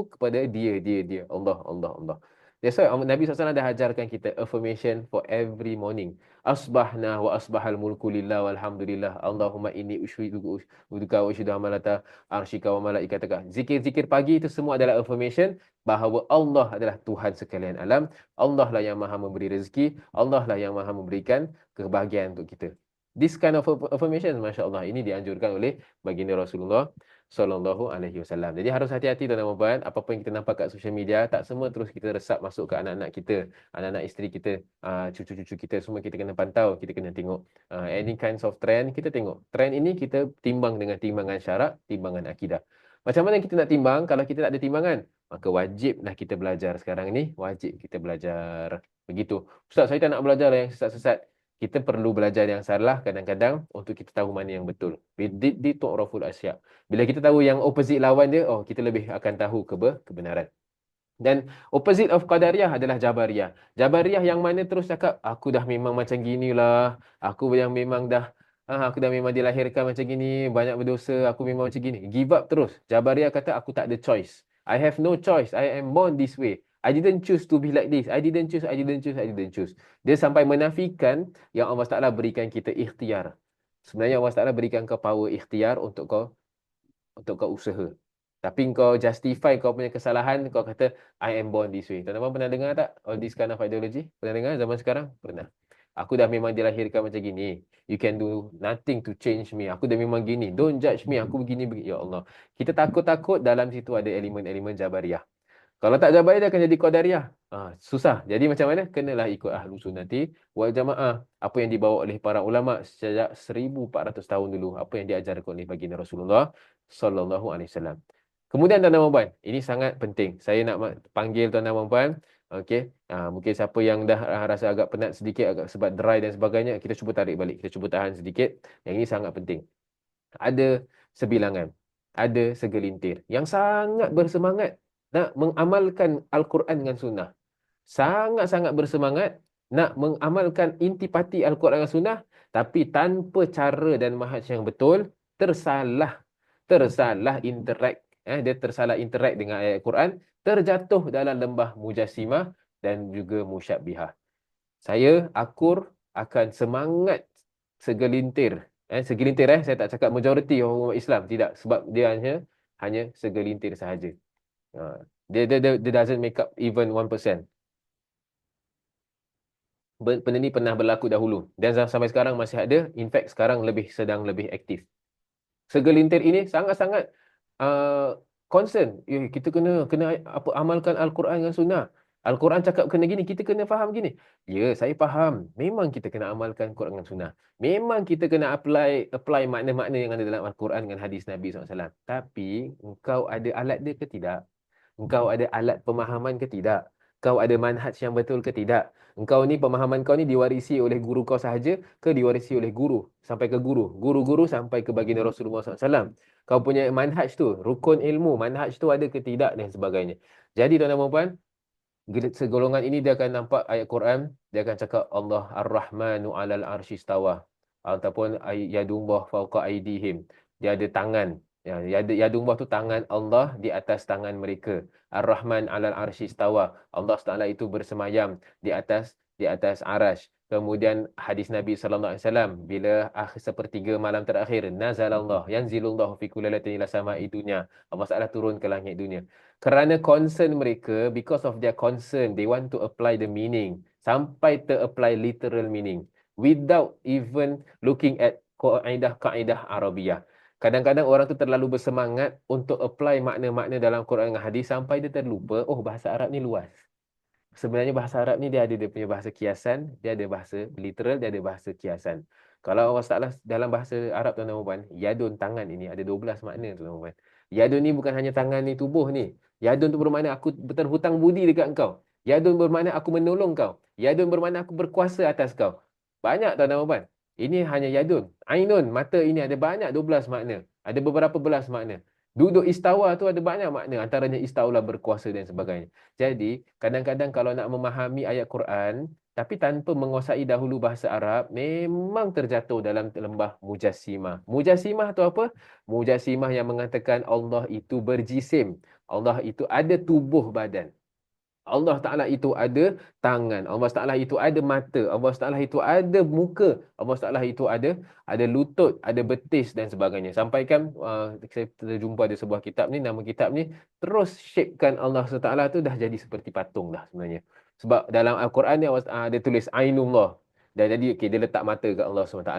kepada dia. Allah, Allah, Allah. That's why Nabi SAW dah ajarkan kita affirmation for every morning. Asbahna wa asbahal mulku lillah walhamdulillah. Allahumma inni ushiduka wa ushidu amalata arshika wa malaikataka. Zikir-zikir pagi itu semua adalah affirmation bahawa Allah adalah Tuhan sekalian alam. Allah lah yang maha memberi rezeki. Allah lah yang maha memberikan kebahagiaan untuk kita. This kind of affirmation, Masya Allah, ini dianjurkan oleh baginda Rasulullah Sallallahu Alaihi Wasallam. Jadi harus hati-hati tuan-tuan dan puan. Apa-apa yang kita nampak kat social media, tak semua terus kita resap masuk ke anak-anak kita, anak-anak isteri kita, cucu-cucu kita. Semua kita kena pantau, kita kena tengok. Any kinds of trend, kita tengok. Trend ini kita timbang dengan timbangan syarak, timbangan akidah. Macam mana kita nak timbang kalau kita tak ada timbangan? Maka wajiblah kita belajar sekarang ni. Wajib kita belajar. Begitu. Ustaz, saya tak nak belajar yang sesat-sesat. Kita perlu belajar yang salah kadang-kadang untuk kita tahu mana yang betul. Di tu'raful asya'. Bila kita tahu yang opposite lawan dia, oh kita lebih akan tahu kebenaran. Dan opposite of Qadariyah adalah Jabariyah. Jabariyah yang mana terus cakap, aku dah memang macam ginilah. Aku yang memang dah, aku dah memang dilahirkan macam gini, banyak berdosa, aku memang macam gini. Give up terus. Jabariyah kata, aku tak ada choice. I have no choice. I am born this way. I didn't choose to be like this. I didn't choose, I didn't choose, I didn't choose. Dia sampai menafikan yang Allah Ta'ala berikan kita ikhtiar. Sebenarnya Allah Ta'ala berikan kau power ikhtiar untuk kau usaha. Tapi kau justify kau punya kesalahan, kau kata, I am born this way. Tuan-tuan pernah dengar tak all this kind of ideology? Pernah dengar zaman sekarang? Pernah. Aku dah memang dilahirkan macam gini. You can do nothing to change me. Aku dah memang gini. Don't judge me. Aku begini. Ya Allah. Kita takut-takut dalam situ ada elemen-elemen Jabariyah. Kalau tak Jabariyah, dia akan jadi Qadariyah. Susah. Jadi macam mana? Kenalah ikut Ahlus Sunnati wal Jamaah. Apa yang dibawa oleh para ulama sejak 1400 tahun dulu. Apa yang diajarkan oleh baginda Rasulullah Sallallahu Alaihi Wasallam. Kemudian tuan-tuan dan puan, ini sangat penting. Saya nak panggil tuan-tuan dan puan. Okey. Mungkin siapa yang dah rasa agak penat sedikit, agak sebab dry dan sebagainya, kita cuba tarik balik. Kita cuba tahan sedikit. Yang ini sangat penting. Ada sebilangan, ada segelintir yang sangat bersemangat nak mengamalkan Al-Quran dengan Sunnah. Sangat-sangat bersemangat nak mengamalkan intipati Al-Quran dan Sunnah, tapi tanpa cara dan manhaj yang betul, tersalah interact. Dia tersalah interact dengan ayat Quran, terjatuh dalam lembah mujassimah dan juga musyabbihah. Saya akur akan semangat segelintir. Segelintir, saya tak cakap majoriti orang Islam, tidak, sebab dia hanya segelintir sahaja. Dia doesn't make up even 1%. Benda ni pernah berlaku dahulu dan sampai sekarang masih ada. In fact, sekarang sedang lebih aktif. Segelintir ini sangat-sangat concern. Kita kena apa, amalkan Al-Quran dengan Sunnah. Al-Quran cakap kena gini, kita kena faham gini. Ya, saya faham. Memang kita kena amalkan Al-Quran dengan Sunnah. Memang kita kena apply makna-makna yang ada dalam Al-Quran dengan hadis Nabi SAW. Tapi, engkau ada alat dia ke tidak? Engkau ada alat pemahaman ke tidak? Kau ada manhaj yang betul ke tidak? Engkau ni, pemahaman kau ni diwarisi oleh guru kau sahaja ke diwarisi oleh guru? Sampai ke guru. Guru-guru sampai ke baginda Rasulullah SAW. Kau punya manhaj tu, rukun ilmu, manhaj tu ada ke tidak dan sebagainya. Jadi tuan-tuan dan puan, segolongan ini dia akan nampak ayat Quran, dia akan cakap Allah Ar-Rahmanu 'alal arsy istawa, ataupun yadullah fawqa aydihim. Dia ada tangan. Yadullah tu tangan Allah di atas tangan mereka. Ar-Rahman 'alal arsy istawa. Allah Taala itu bersemayam di atas arasy. Kemudian hadis Nabi sallallahu alaihi wasallam, bila sepertiga malam terakhir, nazalallah yanzilullahu fi kulli lailatin ila sama'i dunya. Allah Taala turun ke langit dunia. Kerana concern mereka, because of their concern, they want to apply the meaning, sampai ter-apply literal meaning, without even looking at kaedah Arabiah. Kadang-kadang orang tu terlalu bersemangat untuk apply makna-makna dalam Quran dan hadis sampai dia terlupa, oh bahasa Arab ni luas. Sebenarnya bahasa Arab ni dia ada dia punya bahasa kiasan, dia ada bahasa literal, dia ada bahasa kiasan. Kalau Allah Ta'ala dalam bahasa Arab tuan-tuan dan puan, yadun tangan ini ada 12 makna tuan-tuan dan puan. Yadun ni bukan hanya tangan ni, tubuh ni. Yadun tu bermakna aku berhutang budi dekat engkau. Yadun bermakna aku menolong kau. Yadun bermakna aku berkuasa atas kau. Banyak tuan-tuan dan puan. Ini hanya yadun. Ainun, mata ini ada banyak 12 makna. Ada beberapa belas makna. Duduk istawa tu ada banyak makna. Antaranya istaulah berkuasa dan sebagainya. Jadi, kadang-kadang kalau nak memahami ayat Quran, tapi tanpa menguasai dahulu bahasa Arab, memang terjatuh dalam lembah mujassimah. Mujassimah tu apa? Mujassimah yang mengatakan Allah itu berjisim. Allah itu ada tubuh badan. Allah Ta'ala itu ada tangan. Allah Ta'ala itu ada mata. Allah Ta'ala itu ada muka. Allah Ta'ala itu ada lutut, ada betis dan sebagainya. Sampaikan, saya terjumpa ada sebuah kitab ni, nama kitab ni, terus shapekan Allah Ta'ala tu dah jadi seperti patung dah sebenarnya. Sebab dalam Al-Quran ni ada tulis Ainullah. Dan jadi, dia letak mata ke Allah SWT.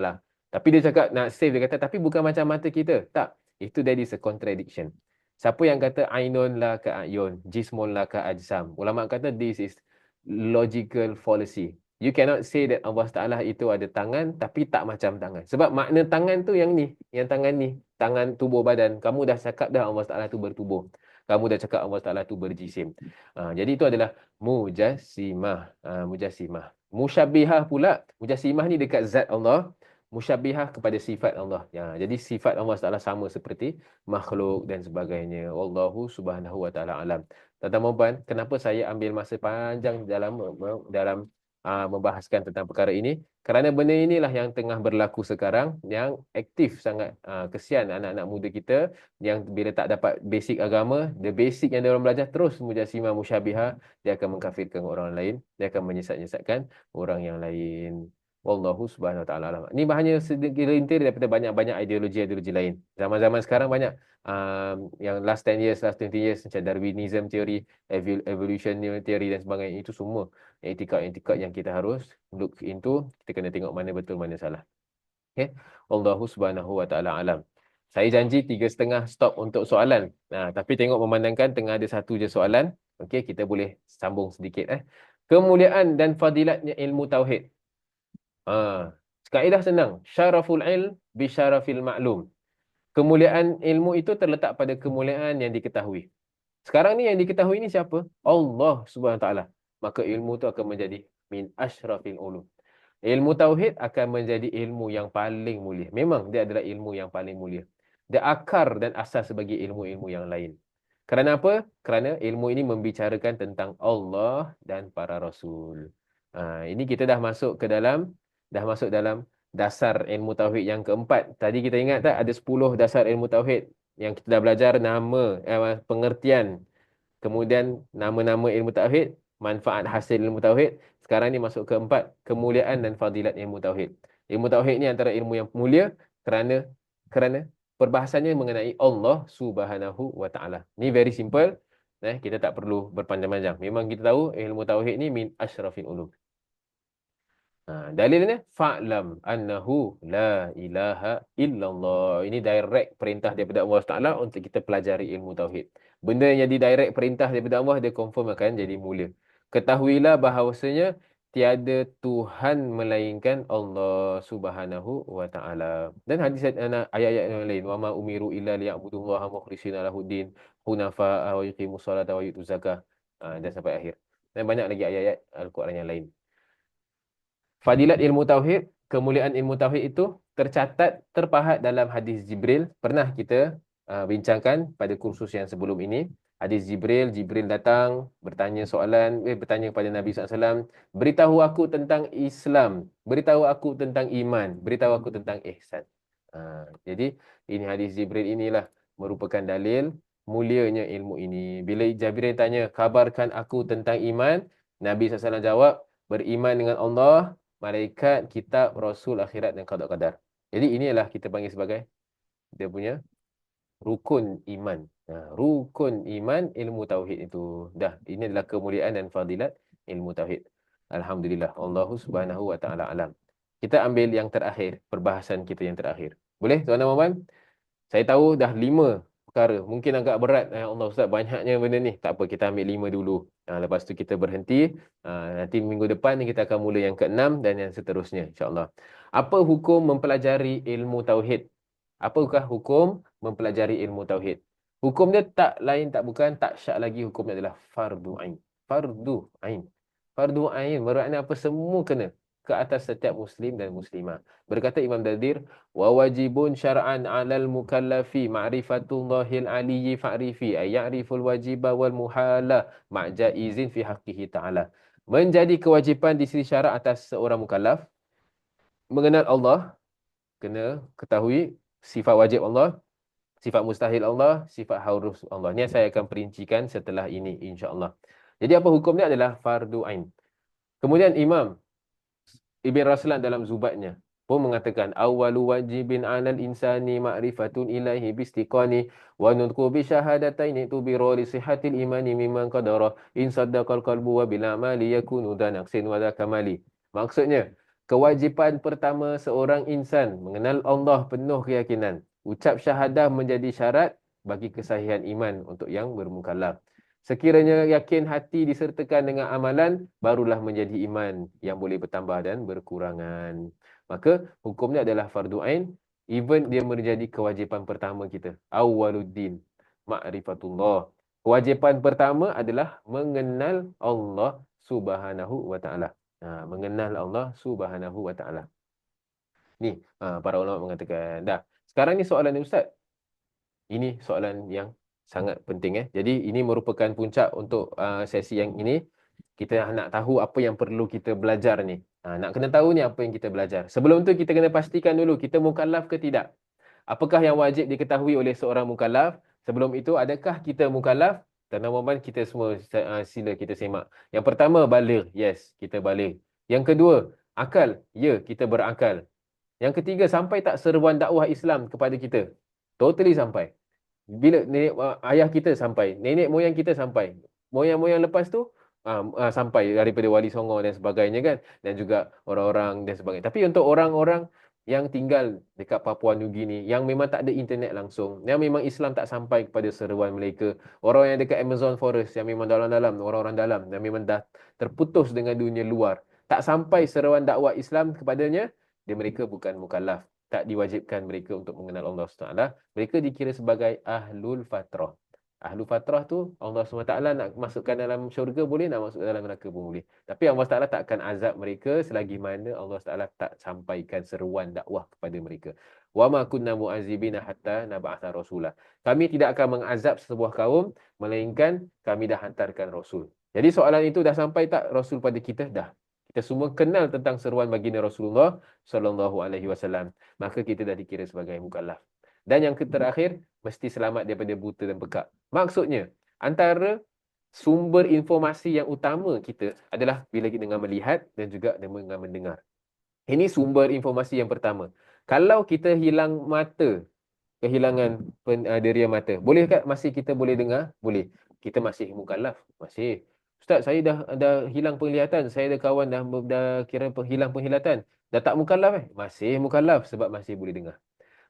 Tapi dia cakap nak save, dia kata tapi bukan macam mata kita. Tak, itu that is a contradiction. Siapa yang kata ainun la ka ayun, jismun la ka ajsam. Ulama kata this is logical fallacy. You cannot say that Allah Taala itu ada tangan tapi tak macam tangan. Sebab makna tangan tu yang ni, yang tangan ni, tangan tubuh badan. Kamu dah cakap dah Allah Taala tu bertubuh. Kamu dah cakap Allah Taala tu berjisim. Jadi itu adalah mujassimah. Mujassimah. Musyabbihah pula, mujassimah ni dekat zat Allah, musyabbihah kepada sifat Allah. Ya, jadi sifat Allah Taala sama seperti makhluk dan sebagainya. Wallahu subhanahu wa taala alam. Tuan-tuan dan puan, kenapa saya ambil masa panjang dalam membahaskan tentang perkara ini? Kerana benda inilah yang tengah berlaku sekarang, yang aktif sangat. Kesian anak-anak muda kita yang bila tak dapat basic agama, the basic yang dia orang belajar terus mujassimah musyabbihah, dia akan mengkafirkan orang lain, dia akan menyesat-nyesatkan orang yang lain. Wallahu subhanahu wa ta'ala alam. Ini hanya segelintir daripada banyak-banyak ideologi-ideologi lain. Zaman-zaman sekarang banyak yang last 10 years, last 20 years, macam Darwinism theory, evolution theory dan sebagainya. Itu semua etika-etika yang kita harus look into. Kita kena tengok mana betul, mana salah. Okay. Wallahu subhanahu wa ta'ala alam. Saya janji 3.5 stop untuk soalan. Tapi tengok memandangkan tengah ada satu je soalan. Okay, kita boleh sambung sedikit. Kemuliaan dan fadilatnya ilmu tauhid. Kaedah senang. Syaraful ilm bi syarafil ma'lum. Kemuliaan ilmu itu terletak pada kemuliaan yang diketahui. Sekarang ni yang diketahui ni siapa? Allah Subhanahu Wa Taala. Maka ilmu tu akan menjadi min asyrafil ulum. Ilmu tauhid akan menjadi ilmu yang paling mulia. Memang dia adalah ilmu yang paling mulia. Dia akar dan asas bagi ilmu-ilmu yang lain. Kerana apa? Kerana ilmu ini membicarakan tentang Allah dan para rasul. Ini kita dah masuk dalam dasar ilmu tauhid yang keempat. Tadi kita ingat tak ada 10 dasar ilmu tauhid yang kita dah belajar nama, pengertian, kemudian nama-nama ilmu tauhid, manfaat hasil ilmu tauhid. Sekarang ni masuk keempat, kemuliaan dan fadilat ilmu tauhid. Ilmu tauhid ni antara ilmu yang mulia kerana perbahasannya mengenai Allah Subhanahu wa taala. Ni very simple. Kita tak perlu berpanjang-panjang. Memang kita tahu ilmu tauhid ni min asyrafil ulum. Dalilnya fa'lam annahu la ilaha illallah. Ini direct perintah daripada Allah Taala untuk kita pelajari ilmu tauhid. Benda yang jadi direct perintah daripada Allah, dia confirm akan jadi mulia. Ketahuilah bahawasanya tiada Tuhan melainkan Allah Subhanahu wa taala. Dan hadis ayat-ayat yang lain, wa ma umiru illa liya'budullaha mukhlishina lahuddin hunafa wa yuqimus salata wa yutuz zakah, dan sampai akhir. Dan banyak lagi ayat-ayat Al-Quran yang lain. Fadilat ilmu tauhid, kemuliaan ilmu tauhid itu tercatat, terpahat dalam hadis Jibril. Pernah kita bincangkan pada kursus yang sebelum ini. Hadis Jibril datang bertanya kepada Nabi SAW, beritahu aku tentang Islam, beritahu aku tentang iman, beritahu aku tentang ihsan. Jadi ini hadis Jibril inilah merupakan dalil mulianya ilmu ini. Bila Jibril tanya, kabarkan aku tentang iman, Nabi SAW jawab, beriman dengan Allah, malaikat, kitab, rasul, akhirat dan qada qadar. Jadi inilah kita panggil sebagai dia punya rukun iman. Rukun iman ilmu tauhid itu. Ini adalah kemuliaan dan fadilat ilmu tauhid. Alhamdulillah. Allahu subhanahu wa ta'ala alam. Kita ambil yang terakhir, perbahasan kita yang terakhir. Boleh tuan-tuan dan puan? Saya tahu dah 5 perkara. Mungkin agak berat. Allah Ustaz, banyaknya benda ni. Tak apa, kita ambil 5 dulu. Lepas tu kita berhenti. Nanti minggu depan ni kita akan mula yang ke-6 dan yang seterusnya, insyaAllah. Apa hukum mempelajari ilmu tauhid? Apakah hukum mempelajari ilmu tauhid? Hukum dia tak lain tak bukan, tak syak lagi, hukumnya adalah fardu ain. Fardu ain. Fardu ain bermakna apa? Semua kena ke atas setiap muslim dan muslimah. Berkata Imam Dadir, wa wajibun syar'an 'alal mukallafi ma'rifatullahil aliyyi fa'rifi ay ya'riful wajiba wal muhala ma'jaizin fi haqqihi ta'ala. Menjadi kewajipan di sisi syarak atas seorang mukallaf mengenal Allah, kena ketahui sifat wajib Allah, sifat mustahil Allah, sifat harus Allah. Ini saya akan perincikan setelah ini, insya-Allah. Jadi apa hukumnya adalah fardu ain. Kemudian Imam Ibn Raslan dalam Zubatnya pun mengatakan, awwalu wajibin 'alal insani ma'rifatun ilahi bistiqani wa nutqu bi syahadataini tubiru li sihhatil imani mimman qadara in saddaqal qalbu wa bil amali yakunu danaqsin wa kamali. Maksudnya, Kewajipan pertama seorang insan mengenal Allah penuh keyakinan. Ucap syahadah menjadi syarat bagi kesahihan iman untuk yang bermukallaf. Sekiranya yakin hati disertakan dengan amalan, barulah menjadi iman yang boleh bertambah dan berkurangan. Maka hukumnya adalah fardu ain, even dia menjadi kewajipan pertama kita. Awwaluddin, ma'rifatullah. Kewajipan pertama adalah mengenal Allah Subhanahu wa taala. Mengenal Allah Subhanahu wa taala. Ni para ulama mengatakan. Dah. Sekarang ni soalan ni Ustaz. Ini soalan yang sangat penting Jadi ini merupakan puncak untuk sesi yang ini. Kita nak tahu apa yang perlu kita belajar ni. Nak kena tahu ni apa yang kita belajar. Sebelum tu kita kena pastikan dulu kita mukallaf ke tidak. Apakah yang wajib diketahui oleh seorang mukallaf? Sebelum itu, adakah kita mukallaf? Tuan-tuan dan puan, kita semua sila kita semak. Yang pertama, baligh. Yes, kita baligh. Yang kedua, akal. Ya, kita berakal. Yang ketiga, sampai tak seruan dakwah Islam kepada kita? Totally sampai. Bila nenek ayah kita sampai, nenek moyang kita sampai. Moyang-moyang lepas tu sampai daripada Wali Songo dan sebagainya kan, dan juga orang-orang dan sebagainya. Tapi untuk orang-orang yang tinggal dekat Papua New Guinea yang memang tak ada internet langsung, yang memang Islam tak sampai kepada seruan mereka, orang yang dekat Amazon Forest yang memang dalam-dalam, orang-orang dalam yang memang dah terputus dengan dunia luar, tak sampai seruan dakwah Islam kepadanya, mereka bukan mukallaf. Tak diwajibkan mereka untuk mengenal Allah SWT. Mereka dikira sebagai ahlul fatrah. Ahlul fatrah tu Allah SWT nak masukkan dalam syurga boleh, nak masuk dalam neraka pun boleh. Tapi Allah SWT takkan azab mereka selagi mana Allah SWT tak sampaikan seruan dakwah kepada mereka. Wa ma kunna mu'azibina hatta nab'atha rasulah. Kami tidak akan mengazab sebuah kaum melainkan kami dah hantarkan rasul. Jadi soalan itu dah sampai tak rasul pada kita? Dah. Kita semua kenal tentang seruan baginda Rasulullah sallallahu alaihi wasallam. Maka kita dah dikira sebagai mukallaf. Dan yang terakhir, mesti selamat daripada buta dan pekak. Maksudnya, antara sumber informasi yang utama kita adalah bila kita dengan melihat dan juga dengan mendengar. Ini sumber informasi yang pertama. Kalau kita hilang mata, kehilangan deria mata, bolehkah masih kita boleh dengar? Boleh. Kita masih mukallaf? Masih. Ustaz, saya dah hilang penglihatan. Saya ada kawan dah kira hilang penglihatan. Dah tak mukallaf Masih mukallaf sebab masih boleh dengar.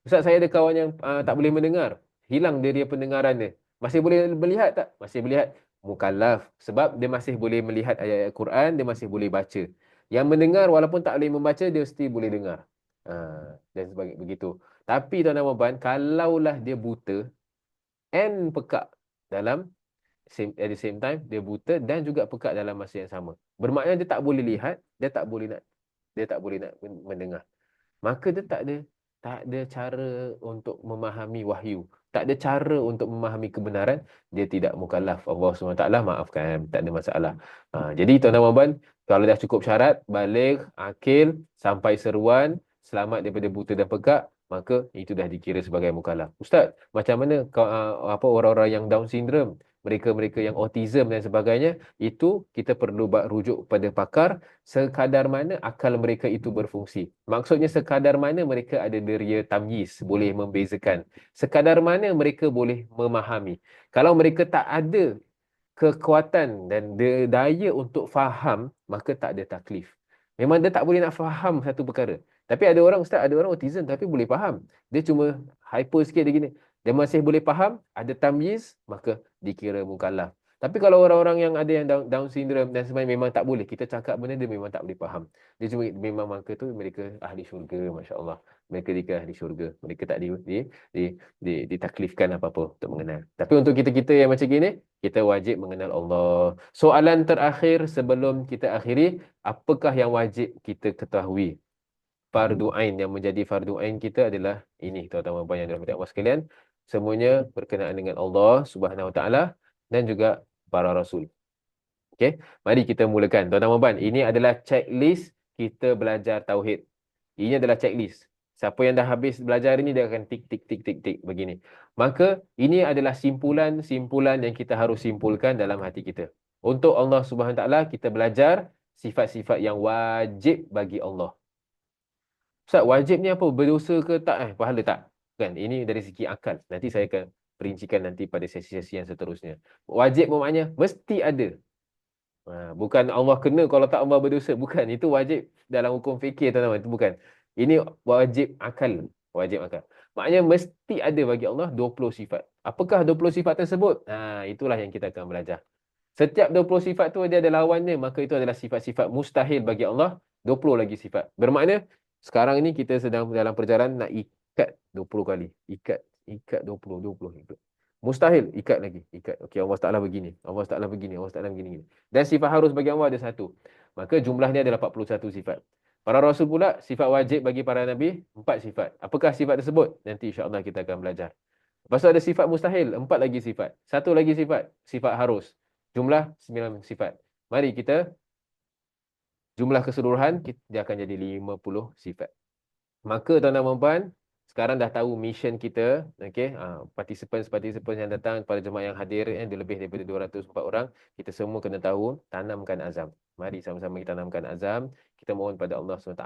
Ustaz, saya ada kawan yang tak boleh mendengar. Hilang dia pendengaran dia. Masih boleh melihat tak? Masih melihat. Mukallaf. Sebab dia masih boleh melihat ayat-ayat Quran, dia masih boleh baca. Yang mendengar walaupun tak boleh membaca, dia mesti boleh dengar. Dan sebagainya begitu. Tapi tuan-tuan dan puan, kalaulah dia buta and pekak dalam at the same time, dia buta dan juga pekak dalam masa yang sama. Bermakna dia tak boleh lihat, dia tak boleh nak mendengar. Maka dia tak ada cara untuk memahami wahyu, tak ada cara untuk memahami kebenaran, dia tidak mukallaf. Allah SWT maafkan, tak ada masalah. Jadi tuan-tuan dan puan, kalau dah cukup syarat, baligh, akil, sampai seruan, selamat daripada buta dan pekak, maka itu dah dikira sebagai mukallaf. Ustaz, macam mana orang-orang yang Down syndrome, mereka-mereka yang autism dan sebagainya, itu kita perlu rujuk kepada pakar sekadar mana akal mereka itu berfungsi. Maksudnya sekadar mana mereka ada deria tamyiz, boleh membezakan. Sekadar mana mereka boleh memahami. Kalau mereka tak ada kekuatan dan daya untuk faham, maka tak ada taklif. Memang dia tak boleh nak faham satu perkara. Tapi ada orang, Ustaz, ada orang autism tapi boleh faham. Dia cuma hyper sikit dia gini. Dia masih boleh faham, ada tamyiz, maka dikira mukallaf. Tapi kalau orang-orang yang ada yang Down syndrome dan sebagainya memang tak boleh. Kita cakap benda dia memang tak boleh faham. Dia cuma memang maka tu mereka ahli syurga, masya-Allah. Mereka dikira ahli syurga. Mereka tak ditaklifkan apa-apa untuk mengenal. Tapi untuk kita-kita yang macam gini, kita wajib mengenal Allah. Soalan terakhir sebelum kita akhiri, apakah yang wajib kita ketahui? Fardu ain, yang menjadi fardu ain kita adalah ini, tuan-tuan dan puan yang dirahmati Allah sekalian, semuanya berkenaan dengan Allah Subhanahu Wa Taala dan juga para rasul. Okey, mari kita mulakan. Tuan-tuan dan puan, ini adalah checklist kita belajar tauhid. Ini adalah checklist. Siapa yang dah habis belajar ini, dia akan tik tik tik tik tik begini. Maka ini adalah simpulan yang kita harus simpulkan dalam hati kita. Untuk Allah Subhanahu Wa Taala, kita belajar sifat-sifat yang wajib bagi Allah. Ustaz, wajib ni apa? Berdosa ke tak? Pahala tak? Kan? Ini dari segi akal. Nanti saya akan perincikan nanti pada sesi-sesi yang seterusnya. Wajib bermakna mesti ada. Bukan Allah kena kalau tak Allah berdosa. Bukan. Itu wajib dalam hukum fikir, tuan-tuan. Itu bukan. Ini wajib akal. Wajib akal. Maknanya mesti ada bagi Allah 20 sifat. Apakah 20 sifat tersebut? Itulah yang kita akan belajar. Setiap 20 sifat tu dia ada lawannya. Maka itu adalah sifat-sifat mustahil bagi Allah. 20 lagi sifat. Bermakna, sekarang ini kita sedang dalam perjalanan nak ikat 20 kali. Ikat 20 ikut. Mustahil, ikat lagi. Ikat. Okey, Allah Ta'ala begini. Allah Ta'ala begini. Allah Ta'ala begini. Dan sifat harus bagi Allah ada satu. Maka jumlahnya adalah 41 sifat. Para Rasul pula, sifat wajib bagi para Nabi, 4 sifat. Apakah sifat tersebut? Nanti insyaAllah kita akan belajar. Lepas tu ada sifat mustahil, 4 lagi sifat. Satu lagi sifat, sifat harus. Jumlah 9 sifat. Mari kita jumlah keseluruhan, dia akan jadi 50 sifat. Maka tuan-tuan dan puan, sekarang dah tahu mission kita, okey, participants yang datang, pada jemaah yang hadir, dia lebih daripada 204 orang, kita semua kena tahu, tanamkan azam. Mari sama-sama kita tanamkan azam. Kita mohon pada Allah SWT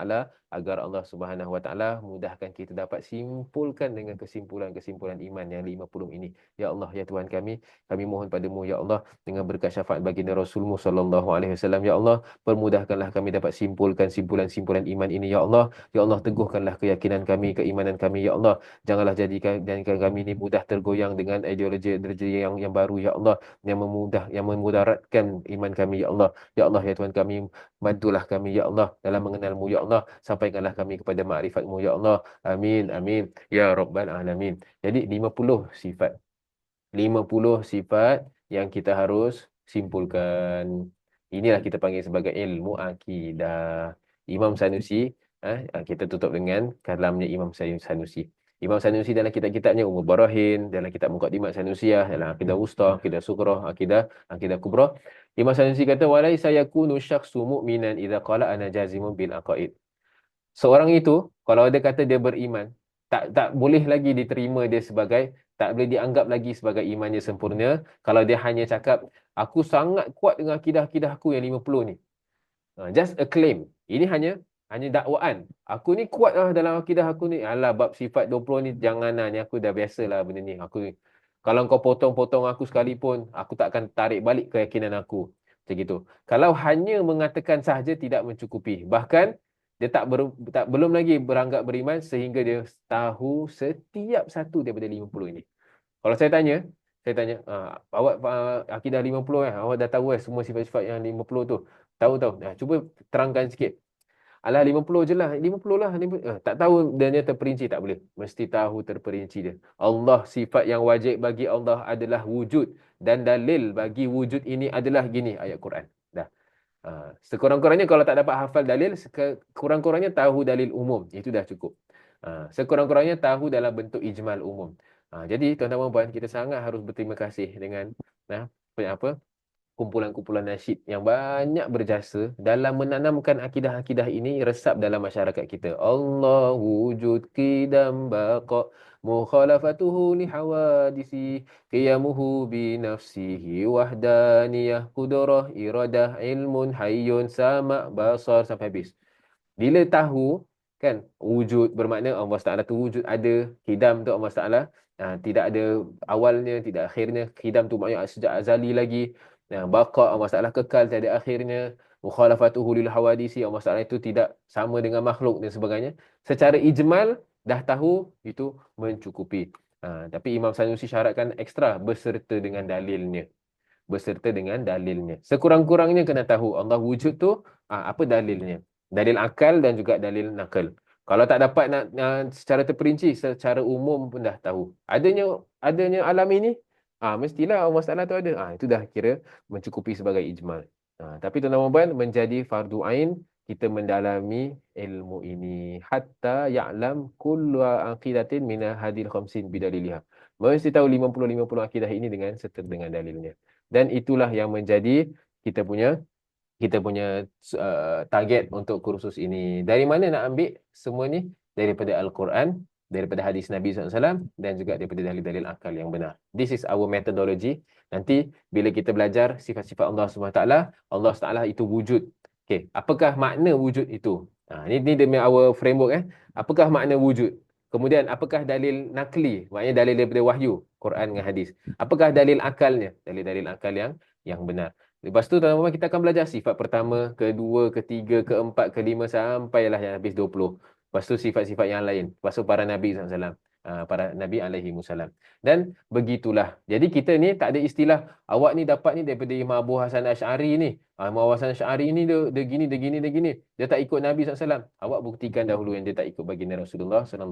agar Allah Subhanahu Wa Taala mudahkan kita dapat simpulkan dengan kesimpulan-kesimpulan iman yang 50 ini. Ya Allah, ya Tuhan kami mohon padamu ya Allah dengan berkat syafaat baginda Rasulmu sallallahu alaihi wasallam, ya Allah, permudahkanlah kami dapat simpulkan simpulan-simpulan iman ini ya Allah. Ya Allah, teguhkanlah keyakinan kami, keimanan kami ya Allah. Janganlah jadikan kami ini mudah tergoyang dengan ideologi yang baru ya Allah, yang memudaratkan iman kami ya Allah. Ya Allah, ya Tuhan kami, bantulah kami ya Allah dalam mengenalmu ya Allah. Sampaikanlah kami kepada makrifatmu ya Allah. Amin, amin. Ya Rabbal Alamin. Jadi 50 sifat. 50 sifat yang kita harus simpulkan. Inilah kita panggil sebagai ilmu akidah. Imam Sanusi, kita tutup dengan kalamnya Imam Sanusi. Imam Sanusi dalam kitab-kitabnya Ummul Barahin, dalam kitab Muqaddimat Sanusiyah, dalam Aqidah Wusta, Aqidah Sughra, Aqidah Kubra. Imam Sanusi kata, "Walaisa yakunu syakhsu mu'minan idza qala ana jazimun bil aqaid." Seorang itu, kalau dia kata dia beriman, tak boleh lagi diterima dia sebagai, tak boleh dianggap lagi sebagai imannya sempurna kalau dia hanya cakap, aku sangat kuat dengan akidah-akidah aku yang 50 ni. Just a claim. Ini hanya dakwaan. Aku ni kuat lah dalam akidah aku ni. Alah, bab sifat 20 ni jangan lah, ni aku dah biasalah benda ni. Kalau kau potong-potong aku sekalipun, aku tak akan tarik balik keyakinan aku. Macam gitu. Kalau hanya mengatakan sahaja tidak mencukupi. Bahkan dia belum lagi beranggap beriman sehingga dia tahu setiap satu daripada 50 ini. Kalau saya tanya, awak akidah 50 awak dah tahu semua sifat-sifat yang 50 tu. Tahu. Cuba terangkan sikit. Alah 50 je lah, 50 lah. Tak tahu dia terperinci, tak boleh. Mesti tahu terperinci dia. Allah, sifat yang wajib bagi Allah adalah wujud. Dan dalil bagi wujud ini adalah gini, ayat Quran. Dah. Sekurang-kurangnya kalau tak dapat hafal dalil, sekurang-kurangnya tahu dalil umum. Itu dah cukup. Sekurang-kurangnya tahu dalam bentuk ijmal umum. Jadi tuan-tuan dan puan, kita sangat harus berterima kasih dengan kumpulan-kumpulan nasyid yang banyak berjasa dalam menanamkan akidah-akidah ini resap dalam masyarakat kita. Allah wujud qidam baqa mukhalafatuhu li hawadisi qiyamuhu bi nafsihi wahdaniyah qudrah iradah ilmun hayyun sama' basar sampai habis. Bila tahu kan wujud bermakna Allah Taala tu wujud ada, qidam tu Allah Taala tidak ada awalnya, tidak akhirnya. Qidam tu maknanya sejak azali lagi. Baqa, Allah Taala kekal, tiada akhirnya. Mukhalafatuhu lil hawadisi, Allah Taala itu tidak sama dengan makhluk dan sebagainya. Secara ijmal dah tahu, itu mencukupi. Tapi Imam Sanusi syaratkan ekstra beserta dengan dalilnya. Sekurang-kurangnya kena tahu Allah wujud tu apa dalilnya. Dalil akal dan juga dalil nakal. Kalau tak dapat nak secara terperinci, secara umum pun dah tahu. Adanya alam ini, mestilah Allah Taala tu ada. Itu dah kira mencukupi sebagai ijmal. Tapi tuan-tuan menjadi fardu ain kita mendalami ilmu ini hatta ya'lam kullu aqidatin min hadil khamsin bidaliliha. Mesti tahu 50 akidah ini serta dengan dalilnya. Dan itulah yang menjadi kita punya target untuk kursus ini. Dari mana nak ambil semua ni? Daripada Al-Quran, daripada hadis Nabi SAW, dan juga daripada dalil-dalil akal yang benar. This is our methodology. Nanti bila kita belajar sifat-sifat Allah SWT, Allah SWT itu wujud. Okay, apakah makna wujud itu? Ini demi our framework. Apakah makna wujud? Kemudian apakah dalil nakli? Maknanya dalil daripada wahyu, Quran dengan hadis. Apakah dalil akalnya? Dalil-dalil akal yang benar. Lepas tu tuan-tuan kita akan belajar sifat pertama, kedua, ketiga, keempat, kelima sampailah yang habis 20. Lepas tu sifat-sifat yang lain. Lepas tu para Nabi SAW. Para Nabi alaihi wasallam. Dan begitulah. Jadi kita ni tak ada istilah awak ni dapat ni daripada Imam Abu Hasan Asy'ari ni. Imam Abu Hasan Asy'ari ni dia gini, dia gini, dia gini. Dia tak ikut Nabi SAW. Awak buktikan dahulu yang dia tak ikut baginda Rasulullah SAW.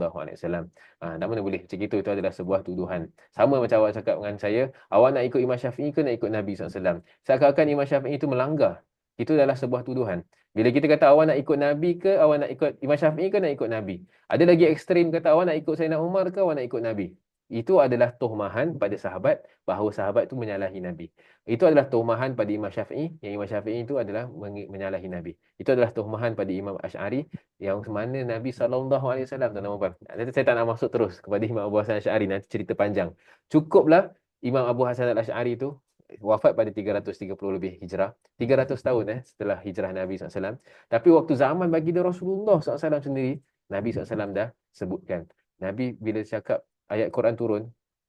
Tak mana boleh macam itu. Itu adalah sebuah tuduhan. Sama macam awak cakap dengan saya, awak nak ikut Imam Syafi'i ke nak ikut Nabi SAW? Seakan-akan Imam Syafi'i itu melanggar. Itu adalah sebuah tuduhan. Bila kita kata awak nak ikut Nabi ke, awak nak ikut Imam Syafi'i ke nak ikut Nabi? Ada lagi ekstrim kata awak nak ikut Sayyidina Umar ke awak nak ikut Nabi? Itu adalah tuhmahan pada sahabat bahawa sahabat itu menyalahi Nabi. Itu adalah tuhmahan pada Imam Syafi'i, yang Imam Syafi'i itu adalah menyalahi Nabi. Itu adalah tuhmahan pada Imam Asy'ari yang mana Nabi SAW, tuan-tuan. Nanti saya tak nak masuk terus kepada Imam Abu Hasan Asy'ari, nanti cerita panjang. Cukuplah Imam Abu Hasan Al-Asy'ari itu wafat pada 330 lebih Hijrah. 300 tahun setelah hijrah Nabi SAW. Tapi waktu zaman baginda Rasulullah SAW sendiri, Nabi SAW dah sebutkan. Nabi bila cakap ayat Quran turun,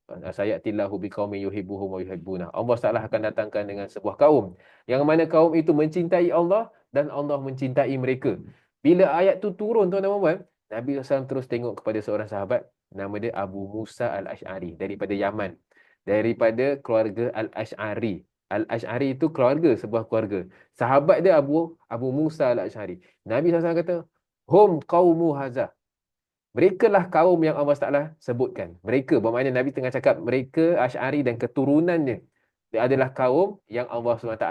sayatillahu biqaumin yuhibbuhum wa yuhibbuna. Allah Taala akan datangkan dengan sebuah kaum yang mana kaum itu mencintai Allah dan Allah mencintai mereka. Bila ayat tu turun tuan-tuan, Nabi SAW terus tengok kepada seorang sahabat, nama dia Abu Musa Al-Asy'ari daripada Yaman. Daripada keluarga Al-Asy'ari. Al-Asy'ari itu keluarga, sebuah keluarga. Sahabat dia Abu Musa Al-Asy'ari. Nabi SAW kata, hum qaumu haza. Mereka lah kaum yang Allah Taala sebutkan. Mereka, bermakna Nabi tengah cakap mereka Asy'ari dan keturunannya. Dia adalah kaum yang Allah SWT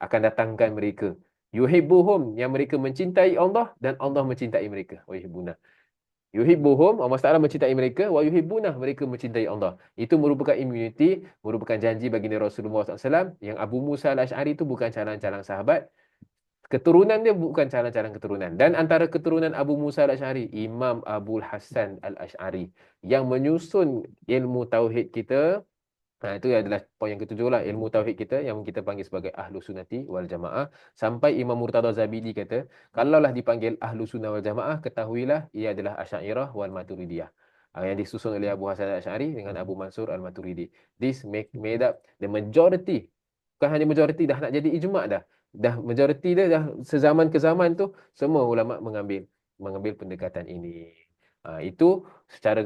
akan datangkan mereka. Yuhibbuhum, yang mereka mencintai Allah dan Allah mencintai mereka. Wa yuhibbuna. Yuhibbuhum, Allah Taala mencintai mereka. Wa yuhibbuna, mereka mencintai Allah. Itu merupakan immunity, merupakan janji baginda Rasulullah SAW. Yang Abu Musa Al-Asy'ari itu bukan calang-calang sahabat. Keturunan dia bukan calang-calang keturunan. Dan antara keturunan Abu Musa Al-Asy'ari, Imam Abul Hasan Al-Asy'ari yang menyusun ilmu tauhid kita. Itu adalah poin yang ketujuh lah, ilmu tauhid kita yang kita panggil sebagai Ahlu Sunnati wal Jamaah. Sampai Imam Murtada Zabidi kata, kalaulah dipanggil Ahlu Sunnah wal Jamaah, ketahuilah ia adalah Asy'ariyah wal Maturidiyah. Yang disusun oleh Abu Hasan Al-Asy'ari dengan Abu Mansur Al-Maturidi. This made up the majority. Bukan hanya majority, dah nak jadi ijma' dah. Dah majority dia dah sezaman ke zaman tu, semua ulama mengambil pendekatan ini. Itu secara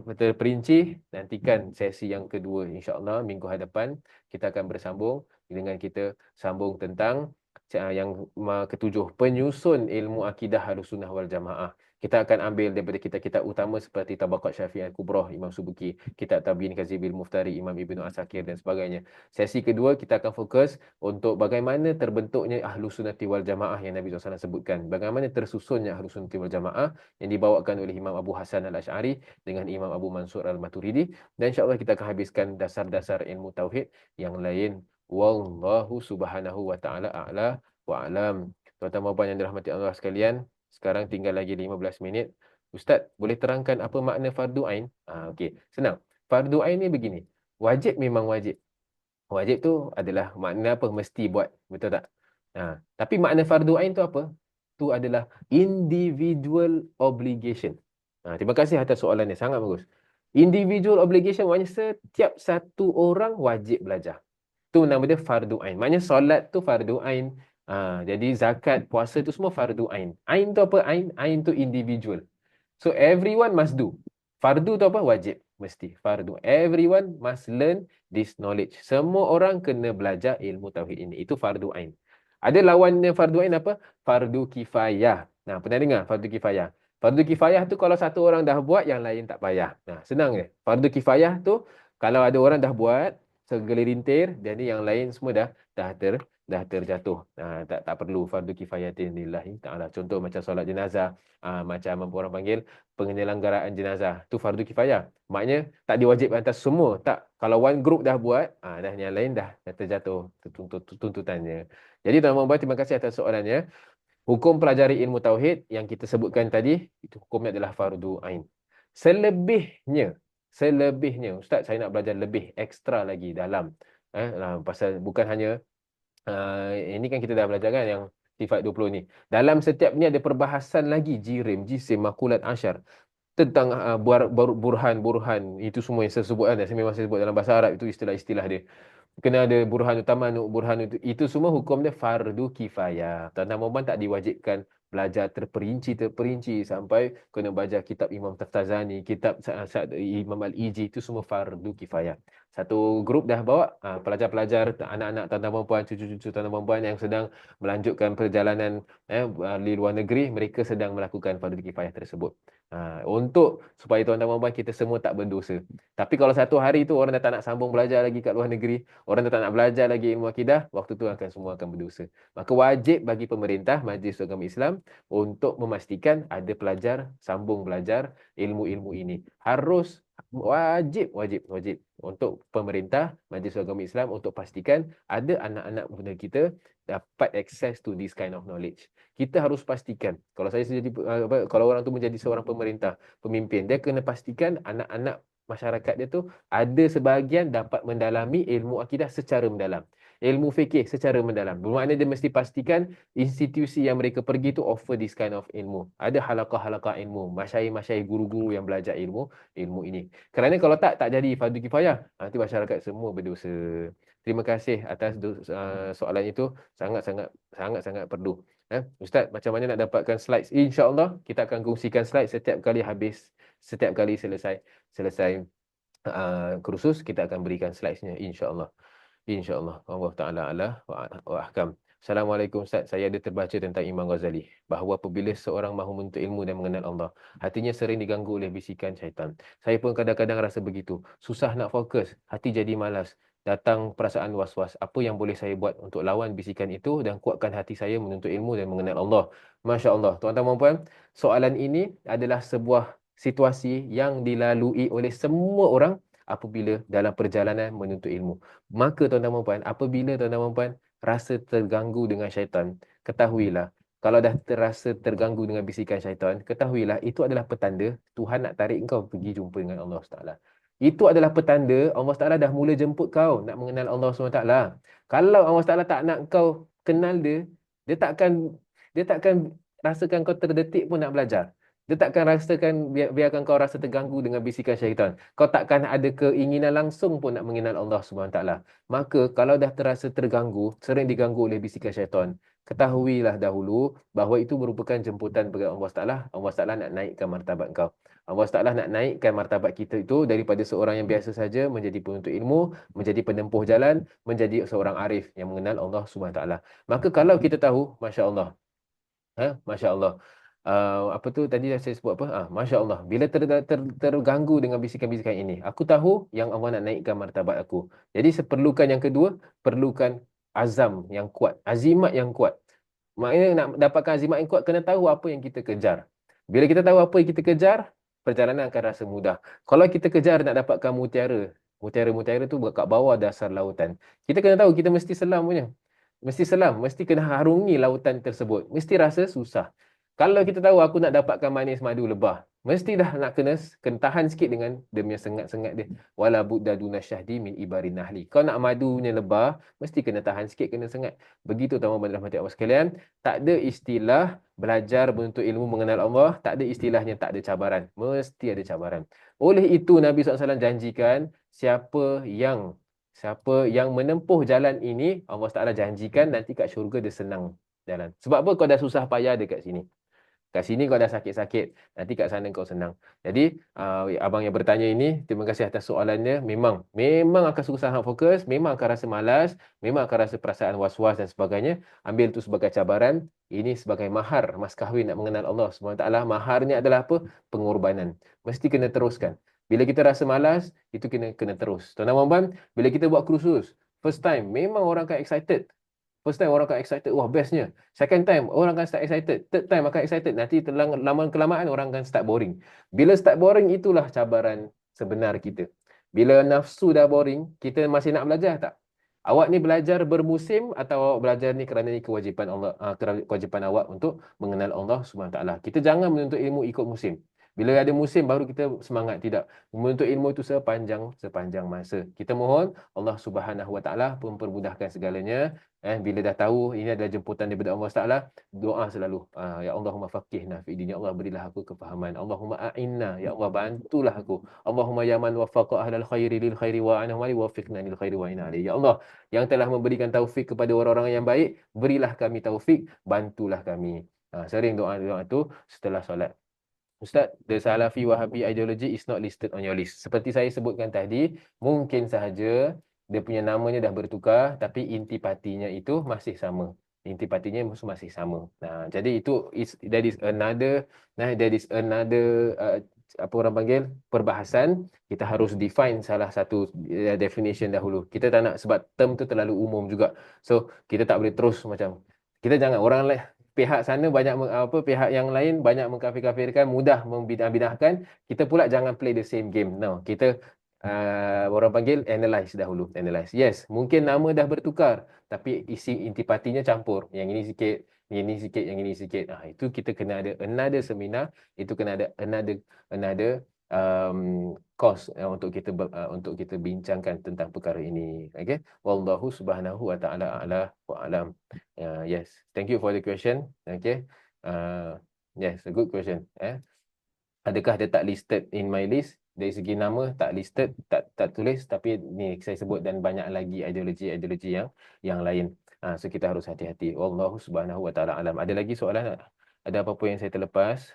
terperinci. Nantikan sesi yang kedua insya-Allah minggu hadapan kita akan bersambung dengan kita sambung tentang yang ketujuh, penyusun ilmu akidah Ahlussunnah wal Jamaah. Kita akan ambil daripada kitab-kitab utama seperti Tabaqat Syafi'iyah Kubrah Imam Subuki, Kitab Tabyin Kazibil Muftari Imam Ibnu Asakir dan sebagainya. Sesi kedua kita akan fokus untuk bagaimana terbentuknya Ahlussunnah wal Jamaah yang Nabi SAW sebutkan. Bagaimana tersusunnya Ahlussunnah wal Jamaah yang dibawakan oleh Imam Abu Hasan Al-Asy'ari dengan Imam Abu Mansur Al-Maturidi. Dan insya-Allah kita akan habiskan dasar-dasar ilmu tauhid yang lain. Wallahu subhanahu wa ta'ala a'la wa a'lam. Tuan-tuan dan puan yang dirahmati Allah sekalian, sekarang tinggal lagi 15 minit. Ustaz, boleh terangkan apa makna fardu ain? Okey, senang. Fardu ain ni begini. Wajib memang wajib. Wajib tu adalah makna apa? Mesti buat. Betul tak? Tapi makna fardu ain tu apa? Tu adalah individual obligation. Terima kasih atas soalan ni. Sangat bagus. Individual obligation maknanya setiap satu orang wajib belajar. Tu nama dia fardu ain. Maknanya solat tu fardu ain. Jadi zakat, puasa tu semua fardu ain. Ain tu apa? Ain tu individual. So everyone must do. Fardu tu apa? Wajib. Mesti. Fardu. Everyone must learn this knowledge. Semua orang kena belajar ilmu tauhid ini. Itu fardu ain. Ada lawannya fardu ain apa? Fardu kifayah. Pernah dengar fardu kifayah? Fardu kifayah tu kalau satu orang dah buat, yang lain tak payah. Senang je. Fardu kifayah tu kalau ada orang dah buat segelilintir, jadi yang lain semua dah terjatuh. Tak perlu fardu kifayatin lillahi ta'ala. Contoh macam solat jenazah, macam apa orang panggil penyelenggaraan jenazah. Tu fardu kifayah. Maknanya tak diwajibkan atas semua. Tak. Kalau one group dah buat, dah yang lain dah terjatuh tuntutannya. Jadi tuan-tuan, terima kasih atas soalannya. Hukum pelajari ilmu tauhid yang kita sebutkan tadi, itu hukumnya adalah fardu ain. Selebihnya, Ustaz, saya nak belajar lebih ekstra lagi dalam. Pasal bukan hanya, ini kan kita dah belajar kan yang sifat 20 ni. Dalam setiap ni ada perbahasan lagi, jirim, jisim, makulat, asyar. Tentang burhan, itu semua yang saya sebut kan. Saya memang saya sebut dalam bahasa Arab, itu istilah-istilah dia. kena ada burhan utama, burhan itu semua hukum dia fardu kifayah. Tuan-tuan dan puan tak diwajibkan belajar terperinci sampai kena baca kitab Imam Taftazani, kitab Imam Al-Iji, itu semua fardu kifayah. Satu grup dah bawa, pelajar-pelajar, anak-anak tuan-tuan dan puan, cucu-cucu tuan-tuan dan puan yang sedang melanjutkan perjalanan di luar negeri, mereka sedang melakukan fardu kifayah tersebut. Untuk supaya tuan-tuan dan puan kita semua tak berdosa. Tapi kalau satu hari tu orang dah tak nak sambung belajar lagi kat luar negeri, orang dah tak nak belajar lagi ilmu akidah, waktu tu semua akan berdosa. Maka wajib bagi pemerintah, Majlis Agama Islam untuk memastikan ada pelajar sambung belajar ilmu-ilmu ini. Harus, wajib untuk pemerintah, Majlis Agama Islam untuk pastikan ada anak-anak muda kita dapat access to this kind of knowledge. Kita harus pastikan, kalau saya jadi kalau orang tu menjadi seorang pemerintah, pemimpin, dia kena pastikan anak-anak masyarakat dia tu ada sebahagian dapat mendalami ilmu akidah secara mendalam, ilmu fikih secara mendalam. Bermakna dia mesti pastikan institusi yang mereka pergi tu offer this kind of ilmu. Ada halaqah-halaqah ilmu, masyayikh-masyayikh, guru-guru yang belajar ilmu ini. Kerana kalau tak jadi fardu kifayah, nanti masyarakat semua berdosa. Terima kasih atas soalan itu, sangat-sangat perlu. Ustaz, macam mana nak dapatkan slides? InsyaAllah kita akan kongsikan slide setiap kali habis, setiap kali selesai kursus, kita akan berikan slidesnya, insya-Allah. InsyaAllah. Allah Ta'ala ala wa ahkam. Assalamualaikum Ustaz. Saya ada terbaca tentang Imam Ghazali bahawa apabila seorang mahu menuntut ilmu dan mengenal Allah, hatinya sering diganggu oleh bisikan syaitan. Saya pun kadang-kadang rasa begitu. Susah nak fokus, hati jadi malas. Datang perasaan was-was. Apa yang boleh saya buat untuk lawan bisikan itu dan kuatkan hati saya menuntut ilmu dan mengenal Allah? Masya Allah. Tuan-tuan dan puan, soalan ini adalah sebuah situasi yang dilalui oleh semua orang apabila dalam perjalanan menuntut ilmu. Maka tuan-tuan dan puan, apabila tuan-tuan dan puan rasa terganggu dengan syaitan, ketahuilah, kalau dah terasa terganggu dengan bisikan syaitan, ketahuilah itu adalah petanda Tuhan nak tarik kau pergi jumpa dengan Allah SWT. Itu adalah petanda Allah SWT dah mula jemput kau nak mengenal Allah SWT. Kalau Allah SWT tak nak kau kenal dia, dia takkan rasakan kau terdetik pun nak belajar. Dia takkan rasakan, biarkan kau rasa terganggu dengan bisikan syaitan. Kau takkan ada keinginan langsung pun nak mengenal Allah SWT. Maka kalau dah terasa terganggu, sering diganggu oleh bisikan syaitan, ketahuilah dahulu bahawa itu merupakan jemputan daripada Allah SWT. Allah SWT nak naikkan martabat kau. Allah SWT nak naikkan martabat kita itu daripada seorang yang biasa saja menjadi penuntut ilmu, menjadi penempuh jalan, menjadi seorang arif yang mengenal Allah SWT. Maka kalau kita tahu, Masya Allah, Masya Allah. Apa tu tadi saya sebut apa? Masya Allah. Bila terganggu dengan bisikan-bisikan ini, aku tahu yang Allah nak naikkan martabat aku. Jadi seperlukan yang kedua, perlukan azam yang kuat, azimat yang kuat. Maknanya nak dapatkan azimat yang kuat, kena tahu apa yang kita kejar. Bila kita tahu apa yang kita kejar, perjalanan akan rasa mudah. Kalau kita kejar nak dapatkan mutiara, mutiara tu kat bawah dasar lautan, kita kena tahu kita mesti selam punya. Mesti selam, mesti kena harungi lautan tersebut. Mesti rasa susah. Kalau kita tahu aku nak dapatkan manis madu lebah, mesti dah nak kena tahan sikit dengan demi sengat-sengat dia. Wala budda duna syahdi min ibarin nahli. Kau nak madunya lebah, mesti kena tahan sikit, kena sengat. Begitu tuan-tuan dan rahmati Allah sekalian, tak ada istilah belajar menuntut ilmu mengenal Allah, tak ada istilahnya tak ada cabaran. Mesti ada cabaran. Oleh itu Nabi SAW janjikan siapa yang menempuh jalan ini, Allah Taala janjikan nanti kat syurga dia senang jalan. Sebab apa? Kau dah susah payah dekat sini. Kat sini kau dah sakit-sakit, nanti kat sana kau senang. Jadi, abang yang bertanya ini, terima kasih atas soalannya. Memang akan susah nak fokus, memang akan rasa malas, memang akan rasa perasaan was-was dan sebagainya. Ambil itu sebagai cabaran, ini sebagai mahar, mas kahwin nak mengenal Allah SWT. Maharnya adalah apa? Pengorbanan. Mesti kena teruskan. Bila kita rasa malas, itu kena terus. Tuan-tuan dan puan, bila kita buat kursus, first time, memang orang akan excited. First time orang akan excited, wah bestnya. Second time orang akan start excited. Third time akan excited. Nanti lama kelamaan orang akan start boring. Bila start boring, itulah cabaran sebenar kita. Bila nafsu dah boring, kita masih nak belajar tak? Awak ni belajar bermusim atau awak belajar ni kerana ni kewajipan Allah, kewajipan awak untuk mengenal Allah SWT. Kita jangan menuntut ilmu ikut musim. Bila ada musim baru kita semangat. Tidak. Menuntut ilmu itu sepanjang masa. Kita mohon Allah Subhanahu Wa Taala mempermudahkan segalanya. Bila dah tahu ini adalah jemputan daripada Allah Taala, doa selalu. Ya Allahumma faqihna fi din. Ya Allah, berilah aku kefahaman. Allahumma a'inna. Ya Allah, bantulah aku. Allahumma ya man waffaqa ahlal khairi lil khairi wa anahum ali waffiqna lil khairi wa inna alaihi. Ya Allah, yang telah memberikan taufik kepada orang-orang yang baik, berilah kami taufik, bantulah kami. Sering doa-doa itu setelah solat. Ustaz, the Salafi Wahabi ideology is not listed on your list. Seperti saya sebutkan tadi, mungkin sahaja dia punya namanya dah bertukar, tapi intipatinya itu masih sama. Intipatinya masih sama. Jadi itu that is another apa orang panggil perbahasan. Kita harus define salah satu definition dahulu. Kita tak nak, sebab term tu terlalu umum juga. So kita tak boleh terus macam kita jangan orang lain pihak sana banyak pihak yang lain banyak mengkafir-kafirkan, mudah membidah-bidahkan, kita pula jangan play the same game. No, kita orang panggil analyze dahulu, analyze. Yes, mungkin nama dah bertukar tapi isi intipatinya campur. Yang ini sikit, yang ini sikit, yang ini sikit. Itu kita kena ada another seminar, itu kena ada another um, course untuk kita bincangkan tentang perkara ini. Okay, wallahu subhanahu wa ta'ala a'la wa alam. Yes, thank you for the question. Okay, yes, a good question. Adakah dia tak listed in my list? Dari segi nama tak listed, tak tulis, tapi ni saya sebut dan banyak lagi ideologi yang lain. So kita harus hati-hati. Wallahu subhanahu wa ta'ala alam. Ada lagi soalan? Ada apa-apa yang saya terlepas?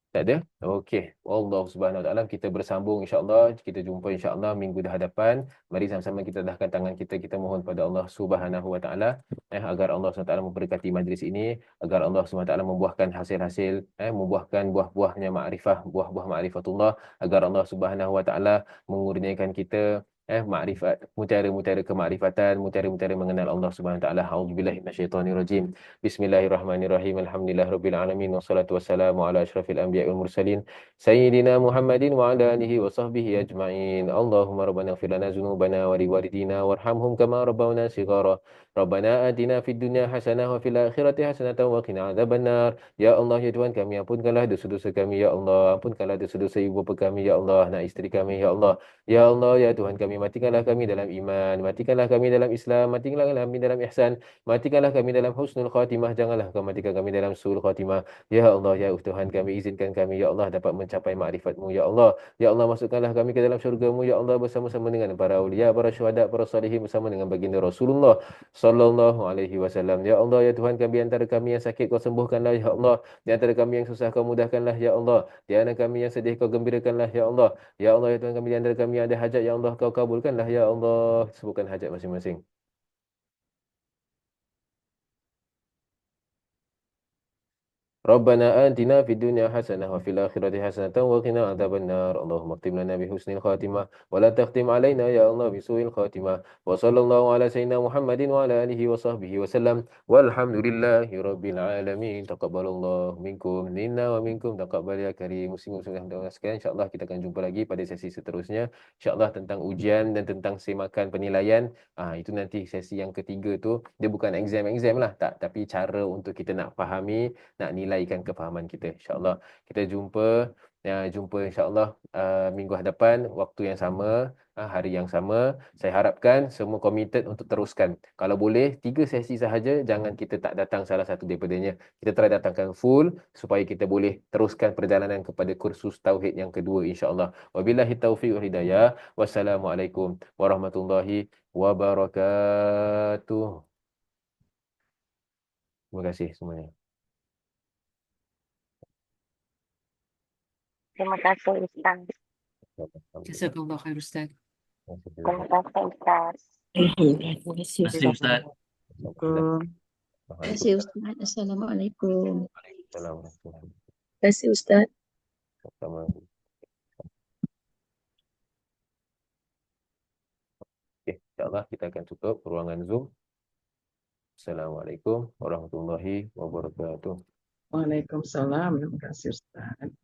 Tak ada? Okey. Allah Subhanahu Wa Taala, kita bersambung insya-Allah. Kita jumpa insya-Allah minggu hadapan. Mari sama-sama kita dahkan tangan kita, kita mohon pada Allah Subhanahu Wa Taala agar Allah Subhanahu Wa Taala memberkati majlis ini, agar Allah Subhanahu Wa Taala membuahkan hasil-hasil, membuahkan buah-buahnya makrifah, buah-buah makrifatullah, agar Allah Subhanahu Wa Taala mengurniakan kita makrifat, mutiara-mutiara kemakrifatan, mutiara-mutiara mengenal Allah Subhanahu Wa Taala. A'udzubillahi minasyaitonirrajim. Bismillahirrahmanirrahim. Alhamdulillahirabbil alamin wassalatu wassalamu ala asyrafil anbiya'i wal mursalin sayyidina Muhammadin wa ala alihi wa sahbihi ajma'in. Allahumma rabbana ighfir lana dzunubana wa liwalidina warhamhum kama rabbawna shighara. Rabbana atina fid dunya hasanah wa fil akhirati hasanah wa qina adzabannar. Ya Allah, ya Tuhan kami, ampunkanlah dosa-dosa kami ya Allah. Ampunkanlah dosa-dosa ibu bapa kami ya Allah, anak isteri kami ya Allah. Ya Allah, ya Tuhan kami, matikanlah kami dalam iman, matikanlah kami dalam Islam, matikanlah kami dalam ihsan, matikanlah kami dalam husnul khatimah, janganlah kau matikan kami dalam suul khatimah. Ya Allah, ya Tuhan kami, izinkan kami ya Allah dapat mencapai makrifat-Mu ya Allah. Ya Allah, masukkanlah kami ke dalam syurga-Mu ya Allah, bersama-sama dengan para aulia, para syuhada, para salihin, bersama dengan baginda Rasulullah sallallahu alaihi wasallam. Ya Allah, ya Tuhan kami, antara kami yang sakit kau sembuhkanlah ya Allah. Di antara kami yang susah kau mudahkanlah ya Allah. Di antara kami yang sedih kau gembirakanlah ya Allah. Ya Allah, ya Tuhan kami, di antara kami yang ada hajat ya Allah, kau kabulkanlah ya Allah. Sebutkan hajat masing-masing. ربنا آتنا في الدنيا حسنة وفي الآخرة حسنة وقنا عذاب النار اللهم اختم لنا بحسن الخاتمة ولا تختم علينا يا الله بسوء الخاتمة وصلى الله على سيدنا محمد وعلى آله وصحبه وسلم والحمد لله رب العالمين. تقبل الله منكم منا ومنكم تقبل ya karim. Muslim-muslim yang sekalian, insya-Allah kita akan jumpa lagi pada sesi seterusnya, insya-Allah tentang ujian dan tentang semakan penilaian. Itu nanti sesi yang ketiga tu, dia bukan exam lah, tak, tapi cara untuk kita nak fahami, nak nilaikan kefahaman kita. InsyaAllah kita jumpa insyaAllah minggu hadapan, waktu yang sama, hari yang sama. Saya harapkan semua komited untuk teruskan. Kalau boleh 3 sesi sahaja, jangan kita tak datang salah satu daripadanya. Kita try datangkan full supaya kita boleh teruskan perjalanan kepada kursus tauhid yang kedua insyaAllah. Wabillahi taufiq wal hidayah. Wassalamualaikum warahmatullahi wabarakatuh. Terima kasih semuanya. Terima kasih Ustaz. Jazakallah khair Ustaz. Terima kasih Ustaz. Terima kasih Terima kasih Ustaz. Terima kasih Ustaz. Assalamualaikum. Assalamualaikum. Terima kasih Ustaz. Assalamualaikum. Okay, insyaAllah kita akan tutup ruangan Zoom. Assalamualaikum warahmatullahi wabarakatuh. Waalaikumsalam. Terima kasih Ustaz.